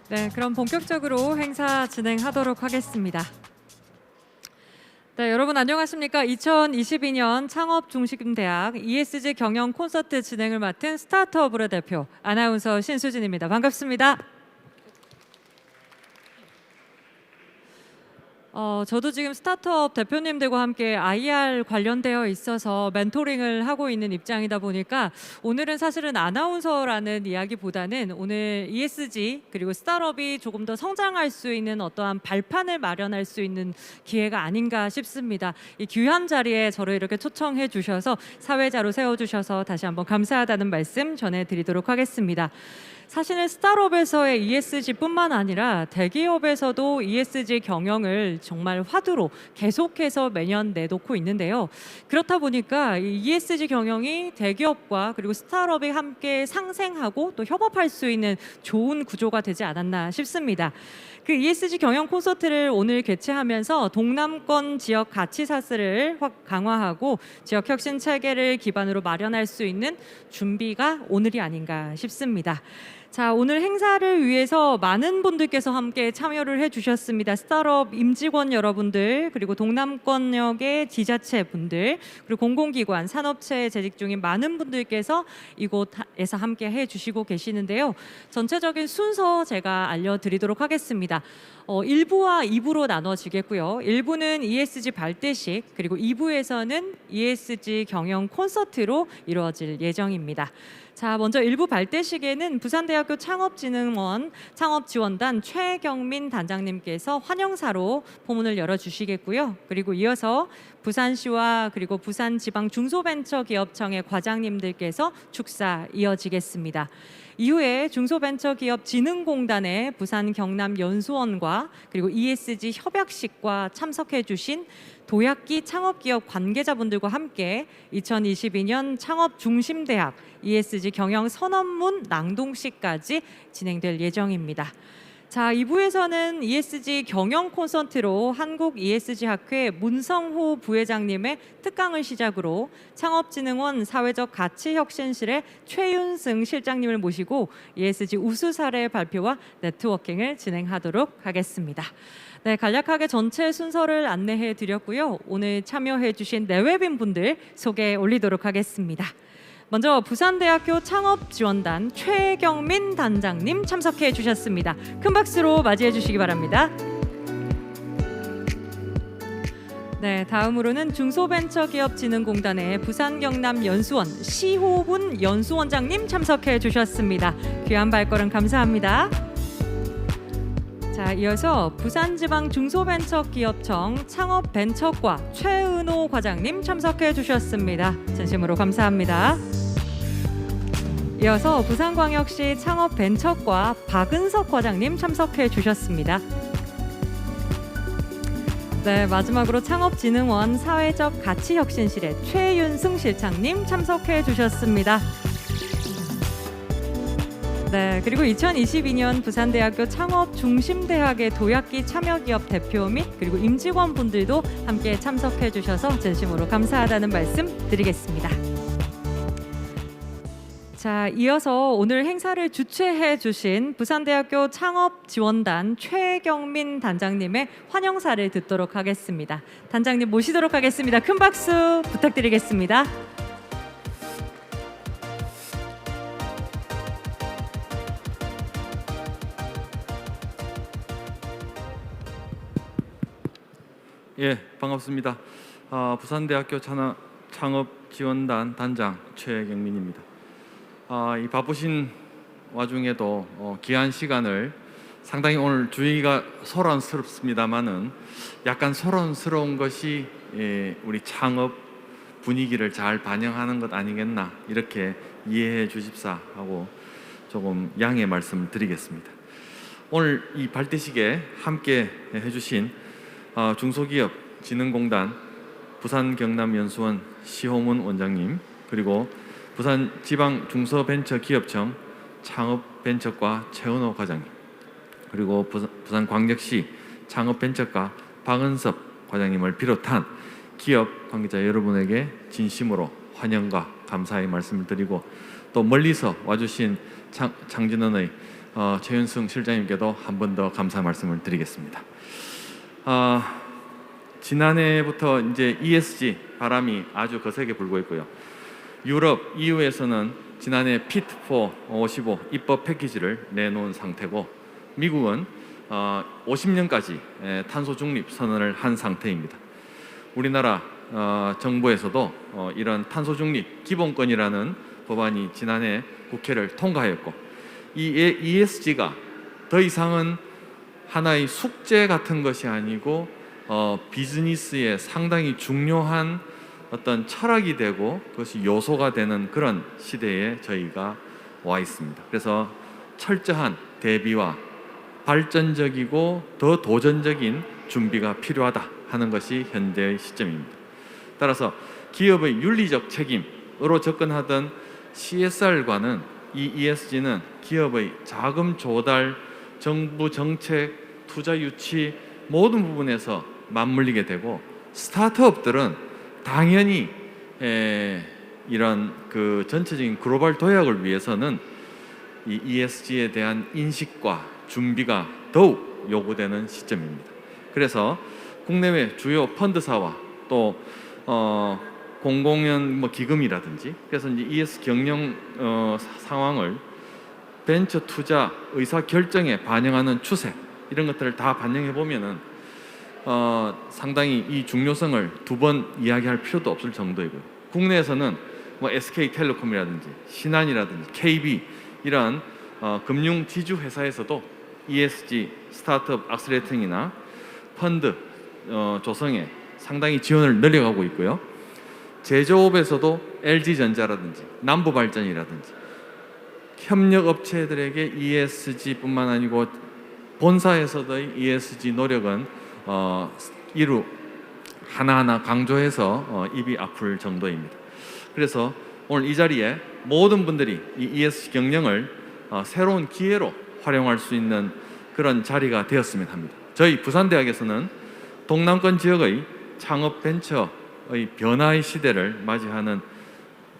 네, 그럼 본격적으로 행사 진행하도록 하겠습니다. 네, 여러분 안녕하십니까? 2022년 창업중심대학 ESG 경영 콘서트 진행을 맡은 스타트업으로 대표 아나운서 신수진입니다. 반갑습니다. 저도 지금 스타트업 대표님들과 함께 IR 관련되어 있어서 멘토링을 하고 있는 입장이다 보니까 오늘은 사실은 아나운서라는 이야기보다는 오늘 ESG 그리고 스타트업이 조금 더 성장할 수 있는 어떠한 발판을 마련할 수 있는 기회가 아닌가 싶습니다. 이 귀한 자리에 저를 이렇게 초청해 주셔서 사회자로 세워주셔서 다시 한번 감사하다는 말씀 전해드리도록 하겠습니다. 사실은 스타트업에서의 ESG뿐만 아니라 대기업에서도 ESG 경영을 정말 화두로 계속해서 매년 내놓고 있는데요. 그렇다 보니까 이 ESG 경영이 대기업과 그리고 스타트업이 함께 상생하고 또 협업할 수 있는 좋은 구조가 되지 않았나 싶습니다. 그 ESG 경영 콘서트를 오늘 개최하면서 동남권 지역 가치 사슬을 강화하고 지역 혁신 체계를 기반으로 마련할 수 있는 준비가 오늘이 아닌가 싶습니다. 자, 오늘 행사를 위해서 많은 분들께서 함께 참여를 해주셨습니다. 스타트업 임직원 여러분들, 그리고 동남권역의 지자체 분들, 그리고 공공기관, 산업체에 재직 중인 많은 분들께서 이곳에서 함께 해주시고 계시는데요. 전체적인 순서 제가 알려드리도록 하겠습니다. 1부와 2부로 나눠지겠고요. 1부는 ESG 발대식, 그리고 2부에서는 ESG 경영 콘서트로 이루어질 예정입니다. 자, 먼저 1부 발대식에는 부산대학교 창업진흥원 창업지원단 최경민 단장님께서 환영사로 포문을 열어주시겠고요. 그리고 이어서 부산시와 그리고 부산지방중소벤처기업청의 과장님들께서 축사 이어지겠습니다. 이후에 중소벤처기업진흥공단의 부산 경남연수원과 그리고 ESG 협약식과 참석해 주신 도약기 창업기업 관계자분들과 함께 2022년 창업중심대학 ESG 경영 선언문 낭독식까지 진행될 예정입니다. 자, 2부에서는 ESG 경영 콘서트로 한국 ESG 학회 문성호 부회장님의 특강을 시작으로 창업진흥원 사회적 가치혁신실의 최윤승 실장님을 모시고 ESG 우수 사례 발표와 네트워킹을 진행하도록 하겠습니다. 네, 간략하게 전체 순서를 안내해 드렸고요. 오늘 참여해 주신 내외빈 분들 소개 올리도록 하겠습니다. 먼저 부산대학교 창업지원단 최경민 단장님 참석해 주셨습니다. 큰 박수로 맞이해 주시기 바랍니다. 네, 다음으로는 중소벤처기업진흥공단의 부산경남연수원 시호훈 연수원장님 참석해 주셨습니다. 귀한 발걸음 감사합니다. 자, 이어서 부산지방중소벤처기업청 창업벤처과 최은호 과장님 참석해 주셨습니다. 진심으로 감사합니다. 이어서 부산광역시 창업벤처과 박은석 과장님 참석해 주셨습니다. 네, 마지막으로 창업진흥원 사회적 가치혁신실의 최윤승 실장님 참석해 주셨습니다. 네, 그리고 2022년 부산대학교 창업중심대학의 도약기 참여기업 대표 및 그리고 임직원분들도 함께 참석해 주셔서 진심으로 감사하다는 말씀 드리겠습니다. 자, 이어서 오늘 행사를 주최해 주신 부산대학교 창업지원단 최경민 단장님의 환영사를 듣도록 하겠습니다. 단장님 모시도록 하겠습니다. 큰 박수 부탁드리겠습니다. 예, 반갑습니다. 부산대학교 창업지원단 단장 최경민입니다. 이 바쁘신 와중에도 귀한 시간을 상당히 오늘 주의가 소란스럽습니다만은 약간 소란스러운 것이 우리 창업 분위기를 잘 반영하는 것 아니겠나 이렇게 이해해 주십사 하고 조금 양해 말씀을 드리겠습니다. 오늘 이 발대식에 함께 해주신 중소기업진흥공단 부산경남연수원 시호문 원장님, 그리고 부산지방중소벤처기업청 창업벤처과 최은호 과장님, 그리고 부산광역시 창업벤처과 박은섭 과장님을 비롯한 기업 관계자 여러분에게 진심으로 환영과 감사의 말씀을 드리고, 또 멀리서 와주신 창진원의 최윤승 실장님께도 한 번 더 감사 말씀을 드리겠습니다. 지난해부터 이제 ESG 바람이 아주 거세게 불고 있고요. 유럽 EU에서는 지난해 Fit for 55 입법 패키지를 내놓은 상태고, 미국은 50년까지 탄소 중립 선언을 한 상태입니다. 우리나라 정부에서도 이런 탄소 중립 기본권이라는 법안이 지난해 국회를 통과하였고, 이 ESG가 더 이상은 하나의 숙제 같은 것이 아니고 비즈니스에 상당히 중요한 어떤 철학이 되고 그것이 요소가 되는 그런 시대에 저희가 와 있습니다. 그래서 철저한 대비와 발전적이고 더 도전적인 준비가 필요하다 하는 것이 현재의 시점입니다. 따라서 기업의 윤리적 책임으로 접근하던 CSR과는 이 ESG는 기업의 자금 조달, 정부 정책, 투자 유치 모든 부분에서 맞물리게 되고, 스타트업들은 당연히 이런 그 전체적인 글로벌 도약을 위해서는 이 ESG에 대한 인식과 준비가 더욱 요구되는 시점입니다. 그래서 국내외 주요 펀드사와 또 공공연 기금이라든지, 그래서 이제 ESG 경영 상황을 벤처 투자 의사 결정에 반영하는 추세, 이런 것들을 다 반영해 보면은 상당히 이 중요성을 두 번 이야기할 필요도 없을 정도이고요. 국내에서는 SK텔레콤이라든지 신한이라든지 KB 이런 금융 지주 회사에서도 ESG 스타트업 악셀레이팅이나 펀드 조성에 상당히 지원을 늘려가고 있고요. 제조업에서도 LG전자라든지 남부발전이라든지 협력업체들에게 ESG뿐만 아니고 본사에서의 ESG 노력은 이루 하나하나 강조해서 입이 아플 정도입니다. 그래서 오늘 이 자리에 모든 분들이 이 ESG 경영을 새로운 기회로 활용할 수 있는 그런 자리가 되었으면 합니다. 저희 부산대학에서는 동남권 지역의 창업 벤처의 변화의 시대를 맞이하는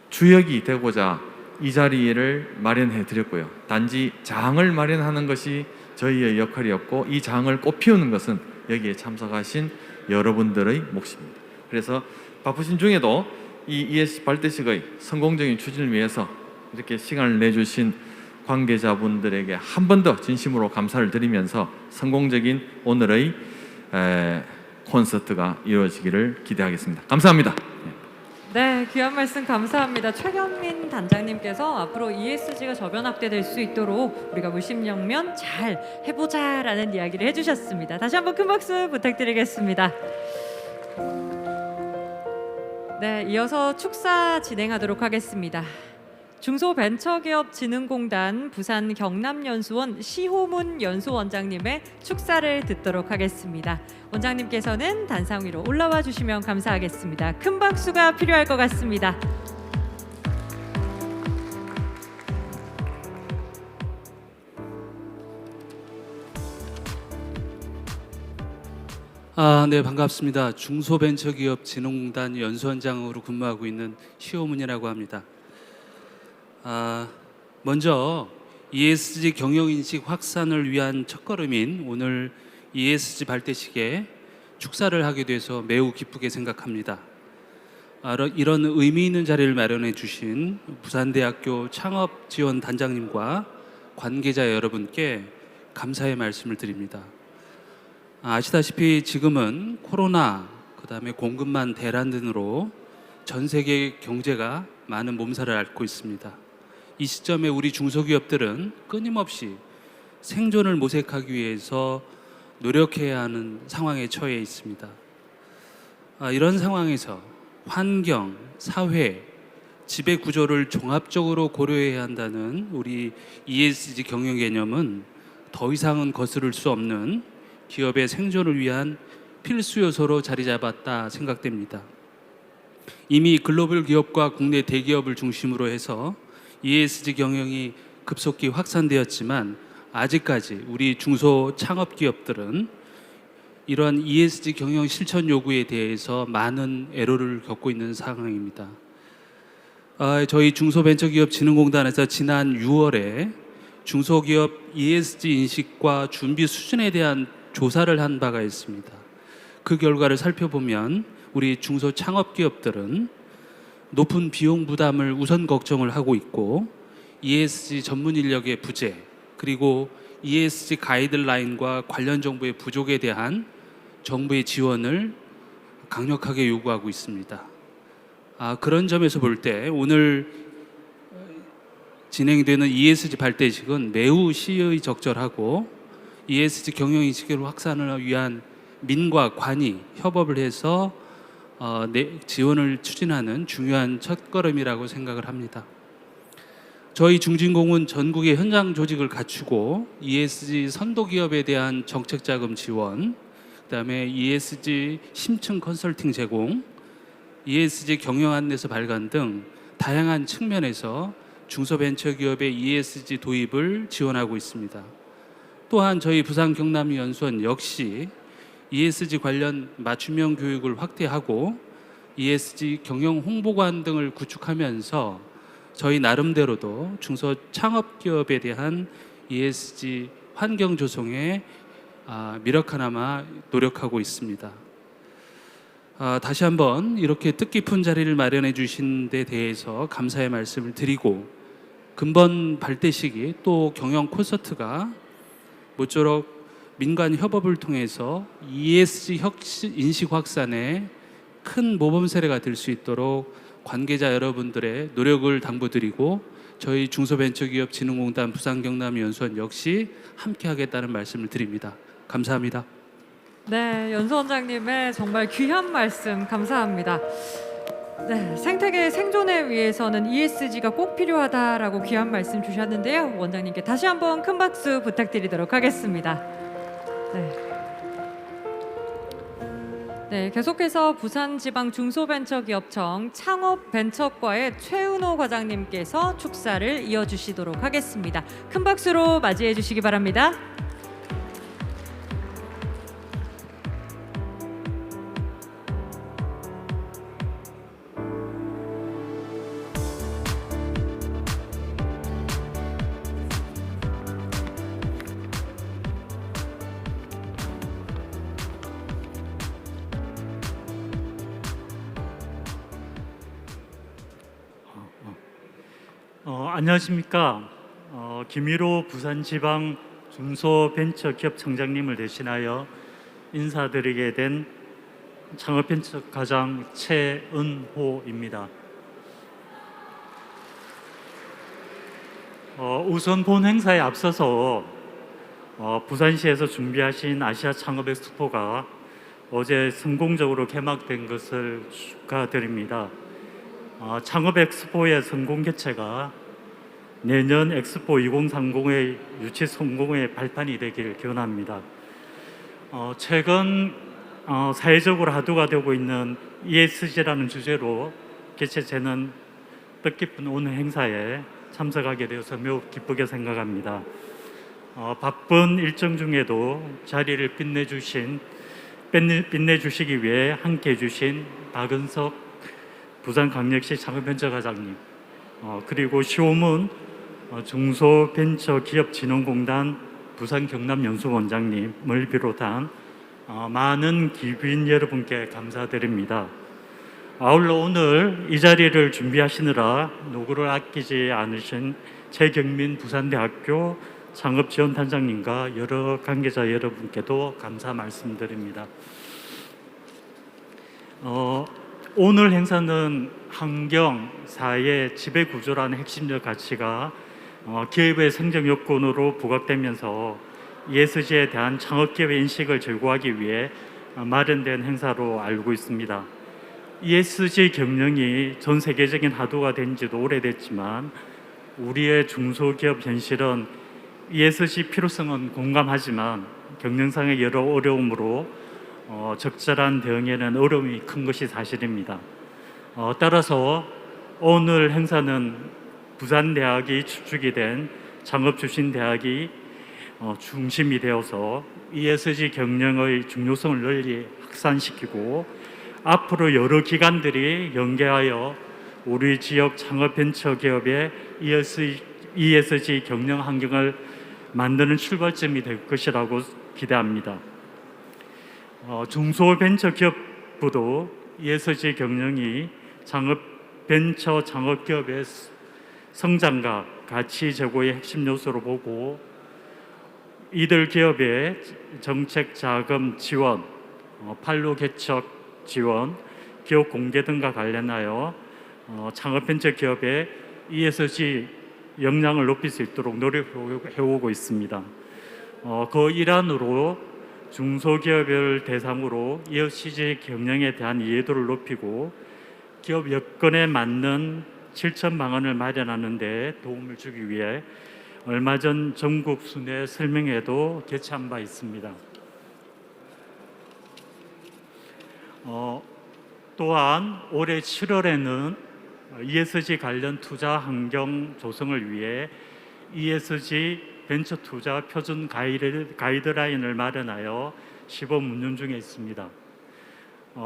주역이 되고자 이 자리를 마련해 드렸고요. 단지 장을 마련하는 것이 저희의 역할이었고, 이 장을 꽃피우는 것은 여기에 참석하신 여러분들의 몫입니다. 그래서 바쁘신 중에도 이 ESG 발대식의 성공적인 추진을 위해서 이렇게 시간을 내주신 관계자분들에게 한 번 더 진심으로 감사를 드리면서 성공적인 오늘의 콘서트가 이루어지기를 기대하겠습니다. 감사합니다. 네, 귀한 말씀 감사합니다. 최경민 단장님께서 앞으로 ESG가 저변 확대될 수 있도록 우리가 물심양면 잘 해보자라는 이야기를 해주셨습니다. 다시 한번 큰 박수 부탁드리겠습니다. 네, 이어서 축사 진행하도록 하겠습니다. 중소벤처기업진흥공단 부산 경남연수원 시호문 연수원장님의 축사를 듣도록 하겠습니다. 원장님께서는 단상 위로 올라와 주시면 감사하겠습니다. 큰 박수가 필요할 것 같습니다. 네, 반갑습니다. 중소벤처기업진흥공단 연수원장으로 근무하고 있는 시호문이라고 합니다. 먼저 ESG 경영인식 확산을 위한 첫걸음인 오늘 ESG 발대식에 축사를 하게 돼서 매우 기쁘게 생각합니다. 이런 의미 있는 자리를 마련해 주신 부산대학교 창업지원단장님과 관계자 여러분께 감사의 말씀을 드립니다. 아시다시피 지금은 코로나, 그다음에 공급망 대란 등으로 전 세계 경제가 많은 몸살을 앓고 있습니다. 이 시점에 우리 중소기업들은 끊임없이 생존을 모색하기 위해서 노력해야 하는 상황에 처해 있습니다. 이런 상황에서 환경, 사회, 지배 구조를 종합적으로 고려해야 한다는 우리 ESG 경영 개념은 더 이상은 거스를 수 없는 기업의 생존을 위한 필수 요소로 자리 잡았다 생각됩니다. 이미 글로벌 기업과 국내 대기업을 중심으로 해서 ESG 경영이 급속히 확산되었지만 아직까지 우리 중소 창업 기업들은 이러한 ESG 경영 실천 요구에 대해서 많은 애로를 겪고 있는 상황입니다. 저희 중소벤처기업진흥공단에서 지난 6월에 중소기업 ESG 인식과 준비 수준에 대한 조사를 한 바가 있습니다. 그 결과를 살펴보면 우리 중소창업기업들은 높은 비용 부담을 우선 걱정을 하고 있고 ESG 전문 인력의 부재, 그리고 ESG 가이드라인과 관련 정보의 부족에 대한 정부의 지원을 강력하게 요구하고 있습니다. 그런 점에서 볼 때 오늘 진행되는 ESG 발대식은 매우 시의적절하고 ESG 경영인식의 확산을 위한 민과 관이 협업을 해서 지원을 추진하는 중요한 첫걸음이라고 생각을 합니다. 저희 중진공은 전국의 현장 조직을 갖추고 ESG 선도기업에 대한 정책자금 지원, 그다음에 ESG 심층 컨설팅 제공, ESG 경영 안내서 발간 등 다양한 측면에서 중소벤처기업의 ESG 도입을 지원하고 있습니다. 또한 저희 부산 경남연수원 역시 ESG 관련 맞춤형 교육을 확대하고 ESG 경영 홍보관 등을 구축하면서 저희 나름대로도 중소창업기업에 대한 ESG 환경 조성에 미력하나마 노력하고 있습니다. 다시 한번 이렇게 뜻깊은 자리를 마련해 주신 데 대해서 감사의 말씀을 드리고, 근본 발대식이 또 경영 콘서트가 모쪼록 민간 협업을 통해서 ESG 인식 확산에 큰 모범 사례가 될 수 있도록 관계자 여러분들의 노력을 당부드리고, 저희 중소벤처기업진흥공단 부산경남연수원 역시 함께하겠다는 말씀을 드립니다. 감사합니다. 네, 연수원장님의 정말 귀한 말씀 감사합니다. 네, 생태계 생존을 위해서는 ESG가 꼭 필요하다라고 귀한 말씀 주셨는데요. 원장님께 다시 한번 큰 박수 부탁드리도록 하겠습니다. 네, 계속해서 부산지방중소벤처기업청 창업벤처과의 최은호 과장님께서 축사를 이어주시도록 하겠습니다. 큰 박수로 맞이해 주시기 바랍니다. 안녕하십니까. 김일호 부산지방 중소벤처기업청장님을 대신하여 인사드리게 된 창업벤처과장 최은호입니다. 우선 본 행사에 앞서서 부산시에서 준비하신 아시아 창업 엑스포가 어제 성공적으로 개막된 것을 축하드립니다. 창업 엑스포의 성공 개최가 내년 엑스포 2030의 유치 성공의 발판이 되길 기원합니다. 최근 사회적으로 화두가 되고 있는 ESG라는 주제로 개최되는 뜻깊은 오늘 행사에 참석하게 되어서 매우 기쁘게 생각합니다. 바쁜 일정 중에도 자리를 빛내주시기 위해 함께해 주신 박은석 부산광역시 창업벤처과장님, 그리고 시오문 중소벤처기업진흥공단 부산경남연수원장님을 비롯한 많은 기부인 여러분께 감사드립니다. 아울러 오늘 이 자리를 준비하시느라 노고를 아끼지 않으신 최경민 부산대학교 창업지원단장님과 여러 관계자 여러분께도 감사 말씀드립니다. 오늘 행사는 환경, 사회, 지배구조라는 핵심적 가치가 기업의 성장 요건으로 부각되면서 ESG에 대한 창업기업의 인식을 제고하기 위해 마련된 행사로 알고 있습니다. ESG 경영이 전 세계적인 화두가 된 지도 오래됐지만 우리의 중소기업 현실은 ESG 필요성은 공감하지만 경영상의 여러 어려움으로 적절한 대응에는 어려움이 큰 것이 사실입니다. 따라서 오늘 행사는 부산대학이 주축이 된 창업출신대학이 중심이 되어서 ESG 경영의 중요성을 널리 확산시키고 앞으로 여러 기관들이 연계하여 우리 지역 창업벤처기업의 ESG 경영 환경을 만드는 출발점이 될 것이라고 기대합니다. 중소벤처기업부도 ESG 경영이 벤처 창업기업의 성장과 가치 제고의 핵심 요소로 보고 이들 기업의 정책 자금 지원, 판로 개척 지원, 기업 공개 등과 관련하여 창업벤처 기업의 ESG 역량을 높일 수 있도록 노력해오고 있습니다. 그 일환으로 중소기업을 대상으로 ESG 경영에 대한 이해도를 높이고 기업 여건에 맞는 실천 방안을 마련하는 데 도움을 주기 위해 얼마 전 전국 순회 설명회도 개최한 바 있습니다. 또한 올해 7월에는 ESG 관련 투자 환경 조성을 위해 ESG 벤처 투자 표준 가이드라인을 마련하여 시범 운영 중에 있습니다.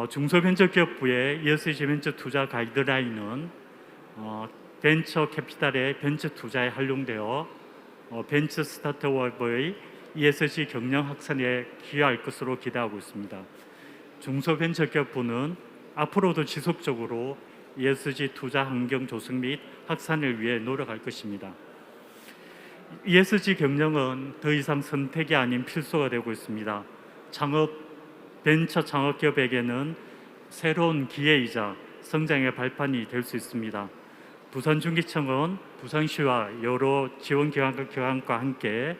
중소벤처기업부의 ESG 벤처 투자 가이드라인은 벤처 캐피탈의 벤처 투자에 활용되어 벤처 스타트업의 ESG 경영 확산에 기여할 것으로 기대하고 있습니다. 중소벤처기업부는 앞으로도 지속적으로 ESG 투자 환경 조성 및 확산을 위해 노력할 것입니다. ESG 경영은 더 이상 선택이 아닌 필수가 되고 있습니다. 벤처 창업기업에게는 새로운 기회이자 성장의 발판이 될 수 있습니다. 부산중기청은 부산시와 여러 지원기관과 함께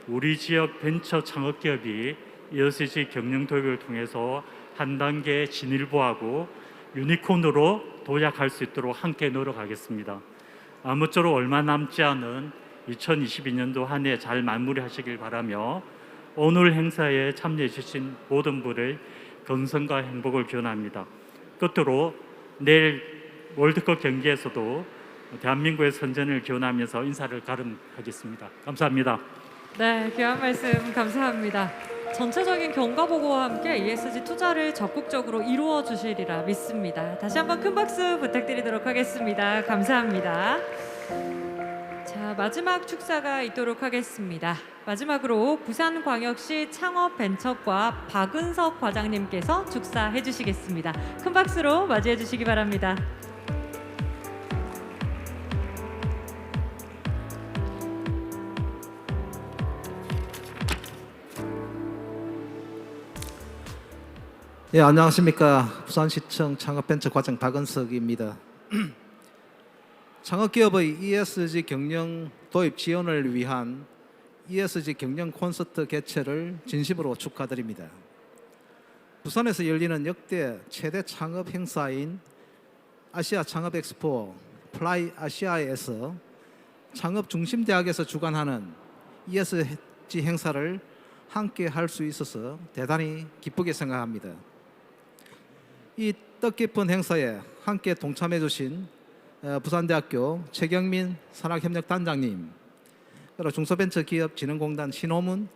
우리 지역 벤처 창업기업이 ESG 경영 도입을 통해서 한 단계 진일보하고 유니콘으로 도약할 수 있도록 함께 노력하겠습니다. 아무쪼록 얼마 남지 않은 2022년도 한 해 잘 마무리하시길 바라며 오늘 행사에 참여해 주신 모든 분의 건강과 행복을 기원합니다. 끝으로 내일 월드컵 경기에서도 대한민국의 선전을 기원하면서 인사를 가름하겠습니다. 감사합니다. 네, 귀한 말씀 감사합니다. 전체적인 경과 보고와 함께 ESG 투자를 적극적으로 이루어 주시리라 믿습니다. 다시 한번 큰 박수 부탁드리도록 하겠습니다. 감사합니다. 자, 마지막 축사가 있도록 하겠습니다. 마지막으로 부산광역시 창업벤처과 박은석 과장님께서 축사해 주시겠습니다. 큰 박수로 맞이해 주시기 바랍니다. 예, 안녕하십니까. 부산시청 창업벤처 과장 박은석입니다. 창업기업의 ESG 경영 도입 지원을 위한 ESG 경영 콘서트 개최를 진심으로 축하드립니다. 부산에서 열리는 역대 최대 창업 행사인 아시아 창업 엑스포 플라이 아시아에서 창업 중심 대학에서 주관하는 ESG 행사를 함께 할 수 있어서 대단히 기쁘게 생각합니다. 이 뜻깊은 행사에 함께 동참해 주신 부산대학교 최경민 산학협력단장님, 그리고 중소벤처기업진흥공단 신호문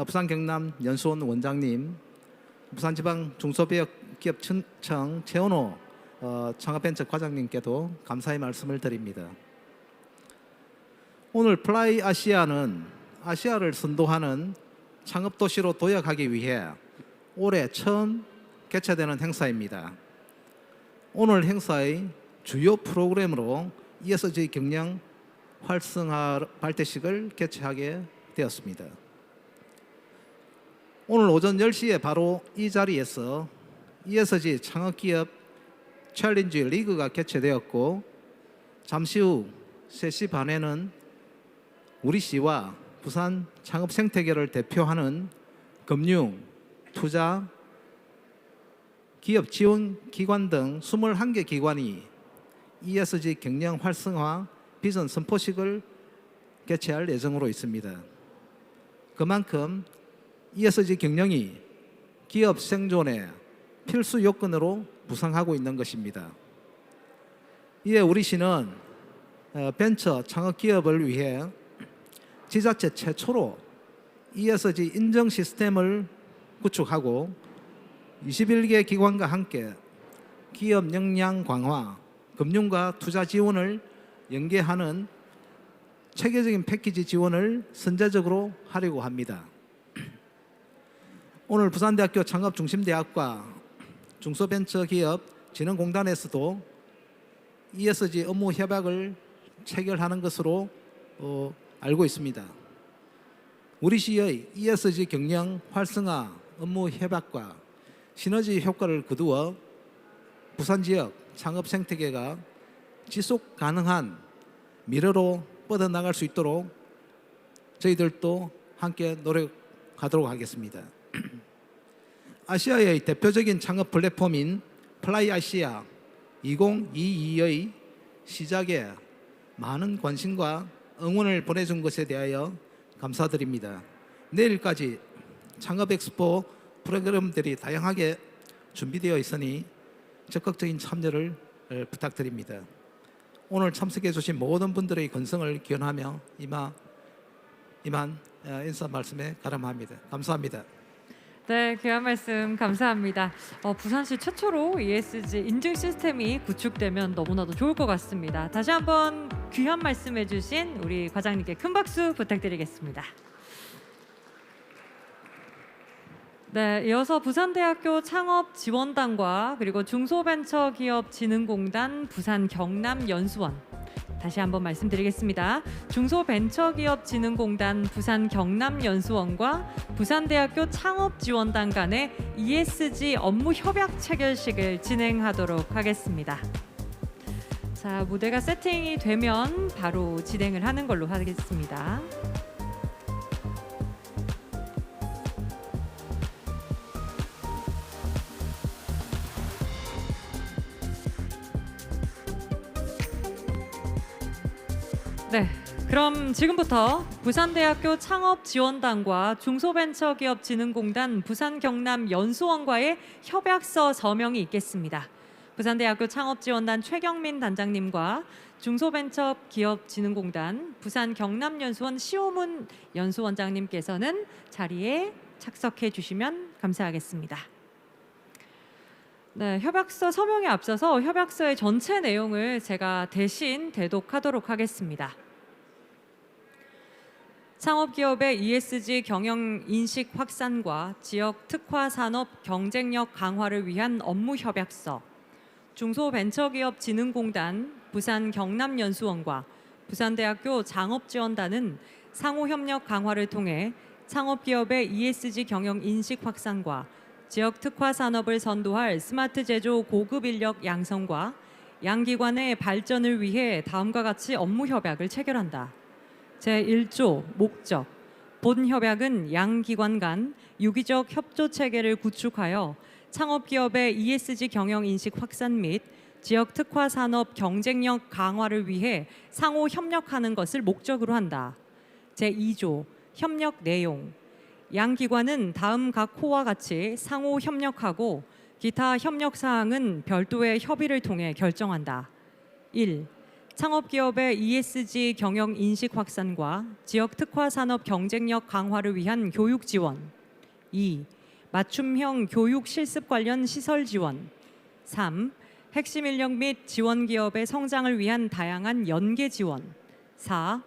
부산경남연수원 원장님, 부산지방 중소기업청 최원호 창업벤처 과장님께도 감사의 말씀을 드립니다. 오늘 플라이 아시아는 아시아를 선도하는 창업도시로 도약하기 위해 올해 처음 개최되는 행사입니다. 오늘 행사의 주요 프로그램으로 ESG 경영 활성화 발대식을 개최하게 되었습니다. 오늘 오전 10시에 바로 이 자리에서 ESG 창업기업 챌린지 리그가 개최되었고, 잠시 후 3시 반에는 우리 시와 부산 창업 생태계를 대표하는 금융, 투자, 기업 지원 기관 등 21개 기관이 ESG 경영 활성화 비전 선포식을 개최할 예정으로 있습니다. 그만큼 ESG 경영이 기업 생존의 필수 요건으로 부상하고 있는 것입니다. 이에 우리 시는 벤처 창업 기업을 위해 지자체 최초로 ESG 인정 시스템을 구축하고 21개 기관과 함께 기업 역량 강화, 금융과 투자 지원을 연계하는 체계적인 패키지 지원을 선제적으로 하려고 합니다. 오늘 부산대학교 창업중심대학과 중소벤처기업진흥공단에서도 ESG 업무 협약을 체결하는 것으로 알고 있습니다. 우리 시의 ESG 경영 활성화 업무 협약과 시너지 효과를 거두어 부산 지역 창업 생태계가 지속 가능한 미래로 뻗어나갈 수 있도록 저희들도 함께 노력하도록 하겠습니다. 아시아의 대표적인 창업 플랫폼인 플라이 아시아 2022의 시작에 많은 관심과 응원을 보내준 것에 대하여 감사드립니다. 내일까지 창업 엑스포 프로그램들이 다양하게 준비되어 있으니 적극적인 참여를 부탁드립니다. 오늘 참석해 주신 모든 분들의 건성을 기원하며 이만 인사 말씀에 가름합니다. 감사합니다. 네, 귀한 말씀 감사합니다. 부산시 최초로 ESG 인증 시스템이 구축되면 너무나도 좋을 것 같습니다. 다시 한번 귀한 말씀해주신 우리 과장님께 큰 박수 부탁드리겠습니다. 네, 이어서 부산대학교 창업지원단과 그리고 중소벤처기업진흥공단 부산경남연수원 다시 한번 말씀드리겠습니다. 중소벤처기업진흥공단 부산경남연수원과 부산대학교 창업지원단 간의 ESG 업무 협약 체결식을 진행하도록 하겠습니다. 자, 무대가 세팅이 되면 바로 진행을 하는 걸로 하겠습니다. 네, 그럼 지금부터 부산대학교 창업지원단과 중소벤처기업진흥공단 부산경남연수원과의 협약서 서명이 있겠습니다. 부산대학교 창업지원단 최경민 단장님과 중소벤처기업진흥공단 부산경남연수원 시호문 연수원장님께서는 자리에 착석해 주시면 감사하겠습니다. 네, 협약서 서명에 앞서서 협약서의 전체 내용을 제가 대신 대독하도록 하겠습니다. 창업기업의 ESG 경영 인식 확산과 지역 특화 산업 경쟁력 강화를 위한 업무 협약서, 중소벤처기업진흥공단 부산경남연수원과 부산대학교 창업지원단은 상호 협력 강화를 통해 창업기업의 ESG 경영 인식 확산과 지역 특화 산업을 선도할 스마트 제조 고급 인력 양성과 양기관의 발전을 위해 다음과 같이 업무 협약을 체결한다. 제1조 목적. 본 협약은 양기관 간 유기적 협조 체계를 구축하여 창업기업의 ESG 경영 인식 확산 및 지역 특화 산업 경쟁력 강화를 위해 상호 협력하는 것을 목적으로 한다. 제2조 협력 내용. 양 기관은 다음 각 호와 같이 상호 협력하고 기타 협력 사항은 별도의 협의를 통해 결정한다. 1. 창업기업의 ESG 경영 인식 확산과 지역 특화 산업 경쟁력 강화를 위한 교육 지원. 2. 맞춤형 교육 실습 관련 시설 지원. 3. 핵심 인력 및 지원 기업의 성장을 위한 다양한 연계 지원. 4.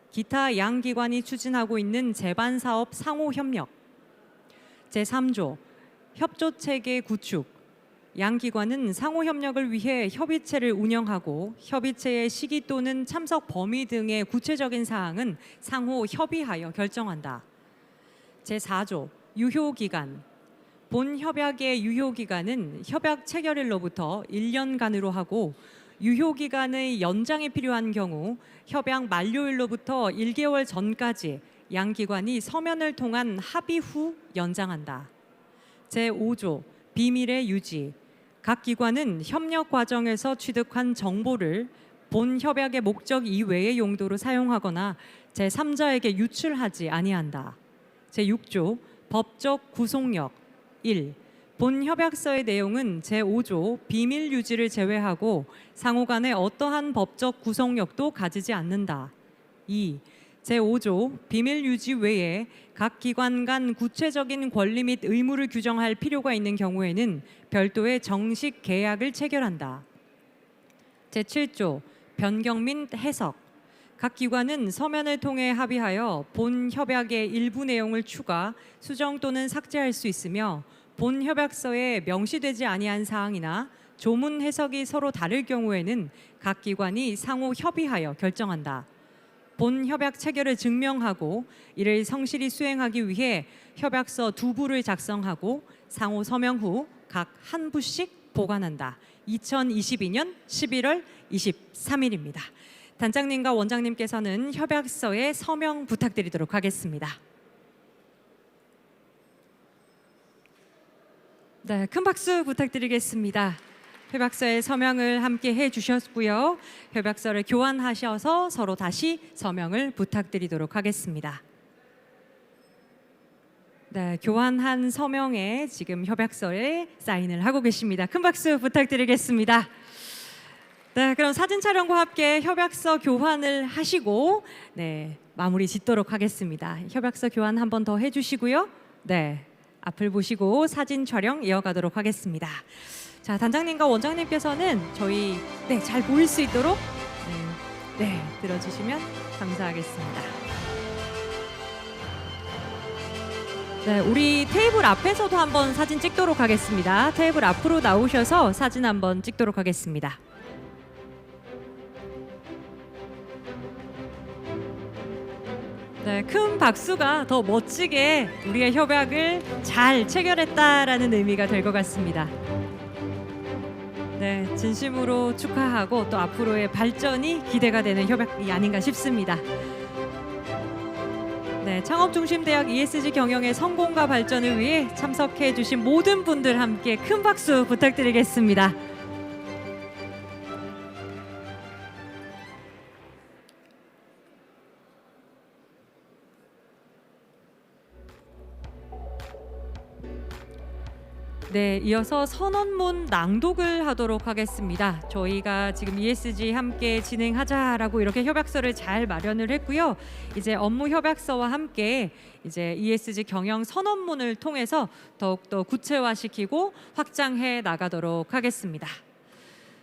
기타 양 기관이 추진하고 있는 제반 사업 상호 협력. 제3조 협조 체계 구축. 양 기관은 상호 협력을 위해 협의체를 운영하고 협의체의 시기 또는 참석 범위 등의 구체적인 사항은 상호 협의하여 결정한다. 제4조 유효 기간. 본 협약의 유효 기간은 협약 체결일로부터 1년간으로 하고 유효 기간의 연장이 필요한 경우 협약 만료일로부터 1개월 전까지 양 기관이 서면을 통한 합의 후 연장한다. 제5조 비밀의 유지. 각 기관은 협력 과정에서 취득한 정보를 본 협약의 목적 이외의 용도로 사용하거나 제3자에게 유출하지 아니한다. 제6조 법적 구속력. 1. 본 협약서의 내용은 제5조 비밀 유지를 제외하고 상호 간에 어떠한 법적 구속력도 가지지 않는다. 2. 제5조 비밀 유지 외에 각 기관 간 구체적인 권리 및 의무를 규정할 필요가 있는 경우에는 별도의 정식 계약을 체결한다. 제7조 변경 및 해석. 각 기관은 서면을 통해 합의하여 본 협약의 일부 내용을 추가, 수정 또는 삭제할 수 있으며 본 협약서에 명시되지 아니한 사항이나 조문 해석이 서로 다를 경우에는 각 기관이 상호 협의하여 결정한다. 본 협약 체결을 증명하고 이를 성실히 수행하기 위해 협약서 2부를 작성하고 상호 서명 후 각 한 부씩 보관한다. 2022년 11월 23일입니다. 단장님과 원장님께서는 협약서에 서명 부탁드리도록 하겠습니다. 네, 큰 박수 부탁드리겠습니다. 협약서에 서명을 함께 해주셨고요. 협약서를 교환하셔서 서로 다시 서명을 부탁드리도록 하겠습니다. 네, 교환한 서명에 지금 협약서에 사인을 하고 계십니다. 큰 박수 부탁드리겠습니다. 네, 그럼 사진 촬영과 함께 협약서 교환을 하시고 마무리 짓도록 하겠습니다. 협약서 교환 한 번 더 해주시고요. 네, 앞을 보시고 사진 촬영 이어가도록 하겠습니다. 자, 단장님과 원장님께서는 저희 잘 보일 수 있도록 들어주시면 감사하겠습니다. 네, 우리 테이블 앞에서도 한번 사진 찍도록 하겠습니다. 테이블 앞으로 나오셔서 사진 한번 찍도록 하겠습니다. 네, 큰 박수가 더 멋지게 우리의 협약을 잘 체결했다라는 의미가 될 것 같습니다. 네, 진심으로 축하하고 또 앞으로의 발전이 기대가 되는 협약이 아닌가 싶습니다. 네, 창업중심대학 ESG 경영의 성공과 발전을 위해 참석해 주신 모든 분들 함께 큰 박수 부탁드리겠습니다. 네, 이어서 선언문 낭독을 하도록 하겠습니다. 저희가 지금 ESG 함께 진행하자라고 이렇게 협약서를 잘 마련을 했고요. 이제 업무 협약서와 함께 이제 ESG 경영 선언문을 통해서 더욱더 구체화시키고 확장해 나가도록 하겠습니다.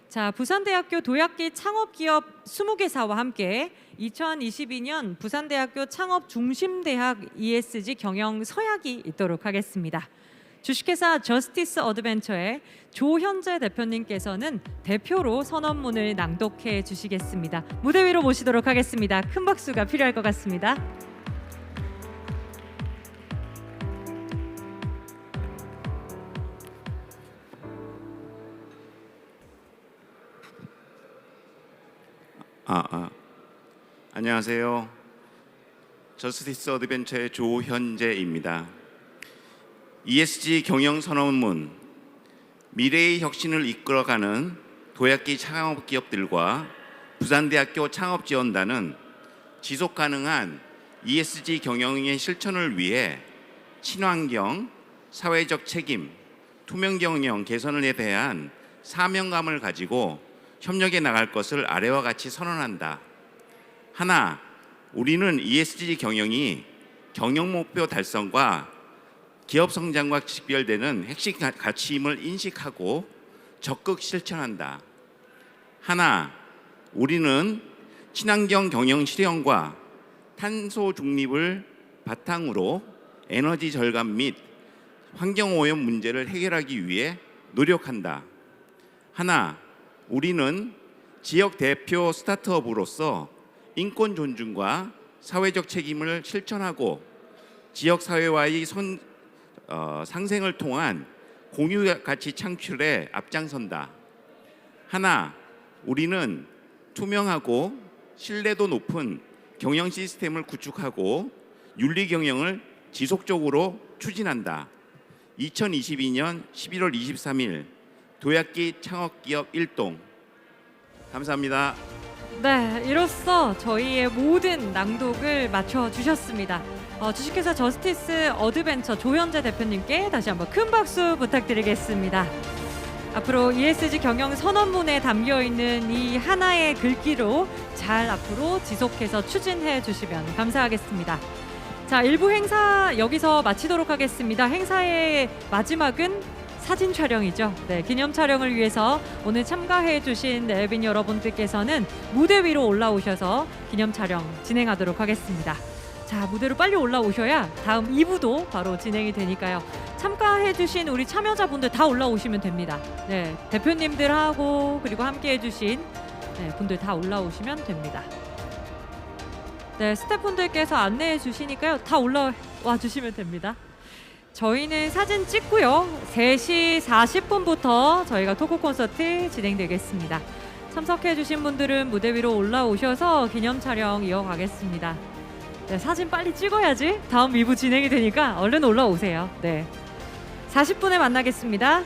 자, 부산대학교 도약기 창업기업 20개사와 함께 2022년 부산대학교 창업중심대학 ESG 경영 서약이 있도록 하겠습니다. 주식회사 저스티스 어드벤처의 조현재 대표님께서는 대표로 선언문을 낭독해 주시겠습니다. 무대 위로 모시도록 하겠습니다. 큰 박수가 필요할 것 같습니다. 안녕하세요. 저스티스 어드벤처의 조현재입니다. ESG 경영 선언문, 미래의 혁신을 이끌어가는 도약기 창업기업들과 부산대학교 창업지원단은 지속가능한 ESG 경영의 실천을 위해 친환경, 사회적 책임, 투명 경영 개선에 대한 사명감을 가지고 협력해 나갈 것을 아래와 같이 선언한다. 하나, 우리는 ESG 경영이 경영 목표 달성과 기업 성장과 직결되는 핵심 가치임을 인식하고 적극 실천한다. 하나, 우리는 친환경 경영 실현과 탄소 중립을 바탕으로 에너지 절감 및 환경 오염 문제를 해결하기 위해 노력한다. 하나, 우리는 지역 대표 스타트업으로서 인권 존중과 사회적 책임을 실천하고 지역 사회와의 상생을 통한 공유 가치 창출에 앞장선다. 하나, 우리는 투명하고 신뢰도 높은 경영 시스템을 구축하고 윤리 경영을 지속적으로 추진한다. 2022년 11월 23일 도약기 창업기업 1동. 감사합니다. 네, 이로써 저희의 모든 낭독을 마쳐주셨습니다. 주식회사 저스티스 어드벤처 조현재 대표님께 다시 한번 큰 박수 부탁드리겠습니다. 앞으로 ESG 경영 선언문에 담겨있는 이 하나의 글귀로 잘 앞으로 지속해서 추진해 주시면 감사하겠습니다. 자, 일부 행사 여기서 마치도록 하겠습니다. 행사의 마지막은 사진 촬영이죠. 네, 기념 촬영을 위해서 오늘 참가해 주신 내빈 여러분들께서는 무대 위로 올라오셔서 기념 촬영 진행하도록 하겠습니다. 자, 무대로 빨리 올라오셔야 다음 2부도 바로 진행이 되니까요. 참가해 주신 우리 참여자분들 다 올라오시면 됩니다. 네, 대표님들하고 그리고 함께 해 주신 분들 다 올라오시면 됩니다. 네, 스태프분들께서 안내해 주시니까요. 다 올라와 주시면 됩니다. 저희는 사진 찍고요. 3시 40분부터 저희가 토크 콘서트 진행되겠습니다. 참석해 주신 분들은 무대 위로 올라오셔서 기념 촬영 이어가겠습니다. 네, 사진 빨리 찍어야지 다음 2부 진행이 되니까 얼른 올라오세요. 네, 40분에 만나겠습니다.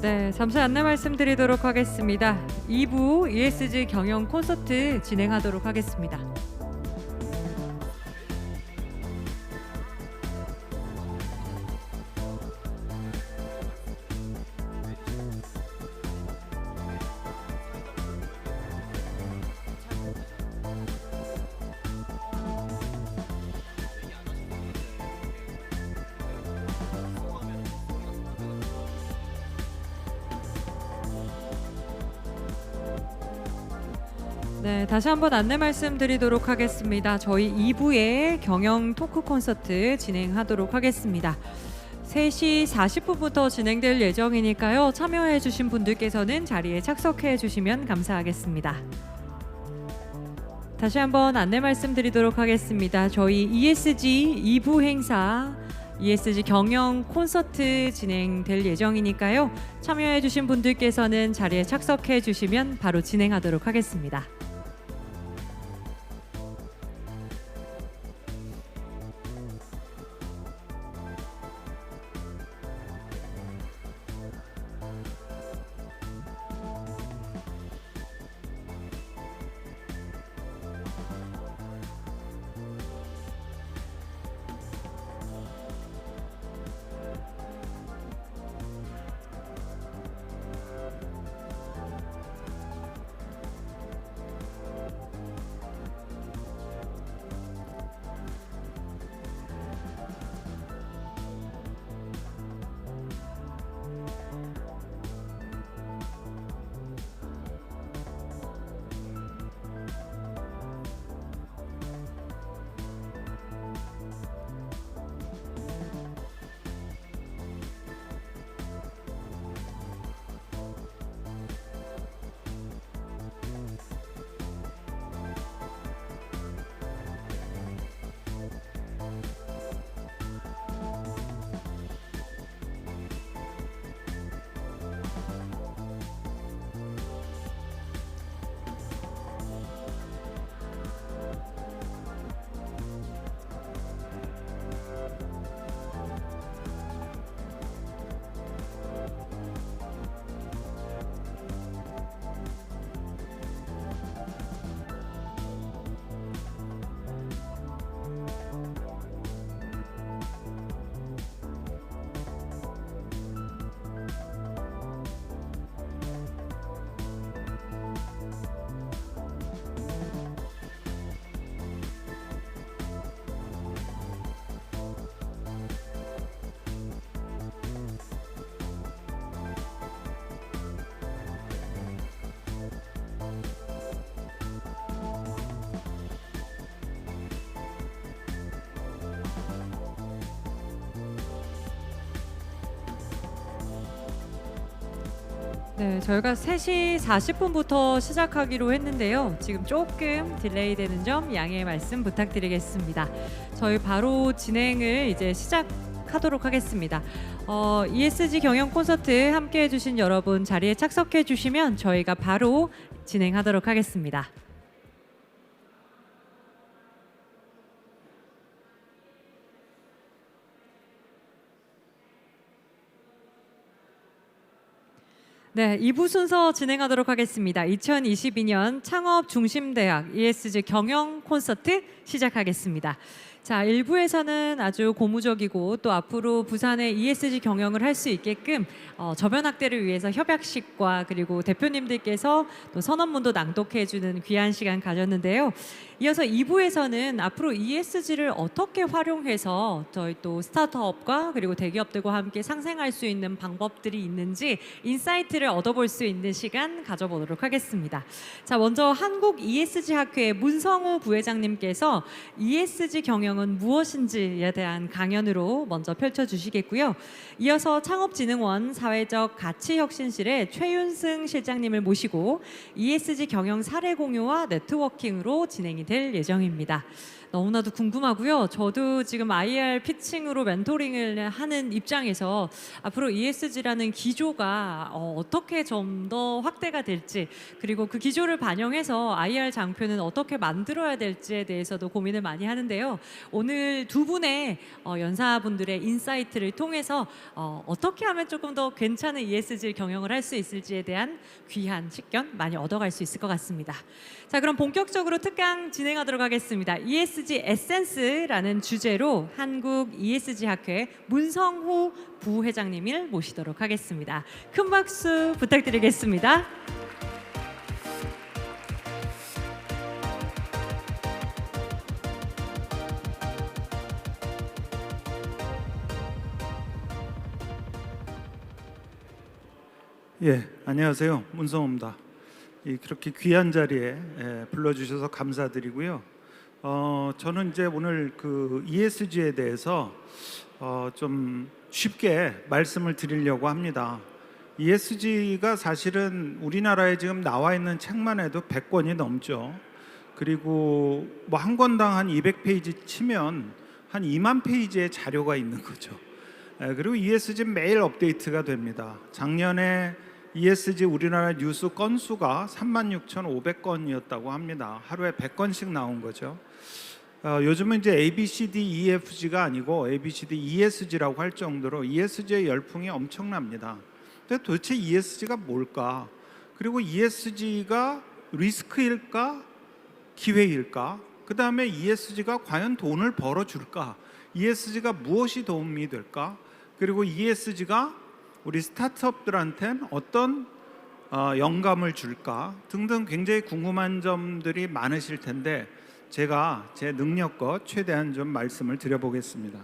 네, 잠시 안내 말씀드리도록 하겠습니다. 2부 ESG 경영 콘서트 진행하도록 하겠습니다. 네, 다시 한번 안내 말씀드리도록 하겠습니다. 저희 2부에 경영 토크 콘서트 진행하도록 하겠습니다. 3시 40분부터 진행될 예정이니까요. 참여해 주신 분들께서는 자리에 착석해 주시면 감사하겠습니다. 다시 한번 안내 말씀드리도록 하겠습니다. 저희 ESG 2부 행사 ESG 경영 콘서트 진행될 예정이니까요. 참여해 주신 분들께서는 자리에 착석해 주시면 바로 진행하도록 하겠습니다. 네, 저희가 3시 40분부터 시작하기로 했는데요. 지금 조금 딜레이 되는 점 양해 말씀 부탁드리겠습니다. 저희 바로 진행을 이제 시작하도록 하겠습니다. ESG 경영 콘서트 함께 해주신 여러분 자리에 착석해 주시면 저희가 바로 진행하도록 하겠습니다. 네, 2부 순서 진행하도록 하겠습니다. 2022년 창업 중심대학 ESG 경영 콘서트 시작하겠습니다. 자, 1부에서는 아주 고무적이고 또 앞으로 부산의 ESG 경영을 할 수 있게끔 저변 확대를 위해서 협약식과 그리고 대표님들께서 또 선언문도 낭독해주는 귀한 시간 가졌는데요. 이어서 2부에서는 앞으로 ESG를 어떻게 활용해서 저희 또 스타트업과 그리고 대기업들과 함께 상생할 수 있는 방법들이 있는지 인사이트를 얻어볼 수 있는 시간 가져보도록 하겠습니다. 자, 먼저 한국 ESG 학회 문성우 부회장님께서 ESG 경영은 무엇인지에 대한 강연으로 먼저 펼쳐주시겠고요. 이어서 창업진흥원 사회적 가치혁신실의 최윤승 실장님을 모시고 ESG 경영 사례 공유와 네트워킹으로 진행이 될 예정입니다. 너무나도 궁금하고요. 저도 지금 IR 피칭으로 멘토링을 하는 입장에서 앞으로 ESG라는 기조가 어떻게 좀 더 확대가 될지, 그리고 그 기조를 반영해서 IR 장표는 어떻게 만들어야 될지에 대해서도 고민을 많이 하는데요. 오늘 두 분의 연사분들의 인사이트를 통해서 어떻게 하면 조금 더 괜찮은 ESG 경영을 할 수 있을지에 대한 귀한 식견 많이 얻어갈 수 있을 것 같습니다. 자, 그럼 본격적으로 특강 진행하도록 하겠습니다. ESG 에센스라는 주제로 한국 ESG 학회 문성호 부회장님을 모시도록 하겠습니다. 큰 박수 부탁드리겠습니다. 예, 안녕하세요. 문성호입니다. 그렇게 귀한 자리에 불러주셔서 감사드리고요. 저는 이제 오늘 그 ESG에 대해서 좀 쉽게 말씀을 드리려고 합니다. ESG가 사실은 우리나라에 지금 나와 있는 책만 해도 100권이 넘죠. 그리고 뭐 한 권당 한 200페이지 치면 한 2만 페이지의 자료가 있는 거죠. 그리고 ESG 매일 업데이트가 됩니다. 작년에 ESG 우리나라 뉴스 건수가 36,500건이었다고 합니다. 하루에 100건씩 나온 거죠. 요즘은 이제 ABCD, EFG가 아니고 ABCD, ESG라고 할 정도로 ESG의 열풍이 엄청납니다. 근데 도대체 ESG가 뭘까? 그리고 ESG가 리스크일까? 기회일까? 그 다음에 ESG가 과연 돈을 벌어줄까? ESG가 무엇이 도움이 될까? 그리고 ESG가 우리 스타트업들한테는 어떤 영감을 줄까 등등 굉장히 궁금한 점들이 많으실 텐데 제가 제 능력껏 최대한 좀 말씀을 드려보겠습니다.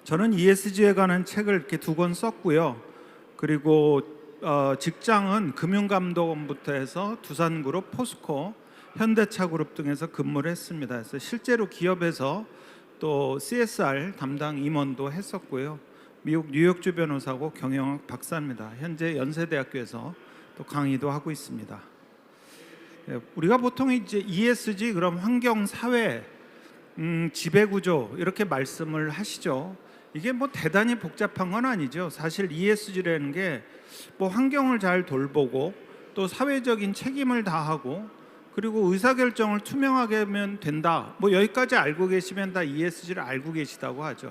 저는 ESG에 관한 책을 이렇게 2권 썼고요. 그리고 직장은 금융감독원부터 해서 두산그룹, 포스코, 현대차그룹 등에서 근무를 했습니다. 그래서 실제로 기업에서 또 CSR 담당 임원도 했었고요. 미국 뉴욕주 변호사고 경영학 박사입니다. 현재 연세대학교에서 또 강의도 하고 있습니다. 우리가 보통 이제 ESG 그럼 환경, 사회, 지배구조 이렇게 말씀을 하시죠. 이게 뭐 대단히 복잡한 건 아니죠. 사실 ESG라는 게 뭐 환경을 잘 돌보고 또 사회적인 책임을 다하고 그리고 의사결정을 투명하게 하면 된다. 뭐 여기까지 알고 계시면 다 ESG를 알고 계시다고 하죠.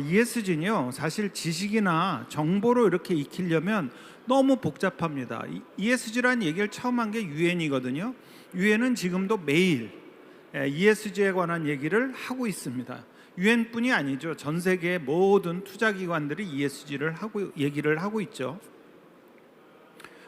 ESG는요 사실 지식이나 정보로 이렇게 익히려면 너무 복잡합니다. ESG라는 얘기를 처음 한 게 유엔이거든요. 유엔은 지금도 매일 ESG에 관한 얘기를 하고 있습니다. 유엔뿐이 아니죠. 전 세계의 모든 투자기관들이 ESG를 얘기를 하고 있죠.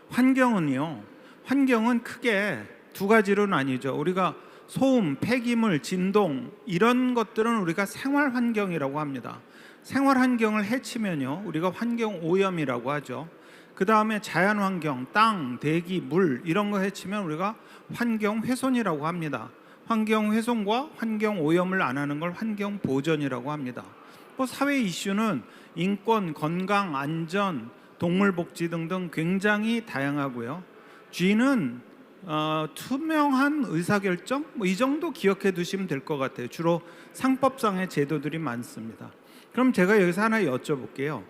환경은요. 환경은 크게 두 가지로 나뉘죠. 우리가 소음, 폐기물, 진동 이런 것들은 우리가 생활 환경이라고 합니다. 생활 환경을 해치면요. 우리가 환경 오염이라고 하죠. 그 다음에 자연 환경, 땅, 대기, 물 이런 거 해치면 우리가 환경 훼손이라고 합니다. 환경 훼손과 환경 오염을 안 하는 걸 환경 보전이라고 합니다. 뭐 사회 이슈는 인권, 건강, 안전, 동물 복지 등등 굉장히 다양하고요. G는 투명한 의사결정 뭐 이 정도 기억해 두시면 될 것 같아요. 주로 상법상의 제도들이 많습니다. 그럼 제가 여기서 하나 여쭤볼게요.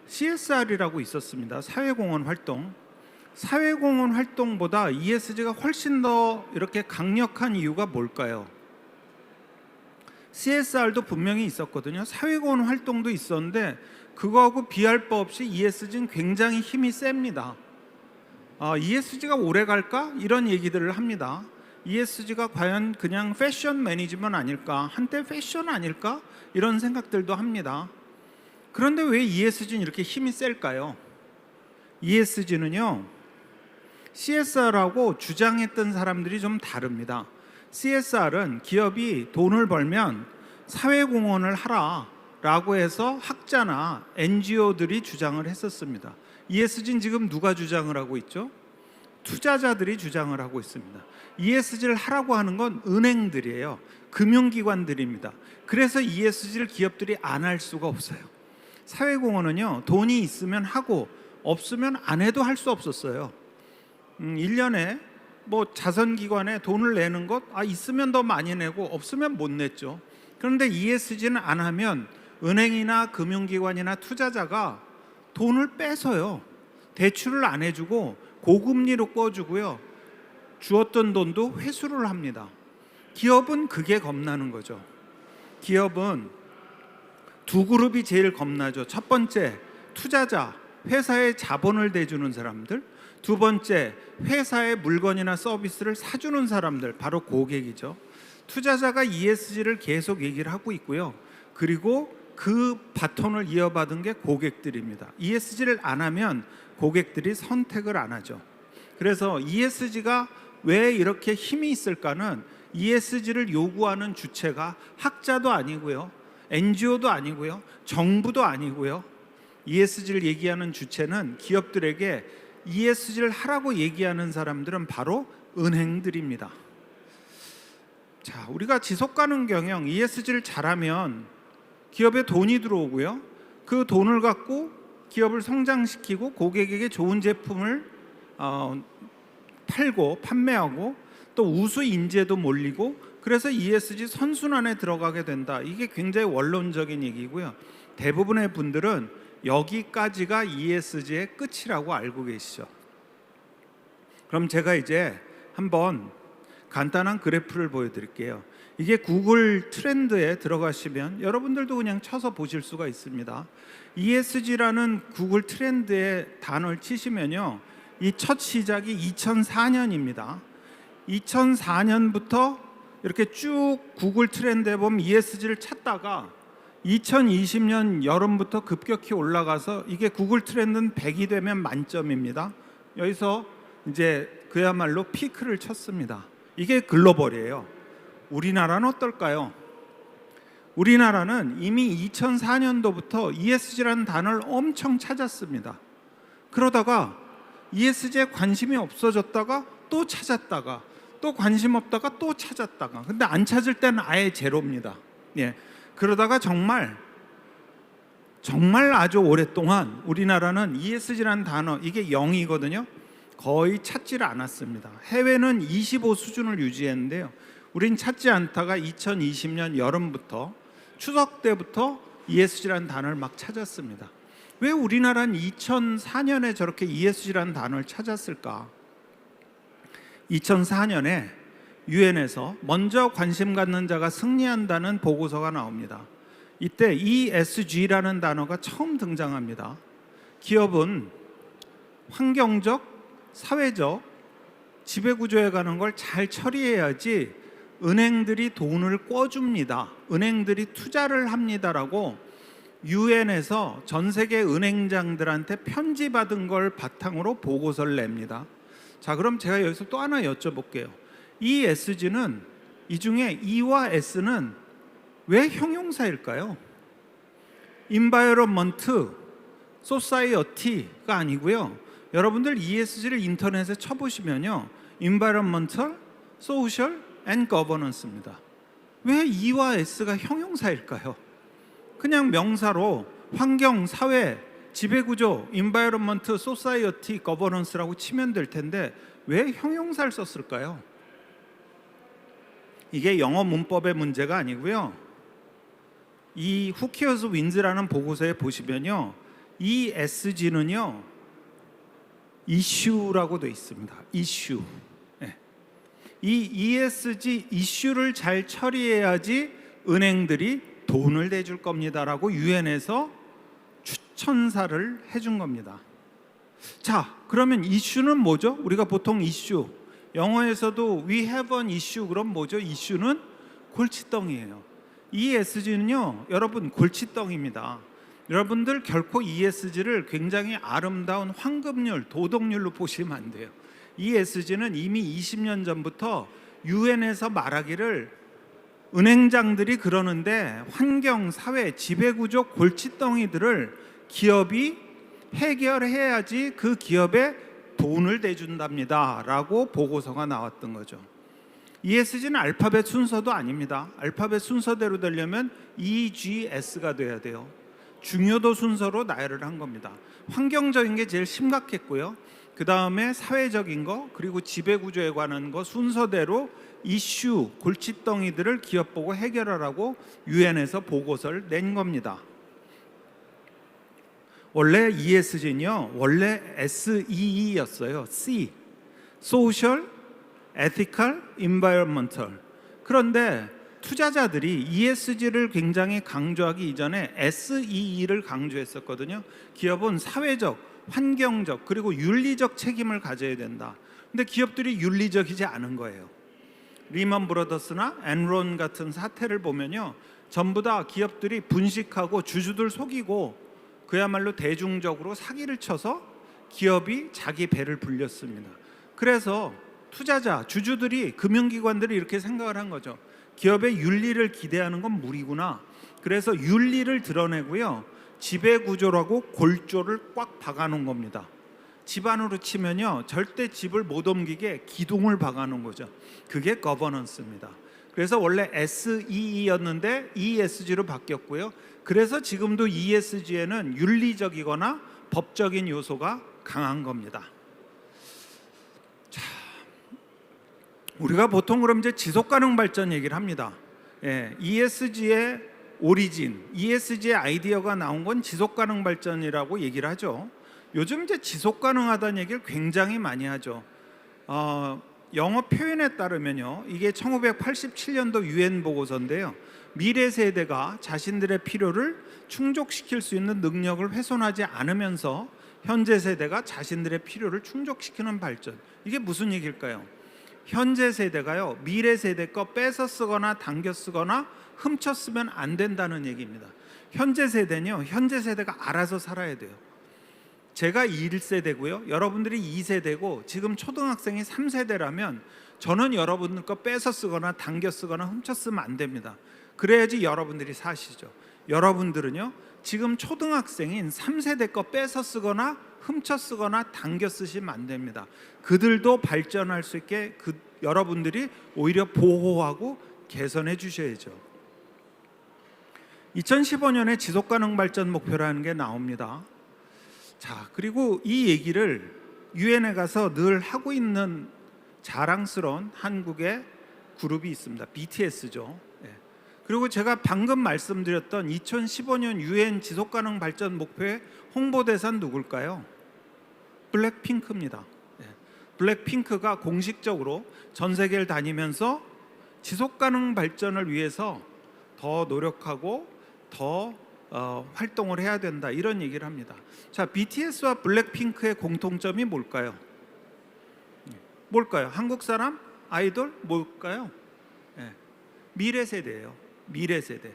CSR이라고 있었습니다. 사회공헌 활동. 사회공헌 활동보다 ESG가 훨씬 더 이렇게 강력한 이유가 뭘까요? CSR도 분명히 있었거든요. 사회공헌 활동도 있었는데 그거하고 비할 바 없이 ESG는 굉장히 힘이 셉니다. ESG가 오래 갈까? 이런 얘기들을 합니다. ESG가 과연 그냥 패션 매니지먼트 아닐까? 한때 패션 아닐까? 이런 생각들도 합니다. 그런데 왜 ESG는 이렇게 힘이 셀까요? ESG는요 CSR하고 주장했던 사람들이 좀 다릅니다. CSR은 기업이 돈을 벌면 사회공헌을 하라라고 해서 학자나 NGO들이 주장을 했었습니다. ESG는 지금 누가 주장을 하고 있죠? 투자자들이 주장을 하고 있습니다. ESG를 하라고 하는 건 은행들이에요. 금융기관들입니다. 그래서 ESG를 기업들이 안 할 수가 없어요. 사회공헌은요 돈이 있으면 하고 없으면 안 해도 할 수 없었어요. 1년에 뭐 자선기관에 돈을 내는 것 있으면 더 많이 내고 없으면 못 냈죠. 그런데 ESG는 안 하면 은행이나 금융기관이나 투자자가 돈을 뺏어요. 대출을 안 해주고 고금리로 꿔주고요. 주었던 돈도 회수를 합니다. 기업은 그게 겁나는 거죠. 기업은 두 그룹이 제일 겁나죠. 첫 번째, 투자자, 회사에 자본을 대주는 사람들. 두 번째, 회사의 물건이나 서비스를 사주는 사람들, 바로 고객이죠. 투자자가 ESG를 계속 얘기를 하고 있고요. 그리고 그 바톤을 이어받은 게 고객들입니다. ESG를 안 하면 고객들이 선택을 안 하죠. 그래서 ESG가 왜 이렇게 힘이 있을까는 ESG를 요구하는 주체가 학자도 아니고요. NGO도 아니고요. 정부도 아니고요. ESG를 얘기하는 주체는 기업들에게 ESG를 하라고 얘기하는 사람들은 바로 은행들입니다. 자, 우리가 지속가능 경영 ESG를 잘하면 기업에 돈이 들어오고요. 그 돈을 갖고 기업을 성장시키고 고객에게 좋은 제품을 팔고 판매하고 또 우수 인재도 몰리고 그래서 ESG 선순환에 들어가게 된다. 이게 굉장히 원론적인 얘기고요. 대부분의 분들은 여기까지가 ESG의 끝이라고 알고 계시죠. 그럼 제가 이제 한번 간단한 그래프를 보여드릴게요. 이게 구글 트렌드에 들어가시면 여러분들도 그냥 쳐서 보실 수가 있습니다. ESG라는 구글 트렌드의 단어를 치시면요, 이 첫 시작이 2004년입니다. 2004년부터 이렇게 쭉 구글 트렌드에 보면 ESG를 찾다가 2020년 여름부터 급격히 올라가서 이게 구글 트렌드는 100이 되면 만점입니다. 여기서 이제 그야말로 피크를 쳤습니다. 이게 글로벌이에요. 우리나라는 어떨까요? 우리나라는 이미 2004년도부터 ESG라는 단어를 엄청 찾았습니다. 그러다가 ESG에 관심이 없어졌다가 또 찾았다가 또 관심 없다가 또 찾았다가, 근데 안 찾을 때는 아예 제로입니다. 예. 그러다가 정말 아주 오랫동안 우리나라는 ESG라는 단어, 이게 0이거든요. 거의 찾지를 않았습니다. 해외는 25 수준을 유지했는데요. 우린 찾지 않다가 2020년 여름부터 추석 때부터 ESG라는 단어를 막 찾았습니다. 왜 우리나라는 2004년에 저렇게 ESG라는 단어를 찾았을까? 2004년에 유엔에서 먼저 관심 갖는 자가 승리한다는 보고서가 나옵니다. 이때 ESG라는 단어가 처음 등장합니다. 기업은 환경적, 사회적, 지배구조에 가는 걸 잘 처리해야지 은행들이 돈을 꿔줍니다. 은행들이 투자를 합니다라고 유엔에서 전 세계 은행장들한테 편지 받은 걸 바탕으로 보고서를 냅니다. 자, 그럼 제가 여기서 또 하나 여쭤볼게요. ESG는 이 중에 E와 S는 왜 형용사일까요? Environment, Society가 아니고요. 여러분들 ESG를 인터넷에 쳐보시면요, Environmental, Social and Governance입니다. 왜 E와 S가 형용사일까요? 그냥 명사로 환경, 사회, 지배구조, Environment, Society, Governance라고 치면 될 텐데 왜 형용사를 썼을까요? 이게 영어 문법의 문제가 아니고요. 이 Who Cares Wins라는 보고서에 보시면요, ESG는요 이슈라고 되어 있습니다. 이슈. 네. 이 ESG 이슈를 잘 처리해야지 은행들이 돈을 대줄 겁니다라고 유엔에서 추천사를 해준 겁니다. 자, 그러면 이슈는 뭐죠? 우리가 보통 이슈, 영어에서도 we have an issue, 그럼 뭐죠? 이슈는 골칫덩이에요. ESG는요, 여러분 골칫덩이입니다. 여러분들 결코 ESG를 굉장히 아름다운 황금률, 도덕률로 보시면 안 돼요. ESG는 이미 20년 전부터 유엔에서 말하기를 은행장들이 그러는데 환경, 사회, 지배구조 골칫덩이들을 기업이 해결해야지 그 기업에 돈을 대준답니다 라고 보고서가 나왔던 거죠. ESG는 알파벳 순서도 아닙니다. 알파벳 순서대로 되려면 EGS가 돼야 돼요. 중요도 순서로 나열을 한 겁니다. 환경적인 게 제일 심각했고요. 그 다음에 사회적인 거, 그리고 지배구조에 관한 거 순서대로 이슈, 골칫덩이들을 기업 보고 해결하라고 유엔에서 보고서를 낸 겁니다. 원래 ESG는요, 원래 SEE였어요. C, Social, Ethical, Environmental. 그런데 투자자들이 ESG를 굉장히 강조하기 이전에 SEE를 강조했었거든요. 기업은 사회적, 환경적, 그리고 윤리적 책임을 가져야 된다. 근데 기업들이 윤리적이지 않은 거예요. 리먼 브러더스나 엔론 같은 사태를 보면요, 전부 다 기업들이 분식하고 주주들 속이고 그야말로 대중적으로 사기를 쳐서 기업이 자기 배를 불렸습니다. 그래서 투자자, 주주들이, 금융기관들이 이렇게 생각을 한 거죠. 기업의 윤리를 기대하는 건 무리구나. 그래서 윤리를 드러내고요, 지배구조라고 골조를 꽉 박아놓은 겁니다. 집안으로 치면요, 절대 집을 못 옮기게 기둥을 박아놓은 거죠. 그게 거버넌스입니다. 그래서 원래 SEE였는데 ESG로 바뀌었고요. 그래서 지금도 ESG에는 윤리적이거나 법적인 요소가 강한 겁니다. 자, 우리가 보통 그럼 이제 지속가능 발전 얘기를 합니다. ESG의 오리진, ESG의 아이디어가 나온 건 지속가능 발전이라고 얘기를 하죠. 요즘 이제 지속가능하다는 얘기를 굉장히 많이 하죠. 영어 표현에 따르면요, 이게 1987년도 유엔 보고서인데요, 미래 세대가 자신들의 필요를 충족시킬 수 있는 능력을 훼손하지 않으면서 현재 세대가 자신들의 필요를 충족시키는 발전. 이게 무슨 얘기일까요? 현재 세대가요, 미래 세대 거 뺏어 쓰거나 당겨 쓰거나 훔쳐 쓰면 안 된다는 얘기입니다. 현재 세대는요, 현재 세대가 알아서 살아야 돼요. 제가 1세대고요, 여러분들이 2세대고 지금 초등학생이 3세대라면 저는 여러분들 거 뺏어 쓰거나 당겨 쓰거나 훔쳐 쓰면 안 됩니다. 그래야지 여러분들이 사시죠. 여러분들은요, 지금 초등학생인 3세대 거 뺏어 쓰거나 훔쳐 쓰거나 당겨 쓰시면 안 됩니다. 그들도 발전할 수 있게 여러분들이 오히려 보호하고 개선해 주셔야죠. 2015년에 지속가능 발전 목표라는 게 나옵니다. 자, 그리고 이 얘기를 유엔에 가서 늘 하고 있는 자랑스러운 한국의 그룹이 있습니다. BTS죠. 그리고 제가 방금 말씀드렸던 2015년 유엔 지속가능 발전 목표의 홍보대사는 누굴까요? 블랙핑크입니다. 블랙핑크가 공식적으로 전 세계를 다니면서 지속가능 발전을 위해서 더 노력하고 더 활동을 해야 된다, 이런 얘기를 합니다. 자, BTS와 블랙핑크의 공통점이 뭘까요? 뭘까요? 한국 사람? 아이돌? 뭘까요? 미래 세대예요. 미래 세대.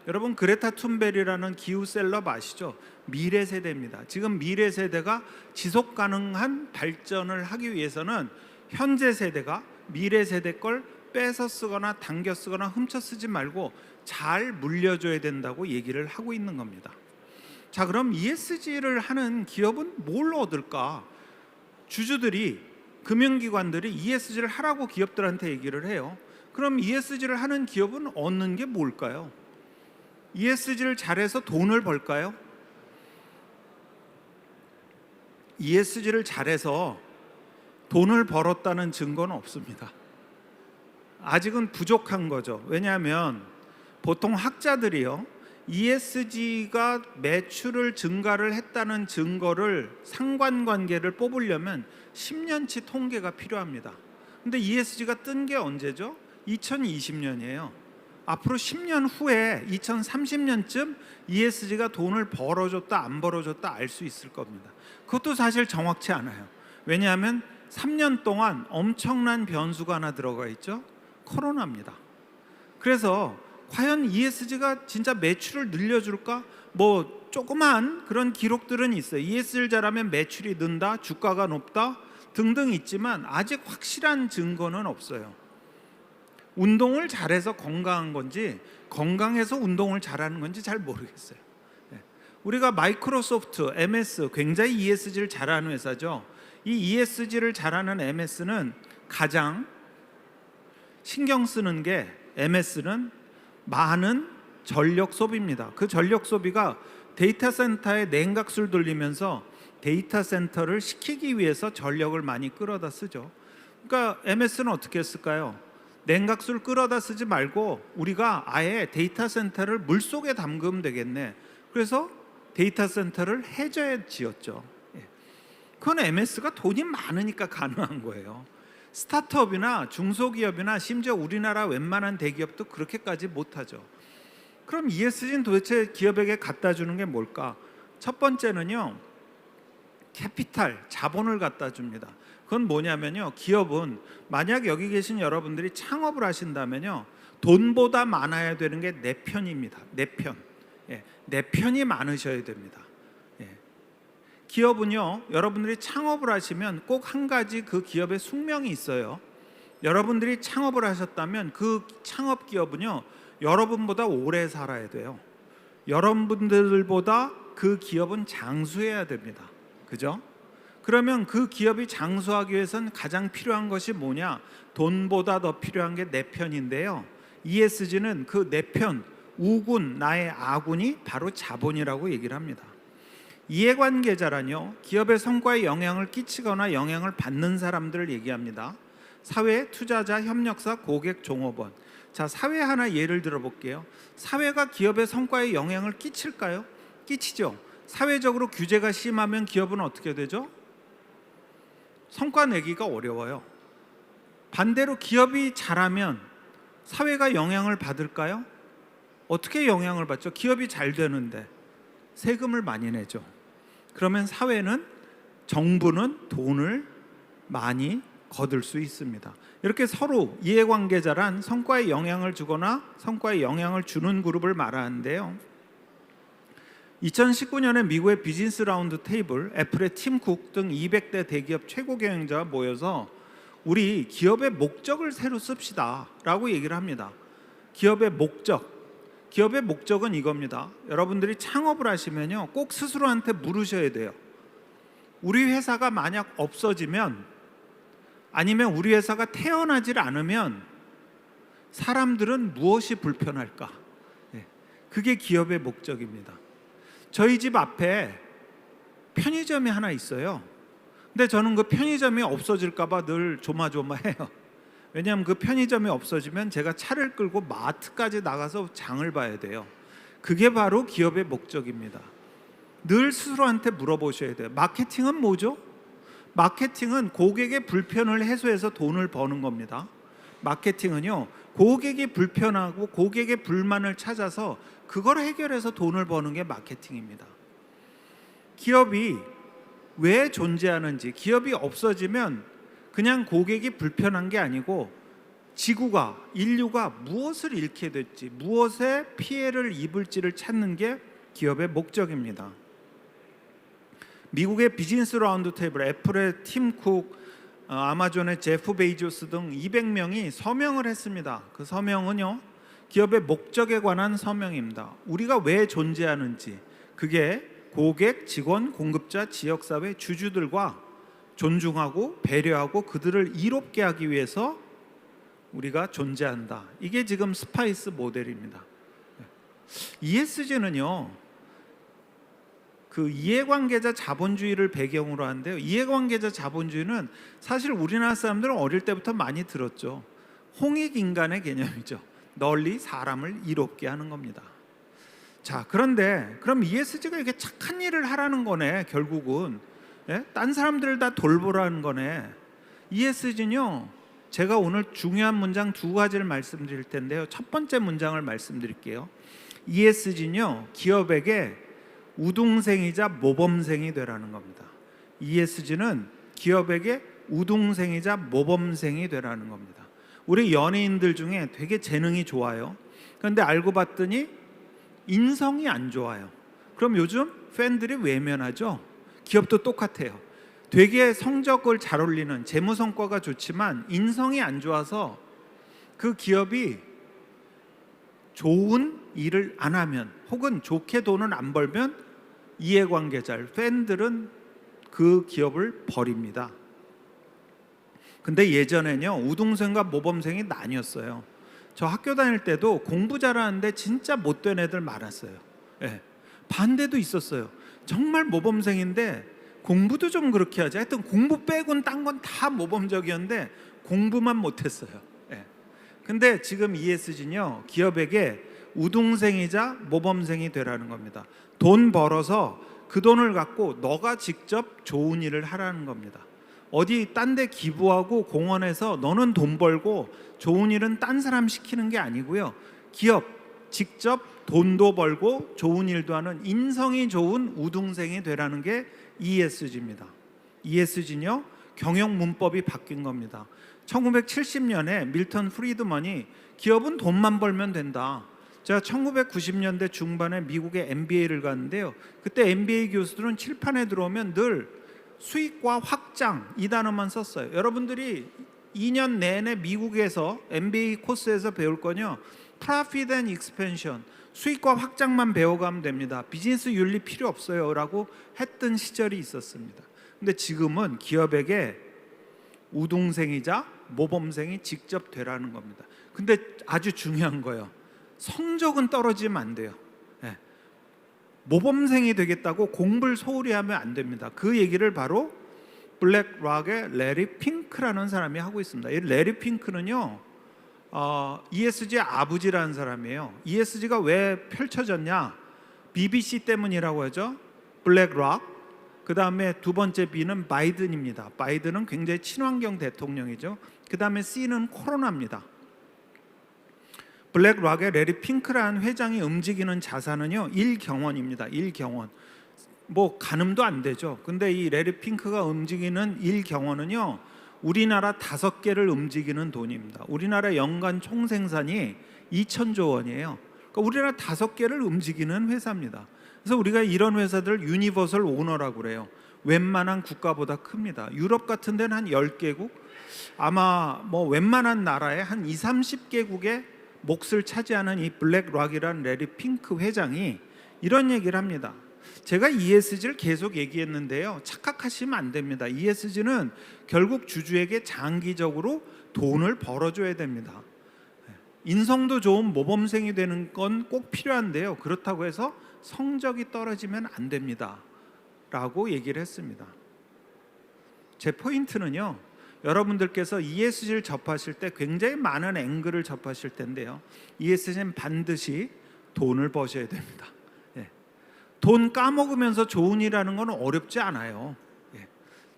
여러분, 그레타 툰베리라는 기후 셀럽 아시죠? 미래 세대입니다. 지금 미래 세대가 지속 가능한 발전을 하기 위해서는 현재 세대가 미래 세대 걸 뺏어 쓰거나 당겨 쓰거나 훔쳐 쓰지 말고 잘 물려줘야 된다고 얘기를 하고 있는 겁니다. 자, 그럼 ESG를 하는 기업은 뭘 얻을까? 주주들이, 금융기관들이 ESG를 하라고 기업들한테 얘기를 해요. 그럼 ESG를 하는 기업은 얻는 게 뭘까요? ESG를 잘해서 돈을 벌까요? ESG를 잘해서 돈을 벌었다는 증거는 없습니다. 아직은 부족한 거죠. 왜냐하면 보통 학자들이요, ESG가 매출을 증가를 했다는 증거를, 상관관계를 뽑으려면 10년치 통계가 필요합니다. 근데 ESG가 뜬 게 언제죠? 2020년이에요. 앞으로 10년 후에 2030년쯤 ESG가 돈을 벌어줬다 안 벌어줬다 알 수 있을 겁니다. 그것도 사실 정확치 않아요. 왜냐하면 3년 동안 엄청난 변수가 하나 들어가 있죠. 코로나입니다. 그래서 과연 ESG가 진짜 매출을 늘려줄까? 뭐 조그만 그런 기록들은 있어요. ESG를 잘하면 매출이 는다, 주가가 높다 등등 있지만 아직 확실한 증거는 없어요. 운동을 잘해서 건강한 건지 건강해서 운동을 잘하는 건지 잘 모르겠어요. 우리가 마이크로소프트, MS 굉장히 ESG를 잘하는 회사죠. 이 ESG를 잘하는 MS는 가장 신경 쓰는 게, MS는 많은 전력 소비입니다. 그 전력 소비가 데이터 센터에 냉각수를 돌리면서 데이터 센터를 시키기 위해서 전력을 많이 끌어다 쓰죠. 그러니까 MS는 어떻게 했을까요? 냉각수를 끌어다 쓰지 말고 우리가 아예 데이터 센터를 물속에 담그면 되겠네. 그래서 데이터 센터를 해저에 지었죠. 예. 그건 MS가 돈이 많으니까 가능한 거예요. 스타트업이나 중소기업이나 심지어 우리나라 웬만한 대기업도 그렇게까지 못하죠. 그럼 ESG는 도대체 기업에게 갖다 주는 게 뭘까? 첫 번째는요, 캐피탈, 자본을 갖다 줍니다. 그건 뭐냐면요, 기업은 만약 여기 계신 여러분들이 창업을 하신다면요, 돈보다 많아야 되는 게 내 편입니다. 내 편. 예, 내 편이 많으셔야 됩니다. 예. 기업은요, 여러분들이 창업을 하시면 꼭 한 가지 그 기업의 숙명이 있어요. 여러분들이 창업을 하셨다면 그 창업 기업은요, 여러분보다 오래 살아야 돼요. 여러분들보다 그 기업은 장수해야 됩니다. 그죠? 그러면 그 기업이 장수하기 위해서는 가장 필요한 것이 뭐냐? 돈보다 더 필요한 게 내 편인데요. ESG는 그 내 편, 우군, 나의 아군이 바로 자본이라고 얘기를 합니다. 이해관계자란요, 기업의 성과에 영향을 끼치거나 영향을 받는 사람들을 얘기합니다. 사회, 투자자, 협력사, 고객, 종업원. 자, 사회 하나 예를 들어볼게요. 사회가 기업의 성과에 영향을 끼칠까요? 끼치죠. 사회적으로 규제가 심하면 기업은 어떻게 되죠? 성과 내기가 어려워요. 반대로 기업이 잘하면 사회가 영향을 받을까요? 어떻게 영향을 받죠? 기업이 잘 되는데 세금을 많이 내죠. 그러면 사회는, 정부는 돈을 많이 거둘 수 있습니다. 이렇게 서로 이해관계자란 성과에 영향을 주거나 성과에 영향을 주는 그룹을 말하는데요. 2019년에 미국의 비즈니스 라운드 테이블, 애플의 팀 쿡 등 200대 대기업 최고 경영자가 모여서 우리 기업의 목적을 새로 씁시다 라고 얘기를 합니다. 기업의 목적은 이겁니다. 여러분들이 창업을 하시면요, 꼭 스스로한테 물으셔야 돼요. 우리 회사가 만약 없어지면, 아니면 우리 회사가 태어나질 않으면 사람들은 무엇이 불편할까? 그게 기업의 목적입니다. 저희 집 앞에 편의점이 하나 있어요. 근데 저는 그 편의점이 없어질까 봐 늘 조마조마해요. 왜냐하면 그 편의점이 없어지면 제가 차를 끌고 마트까지 나가서 장을 봐야 돼요. 그게 바로 기업의 목적입니다. 늘 스스로한테 물어보셔야 돼요. 마케팅은 뭐죠? 마케팅은 고객의 불편을 해소해서 돈을 버는 겁니다. 마케팅은요, 고객이 불편하고 고객의 불만을 찾아서 그걸 해결해서 돈을 버는 게 마케팅입니다. 기업이 왜 존재하는지, 기업이 없어지면 그냥 고객이 불편한 게 아니고 지구가, 인류가 무엇을 잃게 될지, 무엇에 피해를 입을지를 찾는 게 기업의 목적입니다. 미국의 비즈니스 라운드 테이블, 애플의 팀 쿡, 아마존의 제프 베이조스 등 200명이 서명을 했습니다. 그 서명은요, 기업의 목적에 관한 서명입니다. 우리가 왜 존재하는지, 그게 고객, 직원, 공급자, 지역사회, 주주들과 존중하고 배려하고 그들을 이롭게 하기 위해서 우리가 존재한다. 이게 지금 스파이스 모델입니다. ESG는요, 그 이해관계자 자본주의를 배경으로 하는데요, 이해관계자 자본주의는 사실 우리나라 사람들은 어릴 때부터 많이 들었죠. 홍익인간의 개념이죠. 널리 사람을 이롭게 하는 겁니다. 자, 그런데 그럼 ESG가 이렇게 착한 일을 하라는 거네, 결국은. 예? 딴 사람들을 다 돌보라는 거네. ESG는요, 제가 오늘 중요한 문장 두 가지를 말씀드릴 텐데요. 첫 번째 문장을 말씀드릴게요. ESG는요, 기업에게 우등생이자 모범생이 되라는 겁니다. ESG는 기업에게 우등생이자 모범생이 되라는 겁니다. 우리 연예인들 중에 되게 재능이 좋아요. 그런데 알고 봤더니 인성이 안 좋아요. 그럼 요즘 팬들이 외면하죠. 기업도 똑같아요. 되게 성적을 잘 올리는, 재무 성과가 좋지만 인성이 안 좋아서 그 기업이 좋은 일을 안 하면, 혹은 좋게 돈을 안 벌면 이해관계자, 팬들은 그 기업을 버립니다. 근데 예전에는요, 우등생과 모범생이 나뉘었어요. 저 학교 다닐 때도 공부 잘하는데 진짜 못된 애들 많았어요. 예. 반대도 있었어요. 정말 모범생인데 공부도 좀 그렇게 하자. 하여튼 공부 빼곤 딴 건 다 모범적이었는데 공부만 못했어요. 예. 근데 지금 ESG는요, 기업에게 우등생이자 모범생이 되라는 겁니다. 돈 벌어서 그 돈을 갖고 너가 직접 좋은 일을 하라는 겁니다. 어디 딴 데 기부하고 공원에서 너는 돈 벌고 좋은 일은 딴 사람 시키는 게 아니고요. 기업 직접 돈도 벌고 좋은 일도 하는 인성이 좋은 우등생이 되라는 게 ESG입니다. ESG는요, 경영 문법이 바뀐 겁니다. 1970년에 밀턴 프리드먼이 기업은 돈만 벌면 된다. 제가 1990년대 중반에 미국에 MBA를 갔는데요. 그때 MBA 교수들은 칠판에 들어오면 늘 수익과 확장 이 단어만 썼어요. 여러분들이 2년 내내 미국에서 MBA 코스에서 배울 거냐? Profit and Expansion, 수익과 확장만 배워가면 됩니다. 비즈니스 윤리 필요 없어요 라고 했던 시절이 있었습니다. 근데 지금은 기업에게 우등생이자 모범생이 직접 되라는 겁니다. 근데 아주 중요한 거예요. 성적은 떨어지면 안 돼요. 네. 모범생이 되겠다고 공부를 소홀히 하면 안 됩니다. 그 얘기를 바로 블랙락의 레리 핑크라는 사람이 하고 있습니다. 이 레리 핑크는요, ESG의 아버지라는 사람이에요. ESG가 왜 펼쳐졌냐? BBC 때문이라고 하죠. 블랙락. 그 다음에 두 번째 B는 바이든입니다. 바이든은 굉장히 친환경 대통령이죠. 그 다음에 C는 코로나입니다. 블랙락의 레리 핑크라는 회장이 움직이는 자산은요, 1경원입니다. 1경원. 뭐 가늠도 안 되죠. 근데 이 레리 핑크가 움직이는 1경원은요, 우리나라 5개를 움직이는 돈입니다. 우리나라 연간 총생산이 2,000조 원이에요. 그러니까 우리나라 5개를 움직이는 회사입니다. 그래서 우리가 이런 회사들 유니버설 오너라고 그래요. 웬만한 국가보다 큽니다. 유럽 같은 데는 한 10개국, 아마 뭐 웬만한 나라의 한 20, 30개국의 몫을 차지하는 이 블랙락이라는 레리 핑크 회장이 이런 얘기를 합니다. 제가 ESG를 계속 얘기했는데요, 착각하시면 안 됩니다. ESG는 결국 주주에게 장기적으로 돈을 벌어줘야 됩니다. 인성도 좋은 모범생이 되는 건 꼭 필요한데요, 그렇다고 해서 성적이 떨어지면 안 됩니다 라고 얘기를 했습니다. 제 포인트는요, 여러분들께서 ESG를 접하실 때 굉장히 많은 앵글을 접하실 텐데요, ESG는 반드시 돈을 버셔야 됩니다. 돈 까먹으면서 좋은 일하는 건 어렵지 않아요.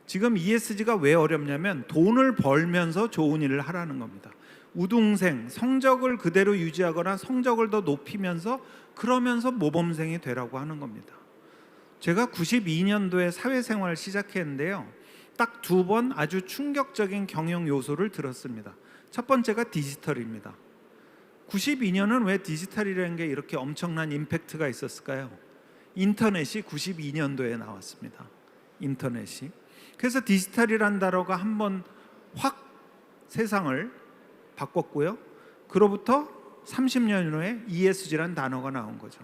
지금 ESG가 왜 어렵냐면 돈을 벌면서 좋은 일을 하라는 겁니다. 우등생, 성적을 그대로 유지하거나 성적을 더 높이면서 그러면서 모범생이 되라고 하는 겁니다. 제가 92년도에 사회생활을 시작했는데요, 딱 2번 아주 충격적인 경영 요소를 들었습니다. 첫 번째가 디지털입니다. 92년은 왜 디지털이라는 게 이렇게 엄청난 임팩트가 있었을까요? 인터넷이 92년도에 나왔습니다. 인터넷이. 그래서 디지털이란 단어가 한번 확 세상을 바꿨고요. 그로부터 30년 후에 ESG란 단어가 나온 거죠.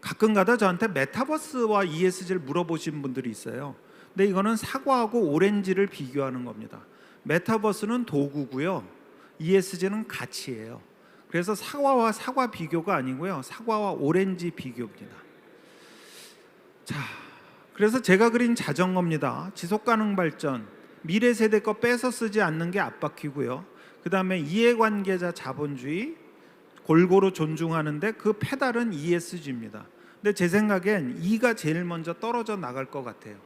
가끔가다 저한테 메타버스와 ESG를 물어보신 분들이 있어요. 근데 이거는 사과하고 오렌지를 비교하는 겁니다. 메타버스는 도구고요, ESG는 가치예요. 그래서 사과와 사과 비교가 아니고요, 사과와 오렌지 비교입니다. 자, 그래서 제가 그린 자전거입니다. 지속가능 발전, 미래 세대 거 뺏어 쓰지 않는 게 앞바퀴고요. 그 다음에 이해관계자 자본주의, 골고루 존중하는데 그 페달은 ESG입니다. 근데 제 생각엔 E가 제일 먼저 떨어져 나갈 것 같아요.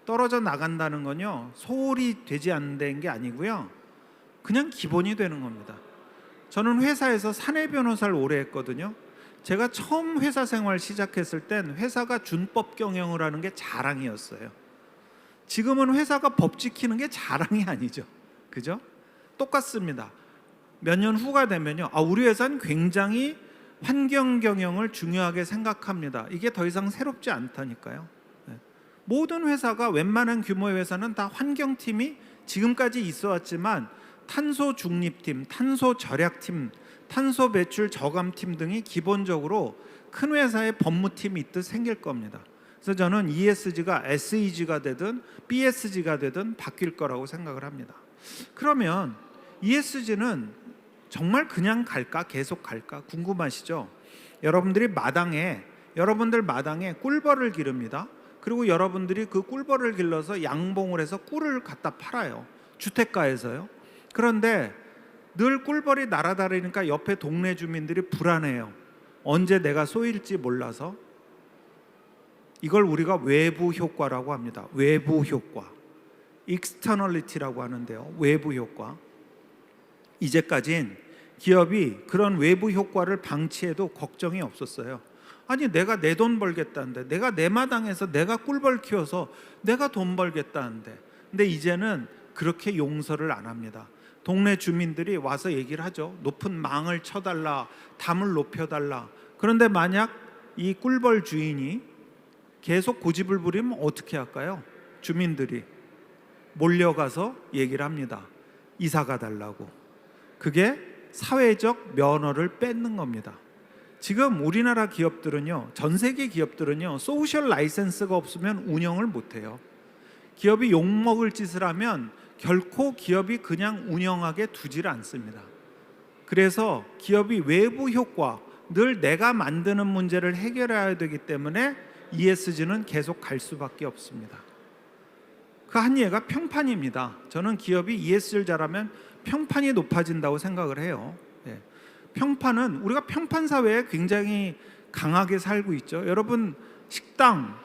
떨어져 나간다는 건요, 소홀히 되지 않는 게 아니고요, 그냥 기본이 되는 겁니다. 저는 회사에서 사내 변호사를 오래 했거든요. 제가 처음 회사 생활 시작했을 땐 회사가 준법 경영을 하는 게 자랑이었어요. 지금은 회사가 법 지키는 게 자랑이 아니죠. 그죠? 똑같습니다. 몇 년 후가 되면요, 우리 회사는 굉장히 환경 경영을 중요하게 생각합니다. 이게 더 이상 새롭지 않다니까요. 모든 회사가, 웬만한 규모의 회사는 다 환경팀이 지금까지 있어 왔지만 탄소 중립팀, 탄소 절약팀, 탄소 배출 저감팀 등이 기본적으로 큰 회사의 법무팀이 있듯 생길 겁니다. 그래서 저는 ESG가 SEG가 되든 BSG가 되든 바뀔 거라고 생각을 합니다. 그러면 ESG는 정말 그냥 갈까, 계속 갈까 궁금하시죠? 여러분들 마당에 꿀벌을 기릅니다. 그리고 여러분들이 그 꿀벌을 길러서 양봉을 해서 꿀을 갖다 팔아요. 주택가에서요. 그런데 늘 꿀벌이 날아다니니까 옆에 동네 주민들이 불안해요. 언제 내가 쏘일지 몰라서. 이걸 우리가 외부 효과라고 합니다. 외부 효과. externality라고 하는데요. 외부 효과. 이제까진 기업이 그런 외부 효과를 방치해도 걱정이 없었어요. 아니 내가 내 돈 벌겠다는데, 내가 내 마당에서 내가 꿀벌 키워서 내가 돈 벌겠다는데. 근데 이제는 그렇게 용서를 안 합니다. 동네 주민들이 와서 얘기를 하죠. 높은 망을 쳐달라, 담을 높여달라. 그런데 만약 이 꿀벌 주인이 계속 고집을 부리면 어떻게 할까요? 주민들이 몰려가서 얘기를 합니다. 이사가 달라고. 그게 사회적 면허를 뺏는 겁니다. 지금 우리나라 기업들은요, 전 세계 기업들은요, 소셜 라이센스가 없으면 운영을 못해요. 기업이 욕먹을 짓을 하면 결코 기업이 그냥 운영하게 두질 않습니다. 그래서 기업이 외부 효과, 늘 내가 만드는 문제를 해결해야 되기 때문에 ESG는 계속 갈 수밖에 없습니다. 그 한 예가 평판입니다. 저는 기업이 ESG를 잘하면 평판이 높아진다고 생각을 해요. 평판은 우리가 평판 사회에 굉장히 강하게 살고 있죠. 여러분 식당,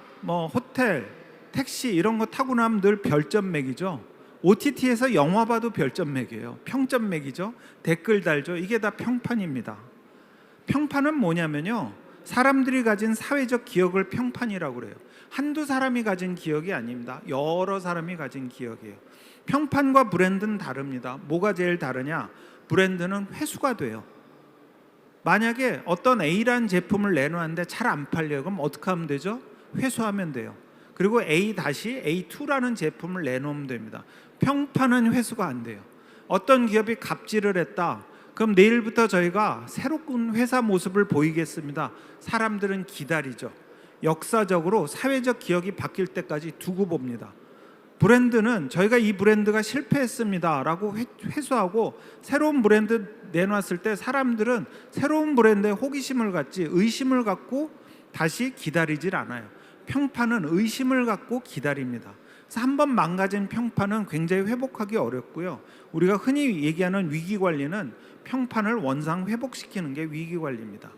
호텔, 택시 이런 거 타고 나면 늘 별점 매기죠. OTT에서 영화 봐도 별점 매겨요. 평점 매기죠. 댓글 달죠. 이게 다 평판입니다. 평판은 뭐냐면요, 사람들이 가진 사회적 기억을 평판이라고 그래요. 한두 사람이 가진 기억이 아닙니다. 여러 사람이 가진 기억이에요. 평판과 브랜드는 다릅니다. 뭐가 제일 다르냐? 브랜드는 회수가 돼요. 만약에 어떤 A라는 제품을 내놓았는데 잘 안 팔려요. 그럼 어떻게 하면 되죠? 회수하면 돼요. 그리고 A-A2라는 제품을 내놓으면 됩니다. 평판은 회수가 안 돼요. 어떤 기업이 갑질을 했다. 그럼 내일부터 저희가 새로운 회사 모습을 보이겠습니다. 사람들은 기다리죠. 역사적으로 사회적 기억이 바뀔 때까지 두고 봅니다. 브랜드는 저희가 이 브랜드가 실패했습니다 라고 회수하고 새로운 브랜드 내놨을 때 사람들은 새로운 브랜드에 호기심을 갖지 의심을 갖고 다시 기다리질 않아요. 평판은 의심을 갖고 기다립니다. 그래서 한번 망가진 평판은 굉장히 회복하기 어렵고요. 우리가 흔히 얘기하는 위기관리는 평판을 원상 회복시키는 게 위기관리입니다.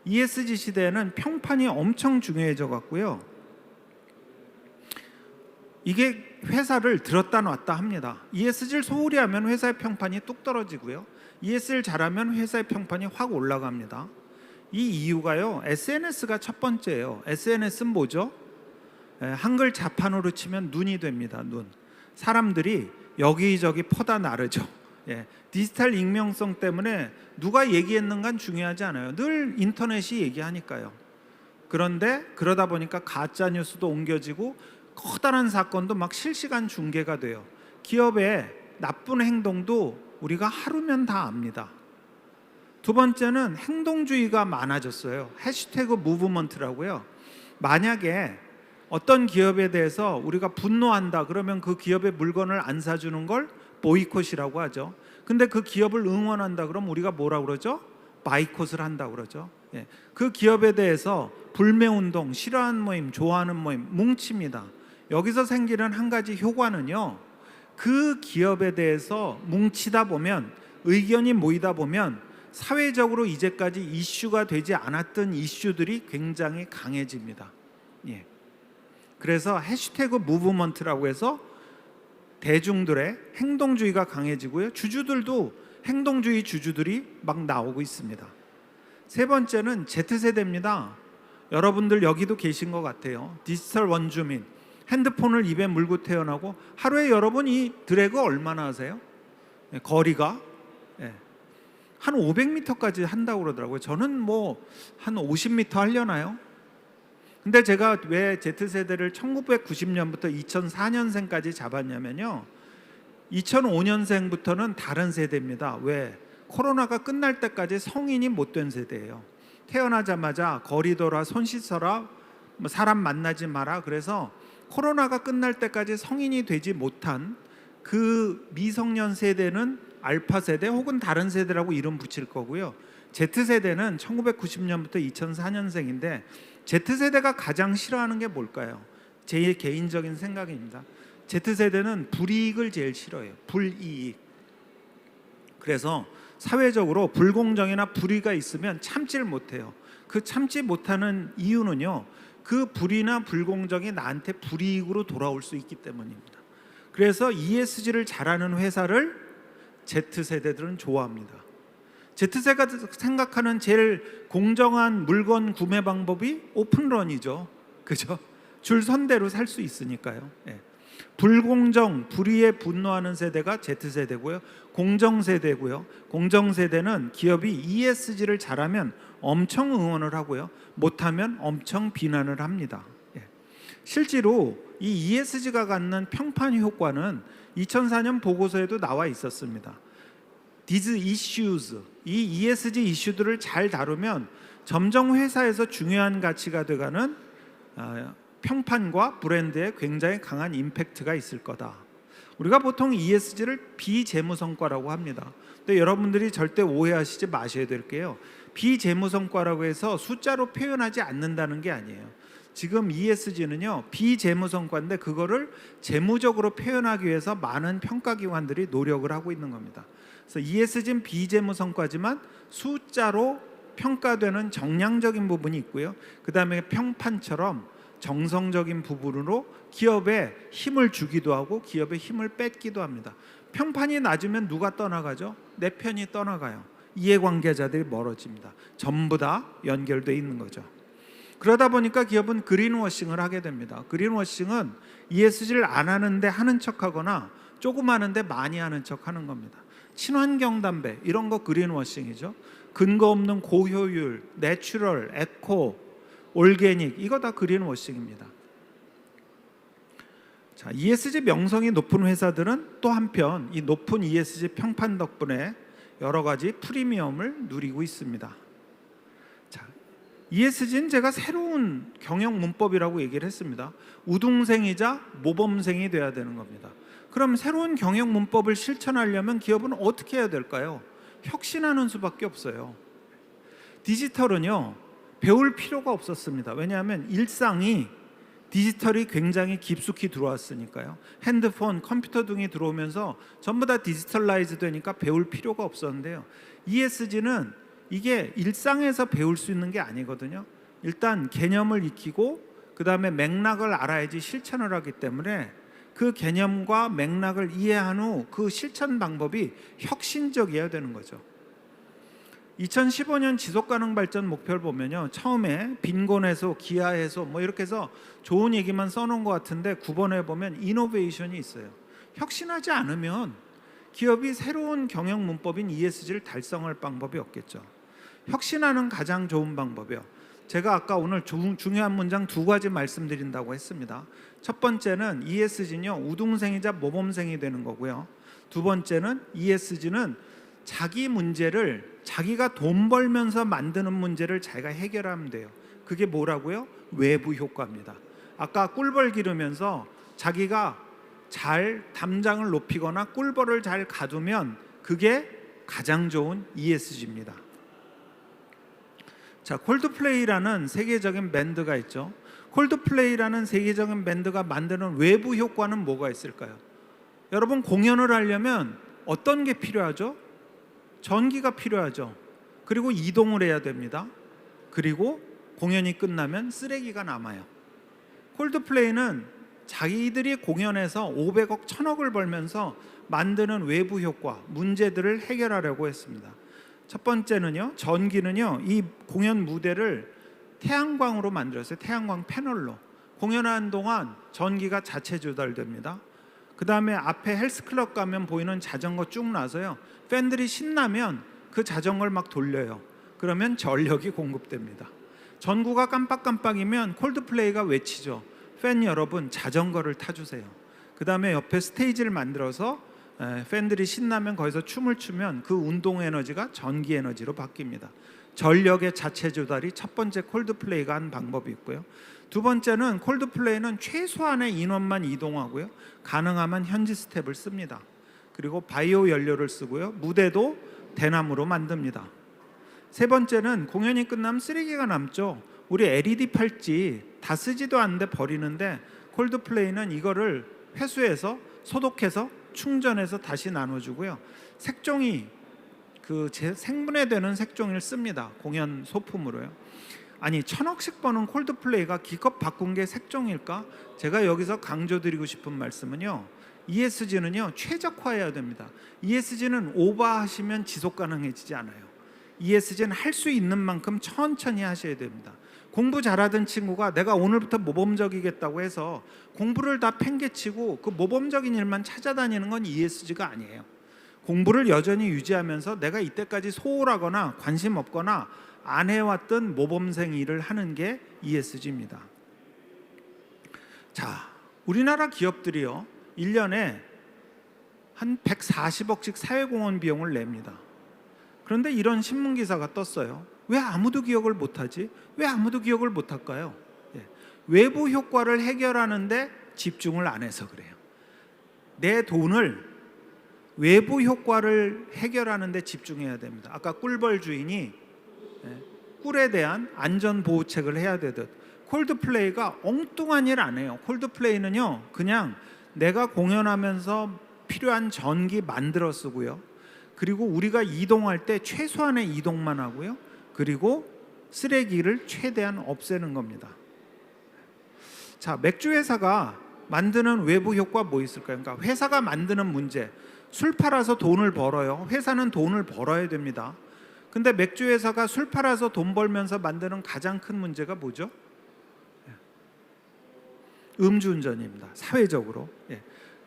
ESG 시대에는 평판이 엄청 중요해져 갖고요. 이게 회사를 들었다 놨다 합니다. ESG를 소홀히 하면 회사의 평판이 뚝 떨어지고요. ESG를 잘하면 회사의 평판이 확 올라갑니다. 이 이유가요, SNS가 첫 번째예요. SNS는 뭐죠? 한글 자판으로 치면 눈이 됩니다. 눈. 사람들이 여기저기 퍼다 나르죠. 디지털 익명성 때문에 누가 얘기했는간 중요하지 않아요. 늘 인터넷이 얘기하니까요. 그런데 그러다 보니까 가짜 뉴스도 옮겨지고 커다란 사건도 막 실시간 중계가 돼요. 기업의 나쁜 행동도 우리가 하루면 다 압니다. 두 번째는 행동주의가 많아졌어요. 해시태그 무브먼트라고요. 만약에 어떤 기업에 대해서 우리가 분노한다 그러면 그 기업의 물건을 안 사주는 걸 보이콧이라고 하죠. 근데 그 기업을 응원한다 그러면 우리가 뭐라고 그러죠? 바이콧을 한다고 그러죠. 그 기업에 대해서 불매운동, 싫어하는 모임, 좋아하는 모임 뭉칩니다. 여기서 생기는 한 가지 효과는요, 그 기업에 대해서 뭉치다 보면, 의견이 모이다 보면 사회적으로 이제까지 이슈가 되지 않았던 이슈들이 굉장히 강해집니다. 그래서 해시태그 무브먼트라고 해서 대중들의 행동주의가 강해지고요. 주주들도 행동주의 주주들이 막 나오고 있습니다. 세 번째는 Z세대입니다. 여러분들 여기도 계신 것 같아요. 디지털 원주민. 핸드폰을 입에 물고 태어나고 하루에 여러분 이 드래그 얼마나 하세요? 거리가 한 500m까지 한다고 그러더라고요. 저는 한 50m 하려나요? 근데 제가 왜 Z세대를 1990년부터 2004년생까지 잡았냐면요, 2005년생부터는 다른 세대입니다. 왜? 코로나가 끝날 때까지 성인이 못된 세대예요. 태어나자마자 거리둬라, 손 씻어라, 사람 만나지 마라. 그래서 코로나가 끝날 때까지 성인이 되지 못한 그 미성년 세대는 알파 세대 혹은 다른 세대라고 이름 붙일 거고요. Z세대는 1990년부터 2004년생인데 Z세대가 가장 싫어하는 게 뭘까요? 제 개인적인 생각입니다. Z세대는 불이익을 제일 싫어해요. 불이익. 그래서 사회적으로 불공정이나 불의가 있으면 참지를 못해요. 그 참지 못하는 이유는요, 그 불의나 불공정이 나한테 불이익으로 돌아올 수 있기 때문입니다. 그래서 ESG를 잘하는 회사를 Z세대들은 좋아합니다. Z세대가 생각하는 제일 공정한 물건 구매 방법이 오픈런이죠. 그죠? 줄 선 대로 살 수 있으니까요. 예. 불공정, 불의에 분노하는 세대가 Z세대고요. 공정세대고요. 공정세대는 기업이 ESG를 잘하면 엄청 응원을 하고요. 못하면 엄청 비난을 합니다. 예. 실제로 이 ESG가 갖는 평판 효과는 2004년 보고서에도 나와 있었습니다. These issues, 이 ESG 이슈들을 잘 다루면 점점 회사에서 중요한 가치가 돼가는 평판과 브랜드에 굉장히 강한 임팩트가 있을 거다. 우리가 보통 ESG를 비재무성과라고 합니다. 근데 여러분들이 절대 오해하시지 마셔야 될 게요, 비재무성과라고 해서 숫자로 표현하지 않는다는 게 아니에요. 지금 ESG는요 비재무성과인데 그거를 재무적으로 표현하기 위해서 많은 평가기관들이 노력을 하고 있는 겁니다. 그래서 ESG는 비재무성과지만 숫자로 평가되는 정량적인 부분이 있고요. 그 다음에 평판처럼 정성적인 부분으로 기업에 힘을 주기도 하고 기업에 힘을 뺏기도 합니다. 평판이 낮으면 누가 떠나가죠? 내 편이 떠나가요. 이해관계자들이 멀어집니다. 전부 다 연결되어 있는 거죠. 그러다 보니까 기업은 그린워싱을 하게 됩니다. 그린워싱은 ESG를 안 하는데 하는 척하거나 조금 하는데 많이 하는 척하는 겁니다. 친환경 담배 이런 거 그린워싱이죠. 근거 없는 고효율, 내추럴, 에코, 올게닉 이거 다 그린워싱입니다. 자, ESG 명성이 높은 회사들은 또 한편 이 높은 ESG 평판 덕분에 여러 가지 프리미엄을 누리고 있습니다. 자, ESG는 제가 새로운 경영 문법이라고 얘기를 했습니다. 우등생이자 모범생이 돼야 되는 겁니다. 그럼 새로운 경영 문법을 실천하려면 기업은 어떻게 해야 될까요? 혁신하는 수밖에 없어요. 디지털은요 배울 필요가 없었습니다. 왜냐하면 일상이 디지털이 굉장히 깊숙이 들어왔으니까요. 핸드폰, 컴퓨터 등이 들어오면서 전부 다 디지털라이즈 되니까 배울 필요가 없었는데요. ESG는 이게 일상에서 배울 수 있는 게 아니거든요. 일단 개념을 익히고 그 다음에 맥락을 알아야지 실천을 하기 때문에 그 개념과 맥락을 이해한 후 그 실천 방법이 혁신적이어야 되는 거죠. 2015년 지속가능 발전 목표를 보면요, 처음에 빈곤해소, 기하해소 뭐 이렇게 해서 좋은 얘기만 써놓은 것 같은데 9번에 보면 이노베이션이 있어요. 혁신하지 않으면 기업이 새로운 경영 문법인 ESG를 달성할 방법이 없겠죠. 혁신하는 가장 좋은 방법이요. 제가 아까 오늘 중요한 문장 두 가지 말씀드린다고 했습니다. 첫 번째는 ESG는요 우등생이자 모범생이 되는 거고요. 두 번째는 ESG는 자기 문제를 자기가 돈 벌면서 만드는 문제를 자기가 해결하면 돼요. 그게 뭐라고요? 외부 효과입니다. 아까 꿀벌 기르면서 자기가 잘 담장을 높이거나 꿀벌을 잘 가두면 그게 가장 좋은 ESG입니다. 자, 콜드플레이라는 세계적인 밴드가 있죠. 콜드플레이라는 세계적인 밴드가 만드는 외부 효과는 뭐가 있을까요? 여러분 공연을 하려면 어떤 게 필요하죠? 전기가 필요하죠. 그리고 이동을 해야 됩니다. 그리고 공연이 끝나면 쓰레기가 남아요. 콜드플레이는 자기들이 공연에서 500억, 1000억을 벌면서 만드는 외부 효과, 문제들을 해결하려고 했습니다. 첫 번째는요, 전기는요, 이 공연 무대를 태양광으로 만들었어요. 태양광 패널로. 공연하는 동안 전기가 자체 조달됩니다. 그 다음에 앞에 헬스클럽 가면 보이는 자전거 쭉 놔서요, 팬들이 신나면 그 자전거를 막 돌려요. 그러면 전력이 공급됩니다. 전구가 깜빡깜빡이면 콜드플레이가 외치죠. 팬 여러분 자전거를 타주세요. 그 다음에 옆에 스테이지를 만들어서 팬들이 신나면 거기서 춤을 추면 그 운동 에너지가 전기 에너지로 바뀝니다. 전력의 자체 조달이 첫 번째 콜드플레이가 한 방법이 있고요. 두 번째는 콜드플레이는 최소한의 인원만 이동하고요, 가능하면 현지 스텝을 씁니다. 그리고 바이오 연료를 쓰고요, 무대도 대나무로 만듭니다. 세 번째는 공연이 끝나면 쓰레기가 남죠. 우리 LED 팔찌 다 쓰지도 않는데 버리는데 콜드플레이는 이거를 회수해서 소독해서 충전해서 다시 나눠주고요. 색종이 생분해되는 색종이를 씁니다. 공연 소품으로요. 아니 1000억씩 버는 콜드플레이가 기껏 바꾼 게 색종일까? 제가 여기서 강조드리고 싶은 말씀은요. ESG는요 최적화해야 됩니다. ESG는 오버하시면 지속 가능해지지 않아요. ESG는 할 수 있는 만큼 천천히 하셔야 됩니다. 공부 잘하던 친구가 내가 오늘부터 모범적이겠다고 해서 공부를 다 팽개치고 그 모범적인 일만 찾아다니는 건 ESG가 아니에요. 공부를 여전히 유지하면서 내가 이때까지 소홀하거나 관심 없거나 안 해왔던 모범생 일을 하는 게 ESG입니다. 자, 우리나라 기업들이요 1년에 한 140억씩 사회공헌 비용을 냅니다. 그런데 이런 신문 기사가 떴어요. 왜 아무도 기억을 못하지? 왜 아무도 기억을 못할까요? 외부 효과를 해결하는데 집중을 안 해서 그래요. 내 돈을 외부 효과를 해결하는 데 집중해야 됩니다. 아까 꿀벌 주인이 꿀에 대한 안전 보호책을 해야 되듯 콜드플레이가 엉뚱한 일 안 해요. 콜드플레이는요 그냥 내가 공연하면서 필요한 전기 만들어 쓰고요. 그리고 우리가 이동할 때 최소한의 이동만 하고요. 그리고 쓰레기를 최대한 없애는 겁니다. 자, 맥주 회사가 만드는 외부 효과 뭐 있을까요? 그러니까 회사가 만드는 문제. 술 팔아서 돈을 벌어요. 회사는 돈을 벌어야 됩니다. 근데 맥주 회사가 술 팔아서 돈 벌면서 만드는 가장 큰 문제가 뭐죠? 음주운전입니다. 사회적으로.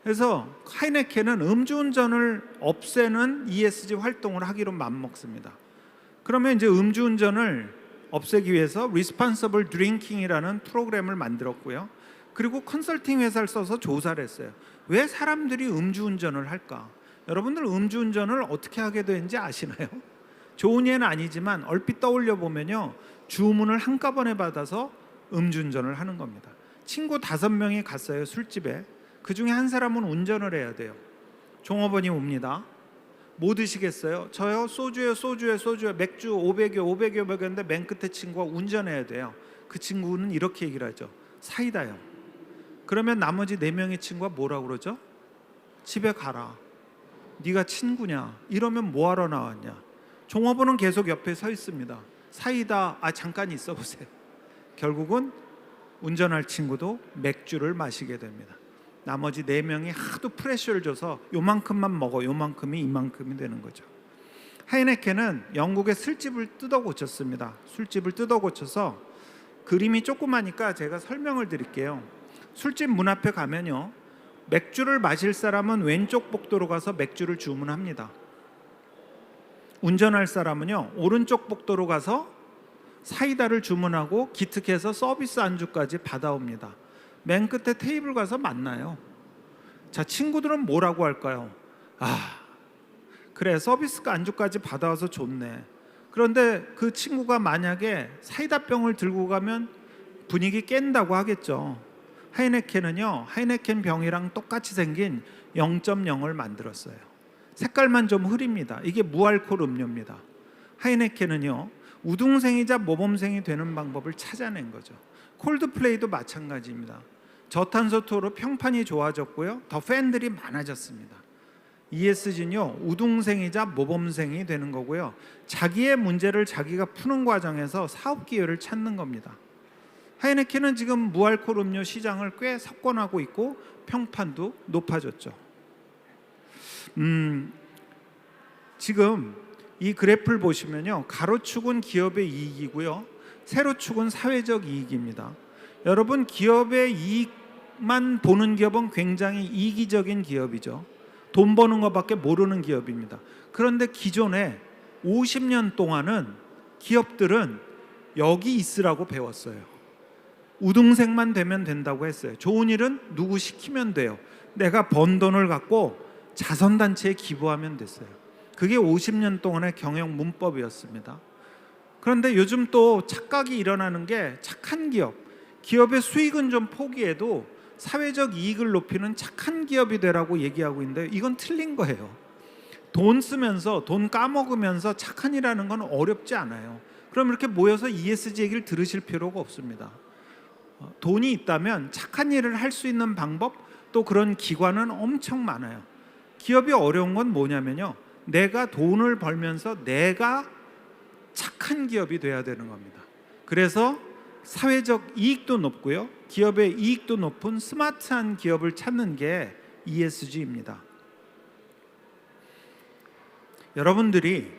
그래서 하이네켄은 음주운전을 없애는 ESG 활동을 하기로 맘먹습니다. 그러면 이제 음주운전을 없애기 위해서 Responsible Drinking이라는 프로그램을 만들었고요. 그리고 컨설팅 회사를 써서 조사를 했어요. 왜 사람들이 음주운전을 할까? 여러분들 음주운전을 어떻게 하게 되는지 아시나요? 좋은 예는 아니지만 얼핏 떠올려 보면요, 주문을 한꺼번에 받아서 음주운전을 하는 겁니다. 친구 5명이 갔어요, 술집에. 그 중에 한 사람은 운전을 해야 돼요. 종업원이 옵니다. 뭐 드시겠어요? 저요? 소주요. 맥주 500여 먹였는데 맨 끝에 친구가 운전해야 돼요. 그 친구는 이렇게 얘기를 하죠. 사이다요. 그러면 나머지 4명의 친구가 뭐라고 그러죠? 집에 가라. 네가 친구냐? 이러면 뭐하러 나왔냐? 종업원은 계속 옆에 서 있습니다. 사이다, 잠깐 있어 보세요. 결국은 운전할 친구도 맥주를 마시게 됩니다. 나머지 4명이 하도 프레셔를 줘서 요만큼만 먹어, 요만큼이 이만큼이 되는 거죠. 하이네켄은 영국의 술집을 뜯어 고쳤습니다. 술집을 뜯어 고쳐서 그림이 조그마니까 제가 설명을 드릴게요. 술집 문 앞에 가면요, 맥주를 마실 사람은 왼쪽 복도로 가서 맥주를 주문합니다. 운전할 사람은요, 오른쪽 복도로 가서 사이다를 주문하고 기특해서 서비스 안주까지 받아옵니다. 맨 끝에 테이블 가서 만나요. 자, 친구들은 뭐라고 할까요? 그래, 서비스 안주까지 받아와서 좋네. 그런데 그 친구가 만약에 사이다병을 들고 가면 분위기 깬다고 하겠죠. 하이네켄은요, 하이네켄 병이랑 똑같이 생긴 0.0을 만들었어요. 색깔만 좀 흐립니다. 이게 무알콜 음료입니다. 하이네켄은요, 우등생이자 모범생이 되는 방법을 찾아낸 거죠. 콜드플레이도 마찬가지입니다. 저탄소 투어로 평판이 좋아졌고요, 더 팬들이 많아졌습니다. ESG는요, 우등생이자 모범생이 되는 거고요, 자기의 문제를 자기가 푸는 과정에서 사업 기회를 찾는 겁니다. 하이네켄은 지금 무알콜 음료 시장을 꽤 석권하고 있고 평판도 높아졌죠. 지금 이 그래프를 보시면요, 가로축은 기업의 이익이고요, 세로축은 사회적 이익입니다. 여러분, 기업의 이익만 보는 기업은 굉장히 이기적인 기업이죠. 돈 버는 것밖에 모르는 기업입니다. 그런데 기존에 50년 동안은 기업들은 여기 있으라고 배웠어요. 우등생만 되면 된다고 했어요. 좋은 일은 누구 시키면 돼요. 내가 번 돈을 갖고 자선단체에 기부하면 됐어요. 그게 50년 동안의 경영 문법이었습니다. 그런데 요즘 또 착각이 일어나는 게, 착한 기업의 수익은 좀 포기해도 사회적 이익을 높이는 착한 기업이 되라고 얘기하고 있는데, 이건 틀린 거예요. 돈 쓰면서, 돈 까먹으면서 착한 일하는 건 어렵지 않아요. 그럼 이렇게 모여서 ESG 얘기를 들으실 필요가 없습니다. 돈이 있다면 착한 일을 할 수 있는 방법, 또 그런 기관은 엄청 많아요. 기업이 어려운 건 뭐냐면요, 내가 돈을 벌면서 내가 착한 기업이 돼야 되는 겁니다. 그래서 사회적 이익도 높고요, 기업의 이익도 높은 스마트한 기업을 찾는 게 ESG입니다. 여러분들이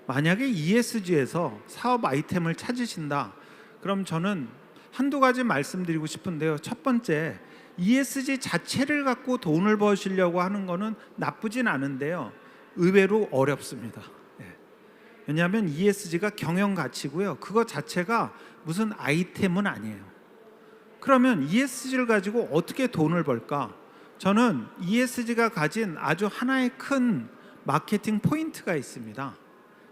만약에 ESG에서 사업 아이템을 찾으신다, 그럼 저는 한두 가지 말씀드리고 싶은데요. 첫 번째, ESG 자체를 갖고 돈을 버시려고 하는 거는 나쁘진 않은데요, 의외로 어렵습니다. 왜냐하면 ESG가 경영 가치고요, 그거 자체가 무슨 아이템은 아니에요. 그러면 ESG를 가지고 어떻게 돈을 벌까? 저는 ESG가 가진 아주 하나의 큰 마케팅 포인트가 있습니다.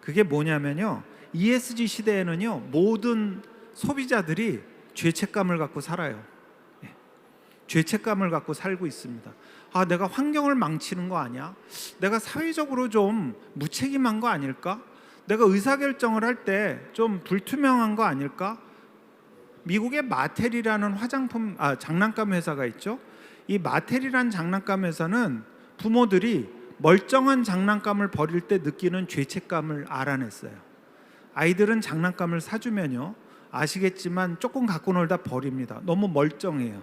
그게 뭐냐면요, ESG 시대에는요, 모든 소비자들이 죄책감을 갖고 살아요. 죄책감을 갖고 살고 있습니다. 아, 내가 환경을 망치는 거 아니야? 내가 사회적으로 좀 무책임한 거 아닐까? 내가 의사결정을 할 때 좀 불투명한 거 아닐까? 미국의 마텔이라는 장난감 회사가 있죠. 이 마텔이라는 장난감 회사는 부모들이 멀쩡한 장난감을 버릴 때 느끼는 죄책감을 알아냈어요. 아이들은 장난감을 사주면요, 아시겠지만 조금 갖고 놀다 버립니다. 너무 멀쩡해요.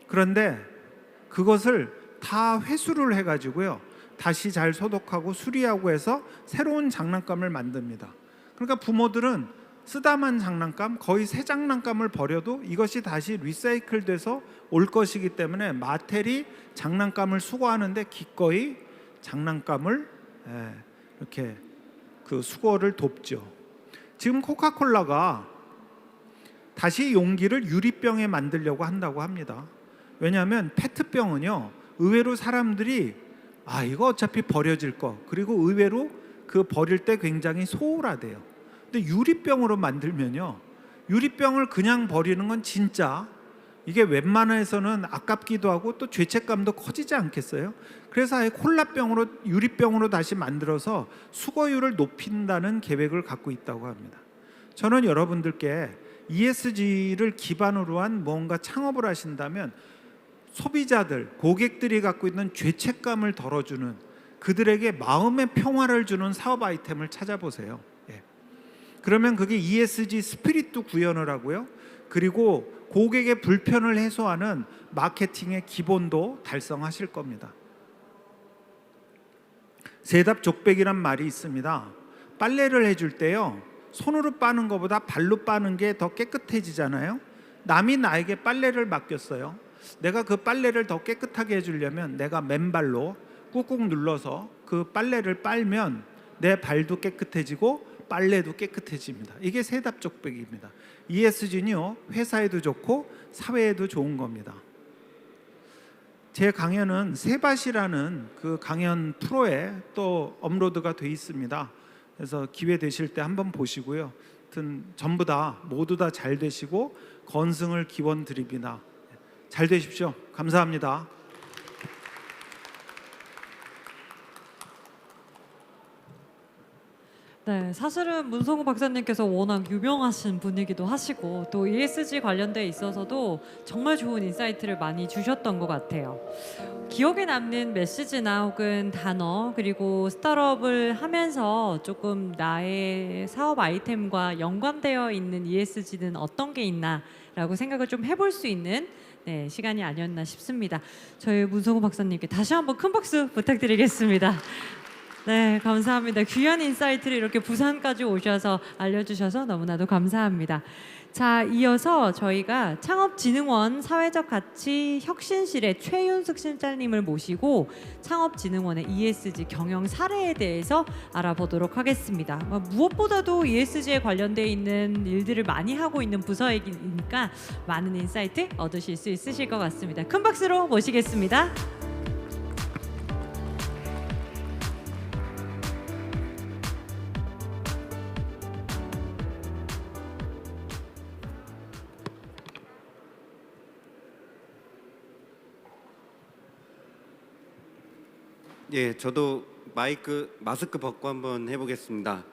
그런데 그것을 다 회수를 해가지고요, 다시 잘 소독하고 수리하고 해서 새로운 장난감을 만듭니다. 그러니까 부모들은 쓰다만 장난감, 거의 새 장난감을 버려도 이것이 다시 리사이클 돼서 올 것이기 때문에 마텔이 장난감을 수거하는데 기꺼이 장난감을 이렇게 그 수거를 돕죠. 지금 코카콜라가 다시 용기를 유리병에 만들려고 한다고 합니다. 왜냐하면 페트병은요, 의외로 사람들이 이거 어차피 버려질 거, 그리고 의외로 그 버릴 때 굉장히 소홀하대요. 근데 유리병으로 만들면요, 유리병을 그냥 버리는 건 진짜 이게 웬만해서는 아깝기도 하고 또 죄책감도 커지지 않겠어요? 그래서 아예 콜라병으로, 유리병으로 다시 만들어서 수거율을 높인다는 계획을 갖고 있다고 합니다. 저는 여러분들께 ESG를 기반으로 한 뭔가 창업을 하신다면 소비자들, 고객들이 갖고 있는 죄책감을 덜어주는, 그들에게 마음의 평화를 주는 사업 아이템을 찾아보세요. 그러면 그게 ESG 스피릿도 구현을 하고요, 그리고 고객의 불편을 해소하는 마케팅의 기본도 달성하실 겁니다. 세답족백이란 말이 있습니다. 빨래를 해줄 때요, 손으로 빠는 것보다 발로 빠는 게 더 깨끗해지잖아요. 남이 나에게 빨래를 맡겼어요. 내가 그 빨래를 더 깨끗하게 해주려면 내가 맨발로 꾹꾹 눌러서 그 빨래를 빨면 내 발도 깨끗해지고 빨래도 깨끗해집니다. 이게 세답족백입니다. ESG는요, 회사에도 좋고 사회에도 좋은 겁니다. 제 강연은 세밭이라는 그 강연 프로에 또 업로드가 돼 있습니다. 그래서 기회 되실 때 한번 보시고요. 하여튼 전부 다 모두 다 잘 되시고 건승을 기원 드립니다. 잘 되십시오. 감사합니다. 네, 사실은 문성우 박사님께서 워낙 유명하신 분이기도 하시고 또 ESG 관련돼 있어서도 정말 좋은 인사이트를 많이 주셨던 것 같아요. 기억에 남는 메시지나 혹은 단어, 그리고 스타트업을 하면서 조금 나의 사업 아이템과 연관되어 있는 ESG는 어떤 게 있나라고 생각을 좀 해볼 수 있는 시간이 아니었나 싶습니다. 저희 문성우 박사님께 다시 한번 큰 박수 부탁드리겠습니다. 네, 감사합니다. 귀한 인사이트를 이렇게 부산까지 오셔서 알려주셔서 너무나도 감사합니다. 자, 이어서 저희가 창업진흥원 사회적 가치 혁신실의 최윤숙 실장님을 모시고 창업진흥원의 ESG 경영 사례에 대해서 알아보도록 하겠습니다. 무엇보다도 ESG에 관련되어 있는 일들을 많이 하고 있는 부서이니까 많은 인사이트 얻으실 수 있으실 것 같습니다. 큰 박수로 모시겠습니다. 예, 저도 마스크 벗고 한번 해보겠습니다.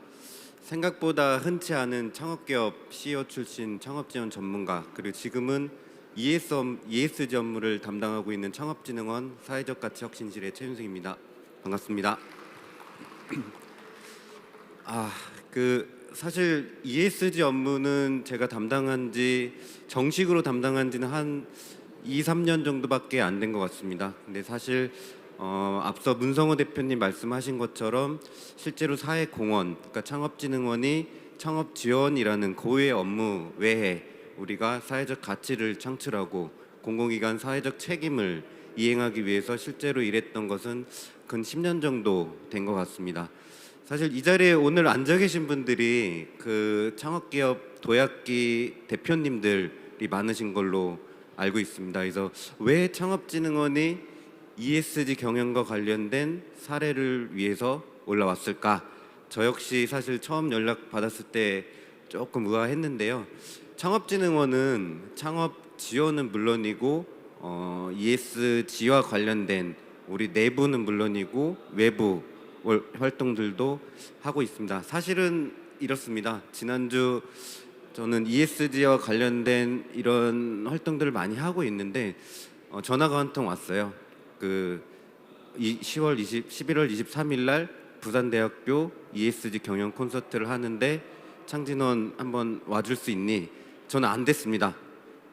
생각보다 흔치 않은 창업기업 CEO 출신 창업지원 전문가, 그리고 지금은 ESG 업무를 담당하고 있는 창업진흥원 사회적 가치 혁신실의 최윤승입니다. 반갑습니다. 사실 ESG 업무는 제가 정식으로 담당한 지는 한 2, 3년 정도밖에 안 된 것 같습니다. 근데 사실 앞서 문성호 대표님 말씀하신 것처럼 실제로 사회공헌, 그러니까 창업진흥원이 창업지원이라는 고유의 업무 외에 우리가 사회적 가치를 창출하고 공공기관 사회적 책임을 이행하기 위해서 실제로 일했던 것은 근 10년 정도 된 것 같습니다. 사실 이 자리에 오늘 앉아 계신 분들이 그 창업기업 도약기 대표님들이 많으신 걸로 알고 있습니다. 그래서 왜 창업진흥원이 ESG 경영과 관련된 사례를 위해서 올라왔을까? 저 역시 사실 처음 연락 받았을 때 조금 의아했는데요. 창업진흥원은 창업 지원은 물론이고 ESG와 관련된 우리 내부는 물론이고 외부 활동들도 하고 있습니다. 사실은 이렇습니다. 지난주 저는 ESG와 관련된 이런 활동들을 많이 하고 있는데 전화가 한 통 왔어요. 11월 23일 날 부산대학교 ESG 경영 콘서트를 하는데 창진원 한번 와줄 수 있니? 저는 안 됐습니다.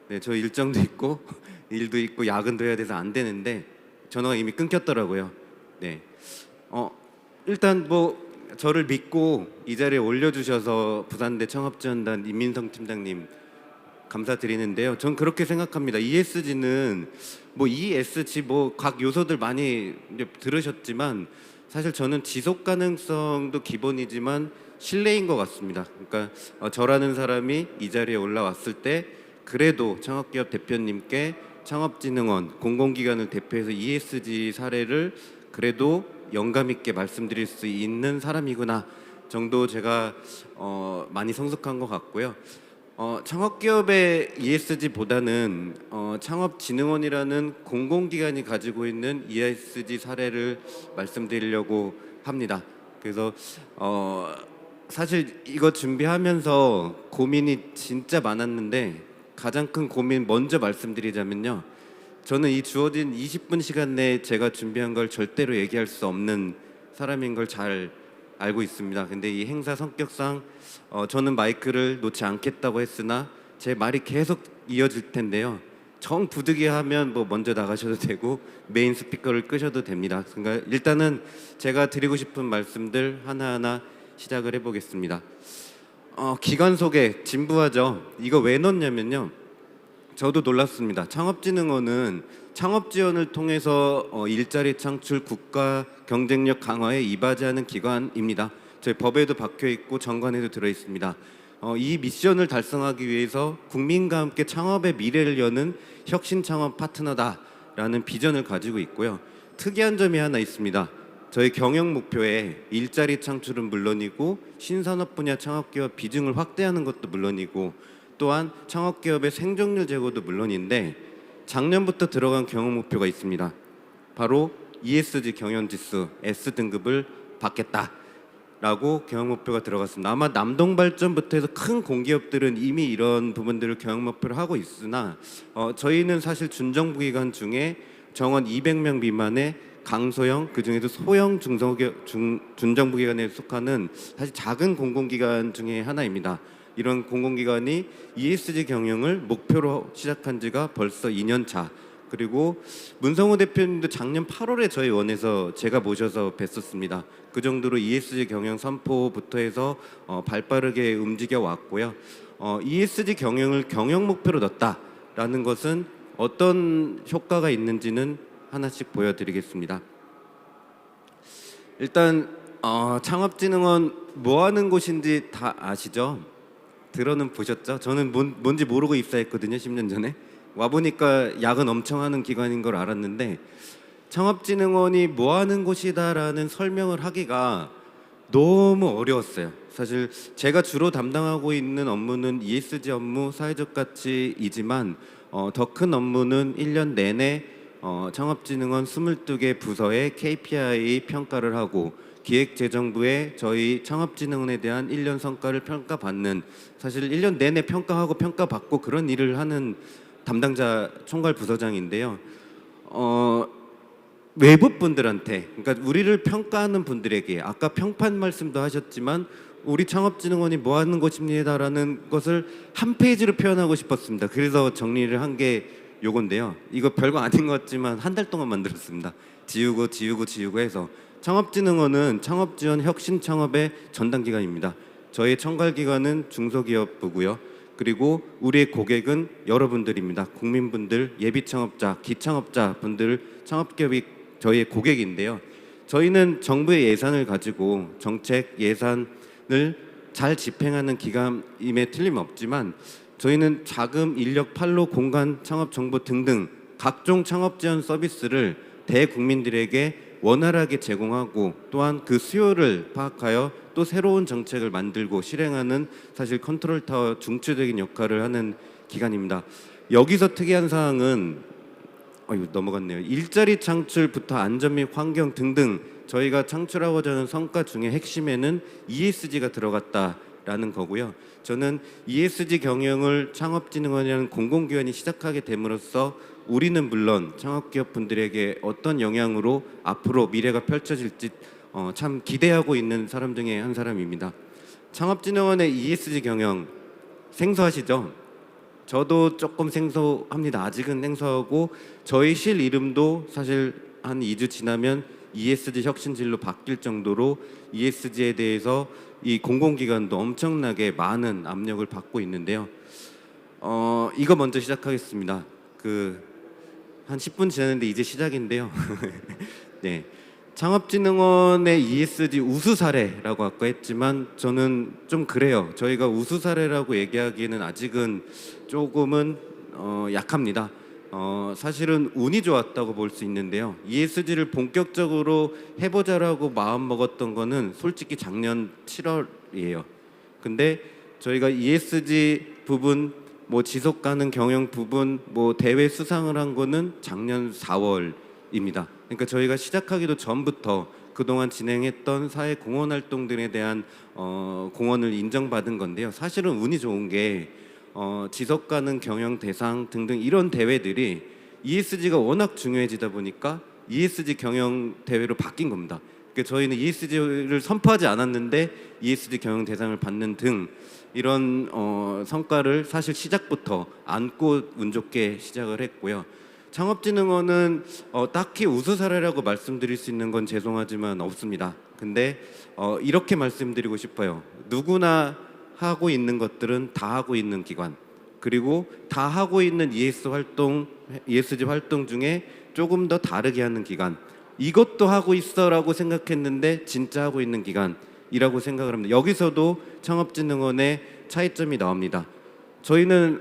네, 저 일정도 있고 일도 있고 야근도 해야 돼서 안 되는데 전화가 이미 끊겼더라고요. 네, 일단 뭐 저를 믿고 이 자리에 올려주셔서 부산대 창업지원단 임민성 팀장님 감사드리는데요. 전 그렇게 생각합니다. ESG는 뭐 ESG 뭐 각 요소들 많이 이제 들으셨지만 사실 저는 지속 가능성도 기본이지만 신뢰인 것 같습니다. 그러니까 저라는 사람이 이 자리에 올라왔을 때 그래도 창업기업 대표님께 창업진흥원 공공기관을 대표해서 ESG 사례를 그래도 영감 있게 말씀드릴 수 있는 사람이구나 정도 제가 많이 성숙한 것 같고요. 창업기업의 ESG보다는 창업진흥원이라는 공공기관이 가지고 있는 ESG 사례를 말씀드리려고 합니다. 그래서 사실 이거 준비하면서 고민이 진짜 많았는데 가장 큰 고민 먼저 말씀드리자면요. 저는 이 주어진 20분 시간 내에 제가 준비한 걸 절대로 얘기할 수 없는 사람인 걸 잘 알고 있습니다. 근데 이 행사 성격상 저는 마이크를 놓지 않겠다고 했으나 제 말이 계속 이어질 텐데요. 정 부득이하면 뭐 먼저 나가셔도 되고 메인 스피커를 끄셔도 됩니다. 그러니까 일단은 제가 드리고 싶은 말씀들 하나하나 시작을 해보겠습니다. 기관 소개 진부하죠. 이거 왜 넣냐면요. 저도 놀랐습니다. 창업진흥원은 창업 지원을 통해서 일자리 창출, 국가 경쟁력 강화에 이바지하는 기관입니다. 저희 법에도 박혀 있고 정관에도 들어 있습니다. 이 미션을 달성하기 위해서 국민과 함께 창업의 미래를 여는 혁신 창업 파트너다라는 비전을 가지고 있고요. 특이한 점이 하나 있습니다. 저희 경영 목표에 일자리 창출은 물론이고 신산업 분야 창업기업 비중을 확대하는 것도 물론이고 또한 창업기업의 생존율 제고도 물론인데 작년부터 들어간 경영 목표가 있습니다. 바로 ESG 경영지수 S등급을 받겠다라고 경영 목표가 들어갔습니다. 아마 남동발전부터 해서 큰 공기업들은 이미 이런 부분들을 경영 목표로 하고 있으나 저희는 사실 준정부기관 중에 정원 200명 미만의 강소형, 그중에도 소형 준정부기관에 속하는 사실 작은 공공기관 중에 하나입니다. 이런 공공기관이 ESG 경영을 목표로 시작한 지가 벌써 2년 차. 그리고 문성호 대표님도 작년 8월에 저희 원에서 제가 모셔서 뵀었습니다. 그 정도로 ESG 경영 선포부터 해서 발빠르게 움직여 왔고요. ESG 경영을 경영 목표로 넣었다라는 것은 어떤 효과가 있는지는 하나씩 보여드리겠습니다. 일단 창업진흥원 뭐 하는 곳인지 다 아시죠? 들어는 보셨죠? 저는 뭔지 모르고 입사했거든요. 10년 전에. 와보니까 야근 엄청 하는 기관인 걸 알았는데 창업진흥원이 뭐 하는 곳이다라는 설명을 하기가 너무 어려웠어요. 사실 제가 주로 담당하고 있는 업무는 ESG 업무, 사회적 가치이지만 더 큰 업무는 1년 내내 창업진흥원 22개 부서의 KPI 평가를 하고 기획재정부의 저희 창업진흥원에 대한 1년 성과를 평가받는, 사실 1년 내내 평가하고 평가받고 그런 일을 하는 담당자 총괄 부서장인데요. 외부 분들한테, 그러니까 우리를 평가하는 분들에게 아까 평판 말씀도 하셨지만 우리 창업진흥원이 뭐 하는 것입니다라는 것을 한 페이지로 표현하고 싶었습니다. 그래서 정리를 한 게 요건데요. 이거 별거 아닌 것 같지만 한 달 동안 만들었습니다. 지우고 해서 창업진흥원은 창업지원 혁신창업의 전담기관입니다. 저희 청괄기관은 중소기업부고요. 그리고 우리의 고객은 여러분들입니다. 국민분들, 예비창업자, 기창업자 분들, 창업기업이 저희의 고객인데요. 저희는 정부의 예산을 가지고 정책 예산을 잘 집행하는 기관임에 틀림없지만 저희는 자금, 인력, 판로, 공간, 창업 정보 등등 각종 창업 지원 서비스를 대국민들에게 원활하게 제공하고 또한 그 수요를 파악하여 또 새로운 정책을 만들고 실행하는 사실 컨트롤 타워 중추적인 역할을 하는 기관입니다. 여기서 특이한 사항은 넘어갔네요. 일자리 창출부터 안전 및 환경 등등 저희가 창출하고자 하는 성과 중에 핵심에는 ESG가 들어갔다라는 거고요. 저는 ESG 경영을 창업진흥원이라는 공공기관이 시작하게 됨으로써 우리는 물론 창업기업 분들에게 어떤 영향으로 앞으로 미래가 펼쳐질지 참 기대하고 있는 사람 중에 한 사람입니다. 창업진흥원의 ESG 경영 생소하시죠? 저도 조금 생소합니다. 아직은 생소하고 저희 실 이름도 사실 한 2주 지나면 ESG 혁신실로 바뀔 정도로 ESG에 대해서 이 공공기관도 엄청나게 많은 압력을 받고 있는데요. 이거 먼저 시작하겠습니다. 한 10분 지났는데 이제 시작인데요. 네. 창업진흥원의 ESG 우수 사례라고 아까 했지만 저는 좀 그래요. 저희가 우수 사례라고 얘기하기에는 아직은 조금은 약합니다. 사실은 운이 좋았다고 볼 수 있는데요. ESG를 본격적으로 해보자라고 마음 먹었던 거는 솔직히 작년 7월이에요. 근데 저희가 ESG 부분, 뭐 지속 가능 경영 부분, 뭐 대회 수상을 한 거는 작년 4월입니다. 그러니까 저희가 시작하기도 전부터 그동안 진행했던 사회 공헌 활동들에 대한 공헌을 인정받은 건데요. 사실은 운이 좋은 게 지속 가능 경영 대상 등등 이런 대회들이 ESG가 워낙 중요해지다 보니까 ESG 경영 대회로 바뀐 겁니다. 그러니까 저희는 ESG를 선포하지 않았는데 ESG 경영 대상을 받는 등 이런 성과를 사실 시작부터 안고 운 좋게 시작을 했고요. 창업진흥원은 딱히 우수 사례라고 말씀드릴 수 있는 건 죄송하지만 없습니다. 근데 이렇게 말씀드리고 싶어요. 누구나 하고 있는 것들은 다 하고 있는 기관, 그리고 다 하고 있는 ESG 활동 중에 조금 더 다르게 하는 기관, 이것도 하고 있어라고 생각했는데 진짜 하고 있는 기관이라고 생각을 합니다. 여기서도 창업진흥원의 차이점이 나옵니다. 저희는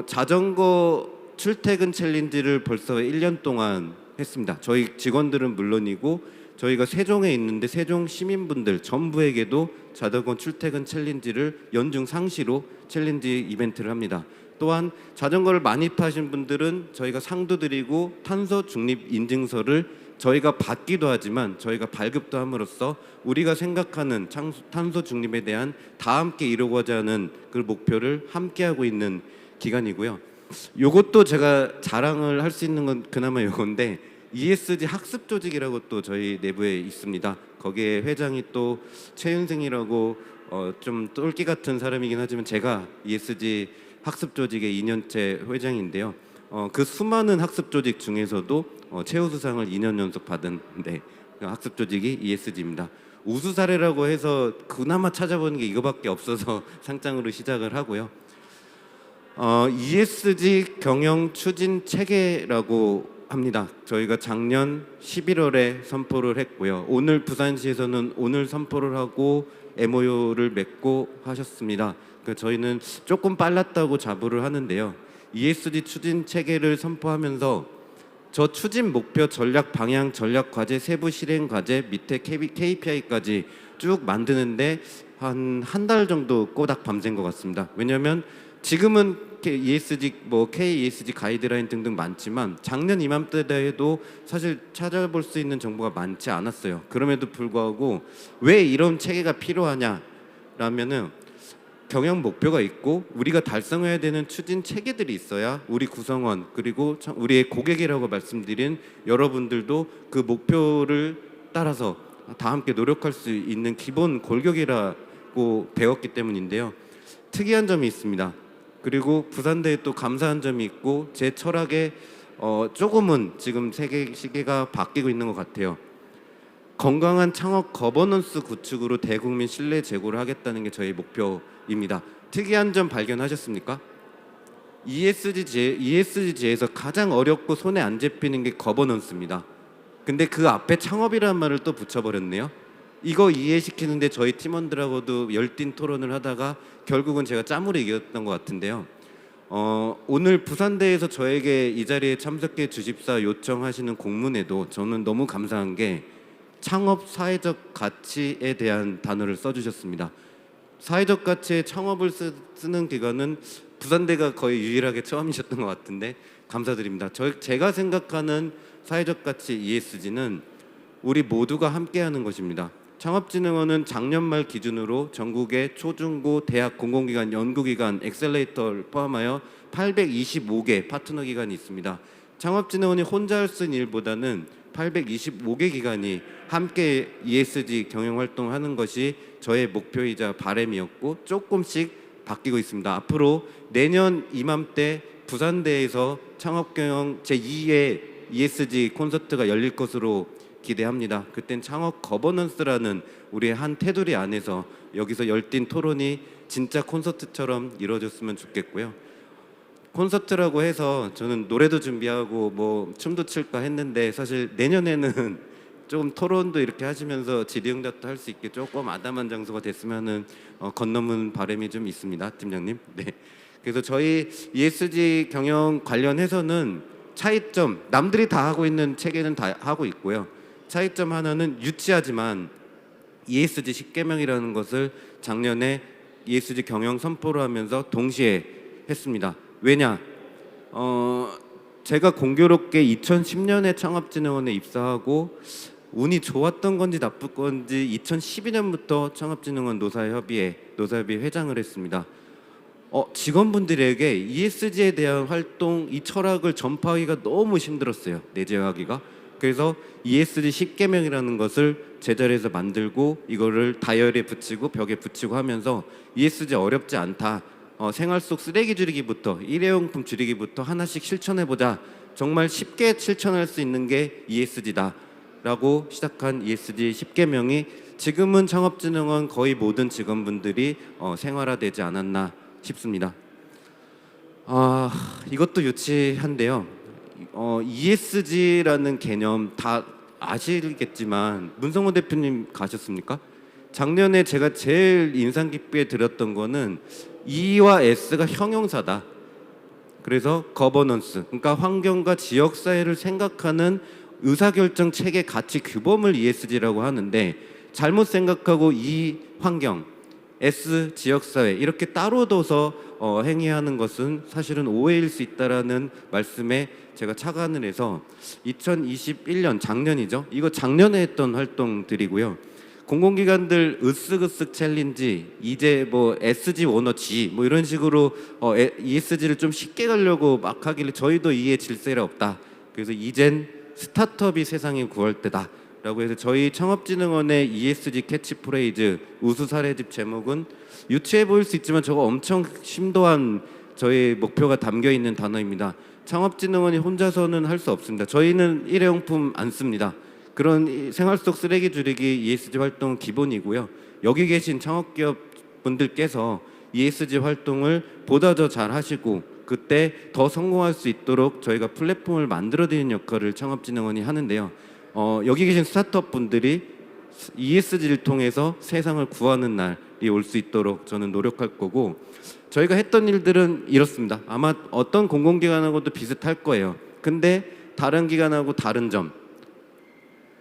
자전거 출퇴근 챌린지를 벌써 1년 동안 했습니다. 저희 직원들은 물론이고 저희가 세종에 있는데 세종 시민분들 전부에게도 자전거 출퇴근 챌린지를 연중 상시로 챌린지 이벤트를 합니다. 또한 자전거를 많이 타신 분들은 저희가 상도 드리고 탄소 중립 인증서를 저희가 받기도 하지만 저희가 발급도 함으로써 우리가 생각하는 탄소 중립에 대한 다 함께 이루고자 하는 그 목표를 함께 하고 있는 기관이고요. 요것도 제가 자랑을 할 수 있는 건 그나마 요건데 ESG 학습 조직이라고 또 저희 내부에 있습니다. 거기에 회장이 또 최윤승이라고 좀 똘끼 같은 사람이긴 하지만 제가 ESG 학습 조직의 2년째 회장인데요. 그 수많은 학습 조직 중에서도 최우수상을 2년 연속 받은 학습 조직이 ESG입니다. 우수 사례라고 해서 그나마 찾아보는 게 이거밖에 없어서 상장으로 시작을 하고요. ESG 경영 추진 체계라고 합니다. 저희가 작년 11월에 선포를 했고요. 오늘 부산시에서는 오늘 선포를 하고 MOU를 맺고 하셨습니다. 그러니까 저희는 조금 빨랐다고 자부를 하는데요. ESG 추진 체계를 선포하면서 저 추진 목표, 전략 방향, 전략 과제, 세부 실행 과제 밑에 KPI까지 쭉 만드는데 한 달 정도 꼬박 밤샌 것 같습니다. 왜냐하면 지금은 ESG 뭐 KESG 가이드라인 등등 많지만 작년 이맘때에도 사실 찾아볼 수 있는 정보가 많지 않았어요. 그럼에도 불구하고 왜 이런 체계가 필요하냐라면은 경영 목표가 있고 우리가 달성해야 되는 추진 체계들이 있어야 우리 구성원 그리고 우리의 고객이라고 말씀드린 여러분들도 그 목표를 따라서 다 함께 노력할 수 있는 기본 골격이라고 배웠기 때문인데요. 특이한 점이 있습니다. 그리고 부산대에 또 감사한 점이 있고 제 철학에 조금은 지금 세계 시계가 바뀌고 있는 것 같아요. 건강한 창업 거버넌스 구축으로 대국민 신뢰 제고를 하겠다는 게 저희 목표입니다. 특이한 점 발견하셨습니까? ESG에서 가장 어렵고 손에 안 잡히는 게 거버넌스입니다. 근데 그 앞에 창업이라는 말을 또 붙여버렸네요. 이거 이해시키는데 저희 팀원들하고도 열띤 토론을 하다가 결국은 제가 짬으로 이겼던 것 같은데요. 오늘 부산대에서 저에게 이 자리에 참석해 주십사 요청하시는 공문에도 저는 너무 감사한 게 창업 사회적 가치에 대한 단어를 써주셨습니다. 사회적 가치에 창업을 쓰는 기관은 부산대가 거의 유일하게 처음이셨던 것 같은데 감사드립니다. 제가 생각하는 사회적 가치 ESG는 우리 모두가 함께하는 것입니다. 창업진흥원은 작년 말 기준으로 전국의 초중고 대학 공공기관 연구기관 엑셀레이터를 포함하여 825개 파트너 기관이 있습니다. 창업진흥원이 혼자 할 수 있는 일보다는 825개 기관이 함께 ESG 경영활동을 하는 것이 저의 목표이자 바람이었고 조금씩 바뀌고 있습니다. 앞으로 내년 이맘때 부산대에서 창업경영 제2회 ESG 콘서트가 열릴 것으로 기대합니다. 그땐 창업 거버넌스라는 우리의 한 테두리 안에서 여기서 열띤 토론이 진짜 콘서트처럼 이루어졌으면 좋겠고요. 콘서트라고 해서 저는 노래도 준비하고 뭐 춤도 출까 했는데 사실 내년에는 조금 토론도 이렇게 하시면서 질의응답도 할 수 있게 조금 아담한 장소가 됐으면은 건너문 바람이 좀 있습니다, 팀장님. 네. 그래서 저희 ESG 경영 관련해서는 차이점, 남들이 다 하고 있는 체계는 다 하고 있고요. 차이점 하나는 유치하지만 ESG 10개명이라는 것을 작년에 ESG 경영 선포를 하면서 동시에 했습니다. 왜냐? 제가 공교롭게 2010년에 창업진흥원에 입사하고 운이 좋았던 건지 나쁜 건지 2012년부터 창업진흥원 노사협의회 회장을 했습니다. 직원분들에게 ESG에 대한 활동, 이 철학을 전파하기가 너무 힘들었어요. 내재하기가. 그래서 ESG 10개명이라는 것을 제자리에서 만들고 이거를 다이어리에 붙이고 벽에 붙이고 하면서 ESG 어렵지 않다. 생활 속 쓰레기 줄이기부터 일회용품 줄이기부터 하나씩 실천해보자. 정말 쉽게 실천할 수 있는 게 ESG다 라고 시작한 ESG 10개명이 지금은 창업진흥원 거의 모든 직원분들이 생활화되지 않았나 싶습니다. 이것도 유치한데요. ESG라는 개념 다 아시겠지만 문성호 대표님 가셨습니까? 작년에 제가 제일 인상 깊게 들었던 거는 E와 S가 형용사다. 그래서 거버넌스, 그러니까 환경과 지역사회를 생각하는 의사결정 체계 가치 규범을 ESG라고 하는데 잘못 생각하고 E 환경, S 지역사회 이렇게 따로 둬서 행위하는 것은 사실은 오해일 수 있다라는 말씀에 제가 착안을 해서 2021년 작년이죠. 이거 작년에 했던 활동들이고요. 공공기관들 으쓱으쓱 챌린지 이제 뭐 SG 원어 G 뭐 이런 식으로 ESG를 좀 쉽게 가려고 막 하길래 저희도 이에 질세가 없다. 그래서 이젠 스타트업이 세상을 구할 때다. 라고 해서 저희 창업진흥원의 ESG 캐치프레이즈 우수 사례집 제목은 유치해 보일 수 있지만 저거 엄청 심도한 저희 목표가 담겨 있는 단어입니다. 창업진흥원이 혼자서는 할 수 없습니다. 저희는 일회용품 안 씁니다. 그런 생활 속 쓰레기 줄이기 ESG 활동은 기본이고요. 여기 계신 창업기업 분들께서 ESG 활동을 보다 더 잘 하시고 그때 더 성공할 수 있도록 저희가 플랫폼을 만들어드리는 역할을 창업진흥원이 하는데요. 여기 계신 스타트업 분들이 ESG를 통해서 세상을 구하는 날이 올 수 있도록 저는 노력할 거고 저희가 했던 일들은 이렇습니다. 아마 어떤 공공기관하고도 비슷할 거예요. 근데 다른 기관하고 다른 점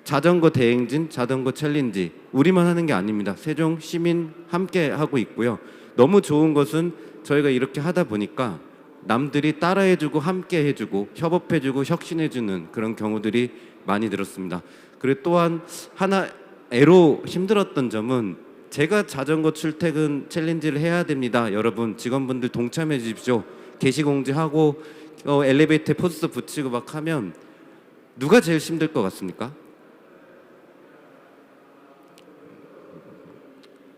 자전거 대행진, 자전거 챌린지 우리만 하는 게 아닙니다. 세종 시민 함께 하고 있고요. 너무 좋은 것은 저희가 이렇게 하다 보니까 남들이 따라해주고 함께해주고 협업해주고 혁신해주는 그런 경우들이 많이 늘었습니다. 그리고 또한 하나 애로 힘들었던 점은 제가 자전거 출퇴근 챌린지를 해야 됩니다. 여러분 직원분들 동참해 주십시오. 게시공지하고 엘리베이터에 포스터 붙이고 막 하면 누가 제일 힘들 것 같습니까?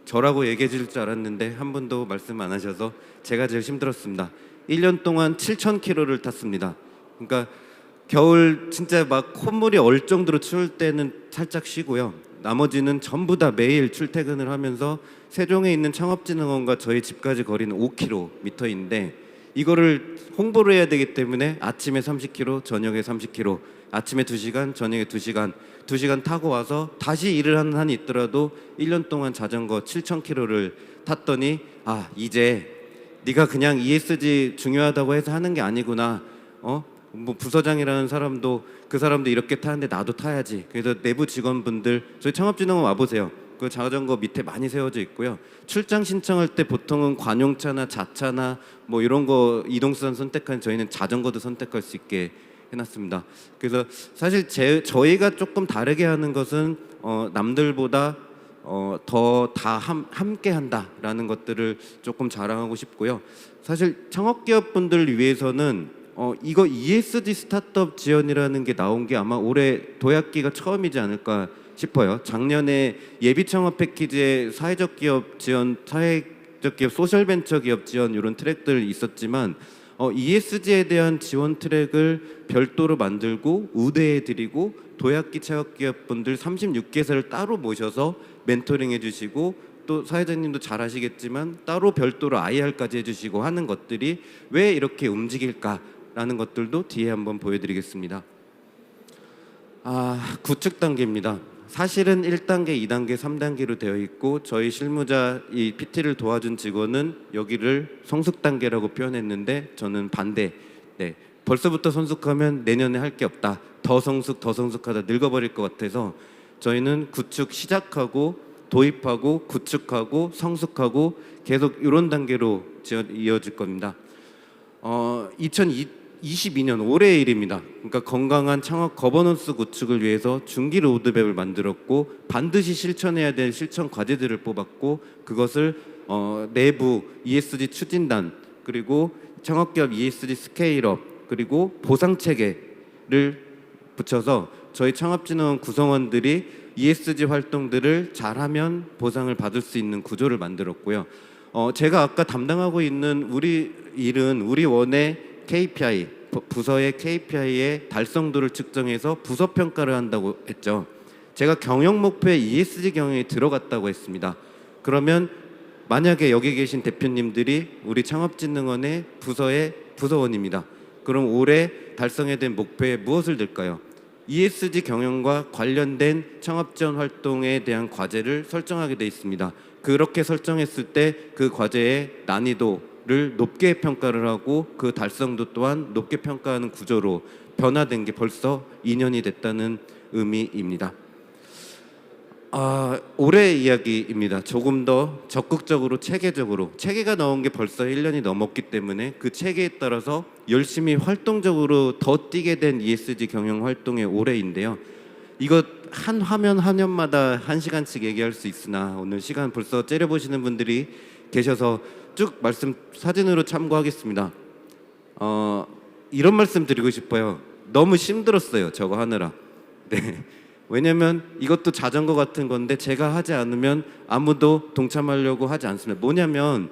저라고 얘기해 줄 줄 알았는데 한 분도 말씀 안 하셔서 제가 제일 힘들었습니다. 1년 동안 7,000km를 탔습니다. 그러니까 겨울 진짜 막 콧물이 얼 정도로 추울 때는 살짝 쉬고요. 나머지는 전부 다 매일 출퇴근을 하면서 세종에 있는 창업진흥원과 저희 집까지 거리는 5km인데 이거를 홍보를 해야 되기 때문에 아침에 30km, 저녁에 30km, 아침에 2시간, 저녁에 2시간, 2시간 타고 와서 다시 일을 하는 한이 있더라도 1년 동안 자전거 7,000km를 탔더니 아 이제 네가 그냥 ESG 중요하다고 해서 하는 게 아니구나. 뭐 부서장이라는 사람도 그 사람도 이렇게 타는데 나도 타야지. 그래서 내부 직원분들 저희 창업진흥원 와보세요. 그 자전거 밑에 많이 세워져 있고요. 출장 신청할 때 보통은 관용차나 자차나 뭐 이런 거 이동수단 선택한 저희는 자전거도 선택할 수 있게 해놨습니다. 그래서 사실 저희가 조금 다르게 하는 것은 남들보다 더 다 함께 한다라는 것들을 조금 자랑하고 싶고요. 사실 창업기업분들을 위해서는 이거 ESG 스타트업 지원이라는 게 나온 게 아마 올해 도약기가 처음이지 않을까 싶어요. 작년에 예비 창업 패키지에 사회적 기업 지원, 사회적 기업 소셜벤처 기업 지원 이런 트랙들 있었지만 ESG에 대한 지원 트랙을 별도로 만들고 우대해드리고 도약기 창업기업분들 36개사를 따로 모셔서 멘토링 해주시고 또 사회자님도 잘 아시겠지만 따로 별도로 IR까지 해주시고 하는 것들이 왜 이렇게 움직일까라는 것들도 뒤에 한번 보여드리겠습니다. 구축 단계입니다. 사실은 1단계, 2단계, 3단계로 되어 있고 저희 실무자 이 PT를 도와준 직원은 여기를 성숙 단계라고 표현했는데 저는 반대. 네, 벌써부터 성숙하면 내년에 할 게 없다. 더 성숙하다 늙어버릴 것 같아서 저희는 구축 시작하고 도입하고 구축하고 성숙하고 계속 이런 단계로 이어질 겁니다. 2022년 올해의 일입니다. 그러니까 건강한 창업 거버넌스 구축을 위해서 중기 로드맵을 만들었고 반드시 실천해야 될 실천 과제들을 뽑았고 그것을 내부 ESG 추진단 그리고 창업기업 ESG 스케일업 그리고 보상 체계를 붙여서 저희 창업진흥원 구성원들이 ESG 활동들을 잘하면 보상을 받을 수 있는 구조를 만들었고요. 제가 아까 담당하고 있는 우리 일은 우리 원의 KPI, 부서의 KPI의 달성도를 측정해서 부서 평가를 한다고 했죠. 제가 경영 목표에 ESG 경영이 들어갔다고 했습니다. 그러면 만약에 여기 계신 대표님들이 우리 창업진흥원의 부서의 부서원입니다. 그럼 올해 달성해야 될 목표에 무엇을 넣을까요? ESG 경영과 관련된 창업 지원 활동에 대한 과제를 설정하게 돼 있습니다. 그렇게 설정했을 때 그 과제의 난이도를 높게 평가를 하고 그 달성도 또한 높게 평가하는 구조로 변화된 게 벌써 2년이 됐다는 의미입니다. 올해 이야기입니다. 조금 더 적극적으로 체계가 나온 게 벌써 1년이 넘었기 때문에 그 체계에 따라서 열심히 활동적으로 더 뛰게 된 ESG 경영 활동의 올해인데요. 이거 한 화면마다 1시간씩 얘기할 수 있으나 오늘 시간 벌써 째려보시는 분들이 계셔서 쭉 말씀 사진으로 참고하겠습니다. 이런 말씀 드리고 싶어요. 너무 힘들었어요. 저거 하느라. 네. 왜냐면 이것도 자전거 같은 건데 제가 하지 않으면 아무도 동참하려고 하지 않습니다. 뭐냐면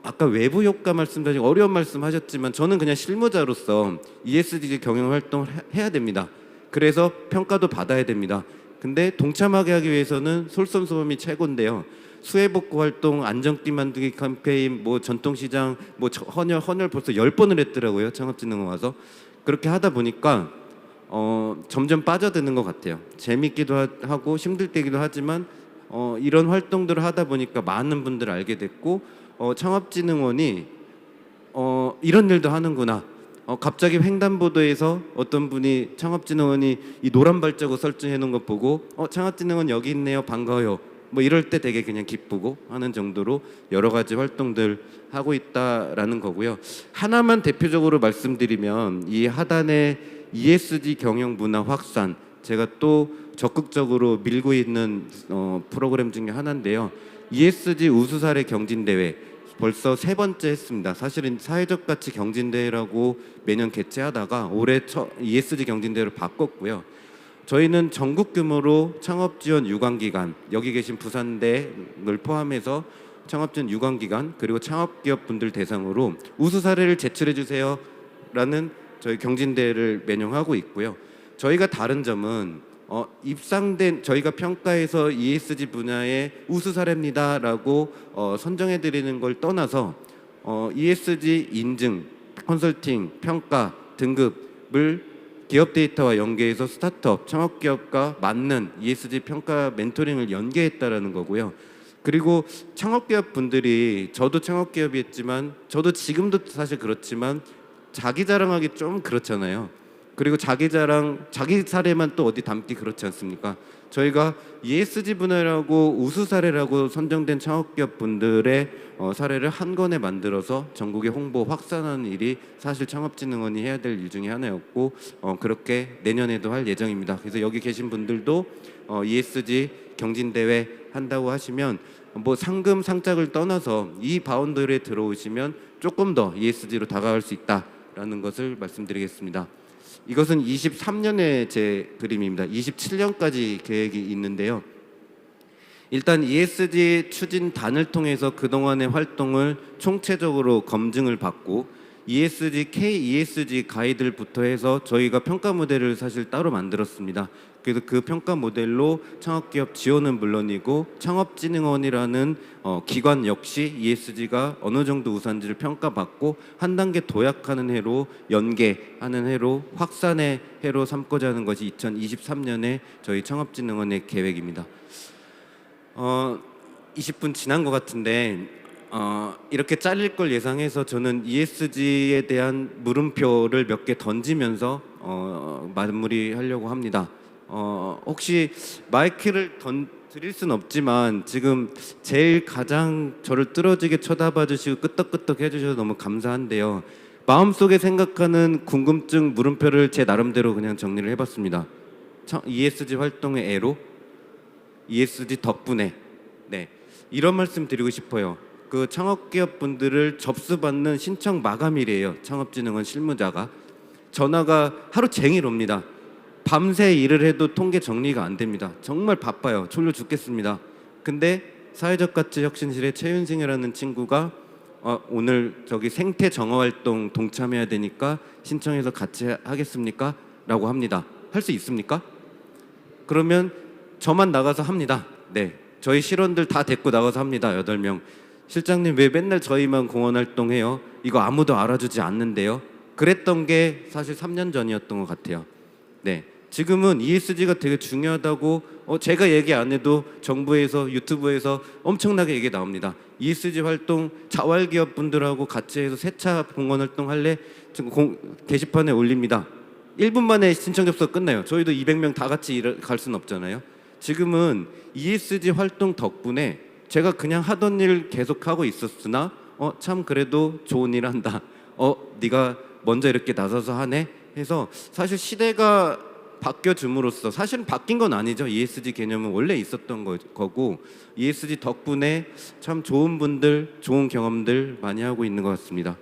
아까 외부 효과 말씀드린 어려운 말씀하셨지만 저는 그냥 실무자로서 ESG 경영 활동을 해야 됩니다. 그래서 평가도 받아야 됩니다. 근데 동참하게 하기 위해서는 솔선수범이 최고인데요. 수해복구 활동, 안정띠 만들기 캠페인, 뭐 전통시장, 뭐 헌혈 벌써 10번을 했더라고요. 창업진흥원 와서. 그렇게 하다 보니까 점점 빠져드는 것 같아요. 재밌기도 하고 힘들 때기도 하지만 이런 활동들을 하다 보니까 많은 분들을 알게 됐고 창업진흥원이 이런 일도 하는구나. 갑자기 횡단보도에서 어떤 분이 창업진흥원이 이 노란 발자국 설정해 놓은 것 보고 창업진흥원 여기 있네요. 반가워요. 뭐 이럴 때 되게 그냥 기쁘고 하는 정도로 여러 가지 활동들 하고 있다라는 거고요. 하나만 대표적으로 말씀드리면 이 하단의 ESG 경영 문화 확산, 제가 또 적극적으로 밀고 있는 프로그램 중에 하나인데요. ESG 우수 사례 경진 대회 벌써 3번째 했습니다. 사실은 사회적 가치 경진 대회라고 매년 개최하다가 올해 ESG 경진 대회를 바꿨고요. 저희는 전국 규모로 창업 지원 유관기관, 여기 계신 부산대를 포함해서 창업 지원 유관기관 그리고 창업기업 분들 대상으로 우수 사례를 제출해 주세요라는 저희 경진 대회를 매년 하고 있고요. 저희가 다른 점은 입상된 저희가 평가해서 ESG 분야의 우수 사례입니다라고 선정해 드리는 걸 떠나서 ESG 인증, 컨설팅, 평가, 등급을 기업 데이터와 연계해서 스타트업, 창업기업과 맞는 ESG 평가 멘토링을 연계했다라는 거고요. 그리고 창업기업 분들이 저도 창업기업이었지만 저도 지금도 사실 그렇지만 자기 자랑하기 좀 그렇잖아요. 그리고 자기 자랑, 자기 사례만 또 어디 담기 그렇지 않습니까? 저희가 ESG 분야라고 우수 사례라고 선정된 창업기업 분들의 사례를 한 권에 만들어서 전국에 홍보 확산하는 일이 사실 창업진흥원이 해야 될 일 중에 하나였고 그렇게 내년에도 할 예정입니다. 그래서 여기 계신 분들도 ESG 경진대회 한다고 하시면 뭐 상금 상짝을 떠나서 이 바운더리에 들어오시면 조금 더 ESG로 다가갈 수 있다라는 것을 말씀드리겠습니다. 이것은 23년의 제 그림입니다. 27년까지 계획이 있는데요. 일단 ESG 추진단을 통해서 그동안의 활동을 총체적으로 검증을 받고 ESG, K-ESG 가이드부터 해서 저희가 평가 모델을 사실 따로 만들었습니다. 그래서 그 평가 모델로 창업기업 지원은 물론이고 창업진흥원이라는 기관 역시 ESG가 어느 정도 우수한지를 평가받고 한 단계 도약하는 해로 연계하는 해로 확산의 해로 삼고자 하는 것이 2023년에 저희 창업진흥원의 계획입니다. 20분 지난 것 같은데 이렇게 잘릴 걸 예상해서 저는 ESG에 대한 물음표를 몇 개 던지면서 마무리하려고 합니다. 혹시 마이크를 드릴 순 없지만 지금 제일 가장 저를 뚫어지게 쳐다봐 주시고 끄떡끄떡 해주셔서 너무 감사한데요. 마음속에 생각하는 궁금증 물음표를 제 나름대로 그냥 정리를 해봤습니다. ESG 활동의 애로 ESG 덕분에 이런 말씀 드리고 싶어요. 그 창업기업 분들을 접수받는 신청 마감일이에요. 창업진흥원 실무자가 전화가 하루 종일 옵니다. 밤새 일을 해도 통계 정리가 안 됩니다. 정말 바빠요. 졸려 죽겠습니다. 근데 사회적 가치 혁신실의 최윤승이라는 친구가 오늘 저기 생태 정화 활동 동참해야 되니까 신청해서 같이 하겠습니까? 라고 합니다. 할 수 있습니까? 그러면 저만 나가서 합니다. 네, 저희 실원들 다 데리고 나가서 합니다. 8명. 실장님 왜 맨날 저희만 공헌 활동해요? 이거 아무도 알아주지 않는데요. 그랬던 게 사실 3년 전이었던 것 같아요. 네, 지금은 ESG가 되게 중요하다고 제가 얘기 안 해도 정부에서 유튜브에서 엄청나게 얘기 나옵니다. ESG 활동 자활기업 분들하고 같이 해서 세차 공헌 활동 할래? 지금 게시판에 올립니다. 1분 만에 신청 접수가 끝나요. 저희도 200명 다 같이 갈 수는 없잖아요. 지금은 ESG 활동 덕분에 제가 그냥 하던 일 계속하고 있었으나 참 그래도 좋은 일 한다. 네가 먼저 이렇게 나서서 하네 해서 사실 시대가 바뀌어줌으로써 사실은 바뀐 건 아니죠. ESG 개념은 원래 있었던 거고 ESG 덕분에 참 좋은 분들, 좋은 경험들 많이 하고 있는 것 같습니다.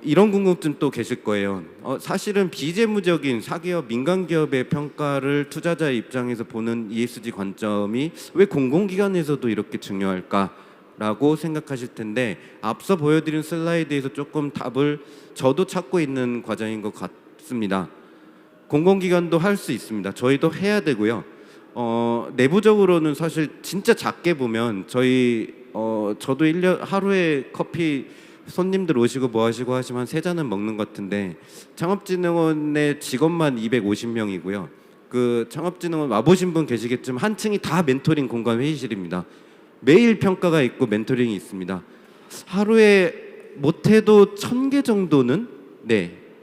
이런 궁금증 또 계실 거예요. 사실은 비재무적인 사기업, 민간기업의 평가를 투자자의 입장에서 보는 ESG 관점이 왜 공공기관에서도 이렇게 중요할까라고 생각하실 텐데 앞서 보여드린 슬라이드에서 조금 답을 저도 찾고 있는 과정인 것 같습니다. 공공기관도 할 수 있습니다. 저희도 해야 되고요. 내부적으로는 사실 진짜 작게 보면 저도 1년 하루에 커피 손님들 오시고 뭐 하시고 하시면 한 3잔은 먹는 것 같은데 창업진흥원의 직원만 250명이고요. 그 창업진흥원 와보신 분 계시겠지만 한 층이 다 멘토링 공간 회의실입니다. 매일 평가가 있고 멘토링이 있습니다. 하루에 못해도 1000개 정도는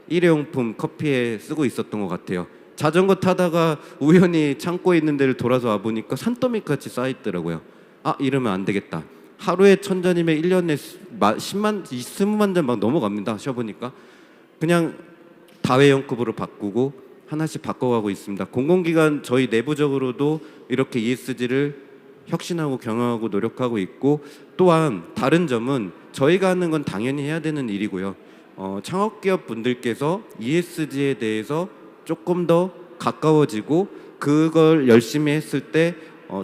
일회용품 커피에 쓰고 있었던 것 같아요. 자전거 타다가 우연히 창고에 있는 데를 돌아서 와 보니까 산더미같이 쌓여있더라고요. 아, 이러면 안 되겠다. 하루에 1000잔이면 1년에 10만, 20만 잔 막 넘어갑니다. 쉬어보니까 그냥 다회용급으로 바꾸고 하나씩 바꿔가고 있습니다. 공공기관 저희 내부적으로도 이렇게 ESG를 혁신하고 경영하고 노력하고 있고, 또한 다른 점은 저희가 하는 건 당연히 해야 되는 일이고요. 창업기업 분들께서 ESG에 대해서 조금 더 가까워지고 그걸 열심히 했을 때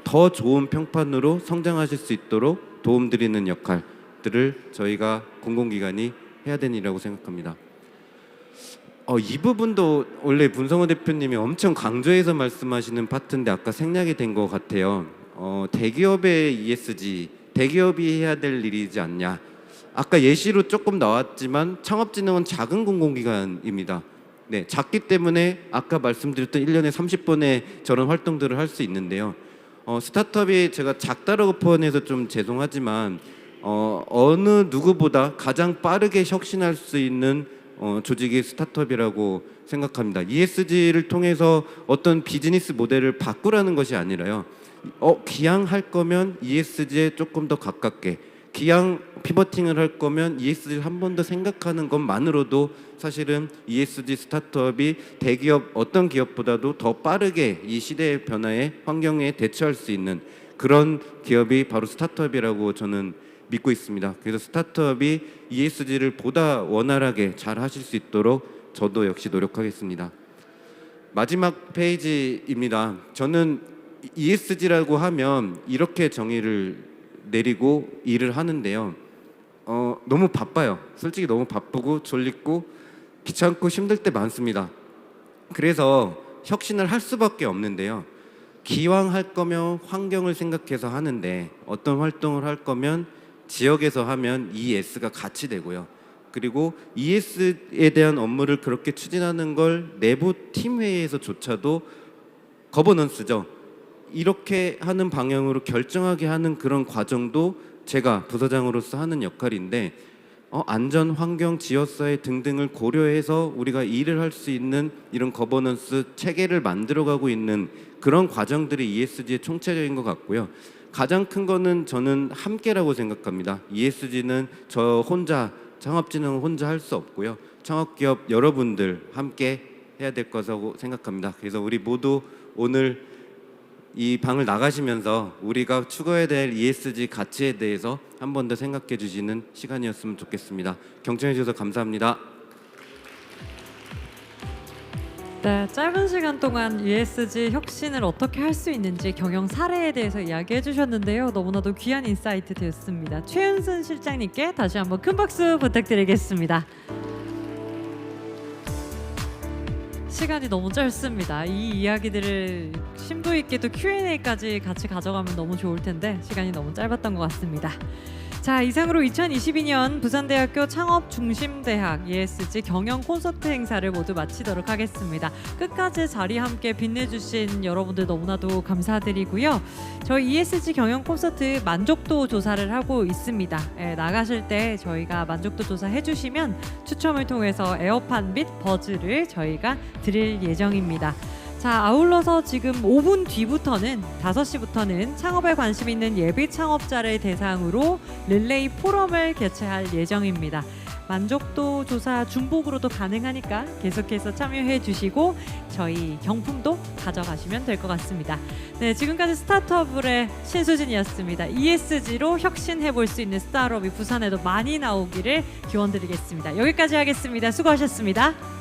더 좋은 평판으로 성장하실 수 있도록 도움드리는 역할들을 저희가 공공기관이 해야 되는 일이라고 생각합니다. 이 부분도 원래 문성호 대표님이 엄청 강조해서 말씀하시는 파트인데 아까 생략이 된 것 같아요. 대기업의 ESG, 대기업이 해야 될 일이지 않냐. 아까 예시로 조금 나왔지만 창업진흥원 작은 공공기관입니다. 네, 작기 때문에 아까 말씀드렸던 1년에 30번의 저런 활동들을 할 수 있는데요. 스타트업이 제가 작다라고 표현해서 좀 죄송하지만 어느 누구보다 가장 빠르게 혁신할 수 있는 조직이 스타트업이라고 생각합니다. ESG를 통해서 어떤 비즈니스 모델을 바꾸라는 것이 아니라요. 기왕 할 거면 ESG에 조금 더 가깝게, 기왕 피버팅을 할 거면 ESG를 한 번 더 생각하는 것만으로도 사실은 ESG 스타트업이 대기업 어떤 기업보다도 더 빠르게 이 시대의 변화에 환경에 대처할 수 있는 그런 기업이 바로 스타트업이라고 저는 믿고 있습니다. 그래서 스타트업이 ESG를 보다 원활하게 잘 하실 수 있도록 저도 역시 노력하겠습니다. 마지막 페이지입니다. 저는 ESG라고 하면 이렇게 정의를 내리고 일을 하는데요. 너무 바빠요. 솔직히 너무 바쁘고 졸리고 귀찮고 힘들 때 많습니다. 그래서 혁신을 할 수밖에 없는데요. 기왕 할 거면 환경을 생각해서 하는데, 어떤 활동을 할 거면 지역에서 하면 ES가 같이 되고요. 그리고 ES에 대한 업무를 그렇게 추진하는 걸 내부 팀 회의에서조차도 거버넌스죠. 이렇게 하는 방향으로 결정하게 하는 그런 과정도 제가 부서장으로서 하는 역할인데, 안전, 환경, 지역사회 등등을 고려해서 우리가 일을 할 수 있는 이런 거버넌스 체계를 만들어가고 있는 그런 과정들이 ESG의 총체적인 것 같고요. 가장 큰 거는 저는 함께라고 생각합니다. ESG는 저 혼자, 창업진흥은 혼자 할 수 없고요. 창업기업 여러분들 함께 해야 될 거라고 생각합니다. 그래서 우리 모두 오늘 이 방을 나가시면서 우리가 추구해야 될 ESG 가치에 대해서 한 번 더 생각해 주시는 시간이었으면 좋겠습니다. 경청해 주셔서 감사합니다. 네, 짧은 시간 동안 ESG 혁신을 어떻게 할 수 있는지 경영 사례에 대해서 이야기해 주셨는데요. 너무나도 귀한 인사이트 되었습니다. 최은순 실장님께 다시 한번 큰 박수 부탁드리겠습니다. 시간이 너무 짧습니다. 이 이야기들을 심도 있게 또 Q&A까지 같이 가져가면 너무 좋을 텐데 시간이 너무 짧았던 것 같습니다. 자, 이상으로 2022년 부산대학교 창업중심대학 ESG 경영 콘서트 행사를 모두 마치도록 하겠습니다. 끝까지 자리 함께 빛내주신 여러분들 너무나도 감사드리고요. 저희 ESG 경영 콘서트 만족도 조사를 하고 있습니다. 나가실 때 저희가 만족도 조사 해주시면 추첨을 통해서 에어팟 및 버즈를 저희가 드릴 예정입니다. 자, 아울러서 지금 5분 뒤부터는 5시부터는 창업에 관심 있는 예비 창업자를 대상으로 릴레이 포럼을 개최할 예정입니다. 만족도 조사 중복으로도 가능하니까 계속해서 참여해 주시고 저희 경품도 가져가시면 될 것 같습니다. 네, 지금까지 스타트업의 신수진이었습니다. ESG로 혁신해 볼 수 있는 스타트업이 부산에도 많이 나오기를 기원드리겠습니다. 여기까지 하겠습니다. 수고하셨습니다.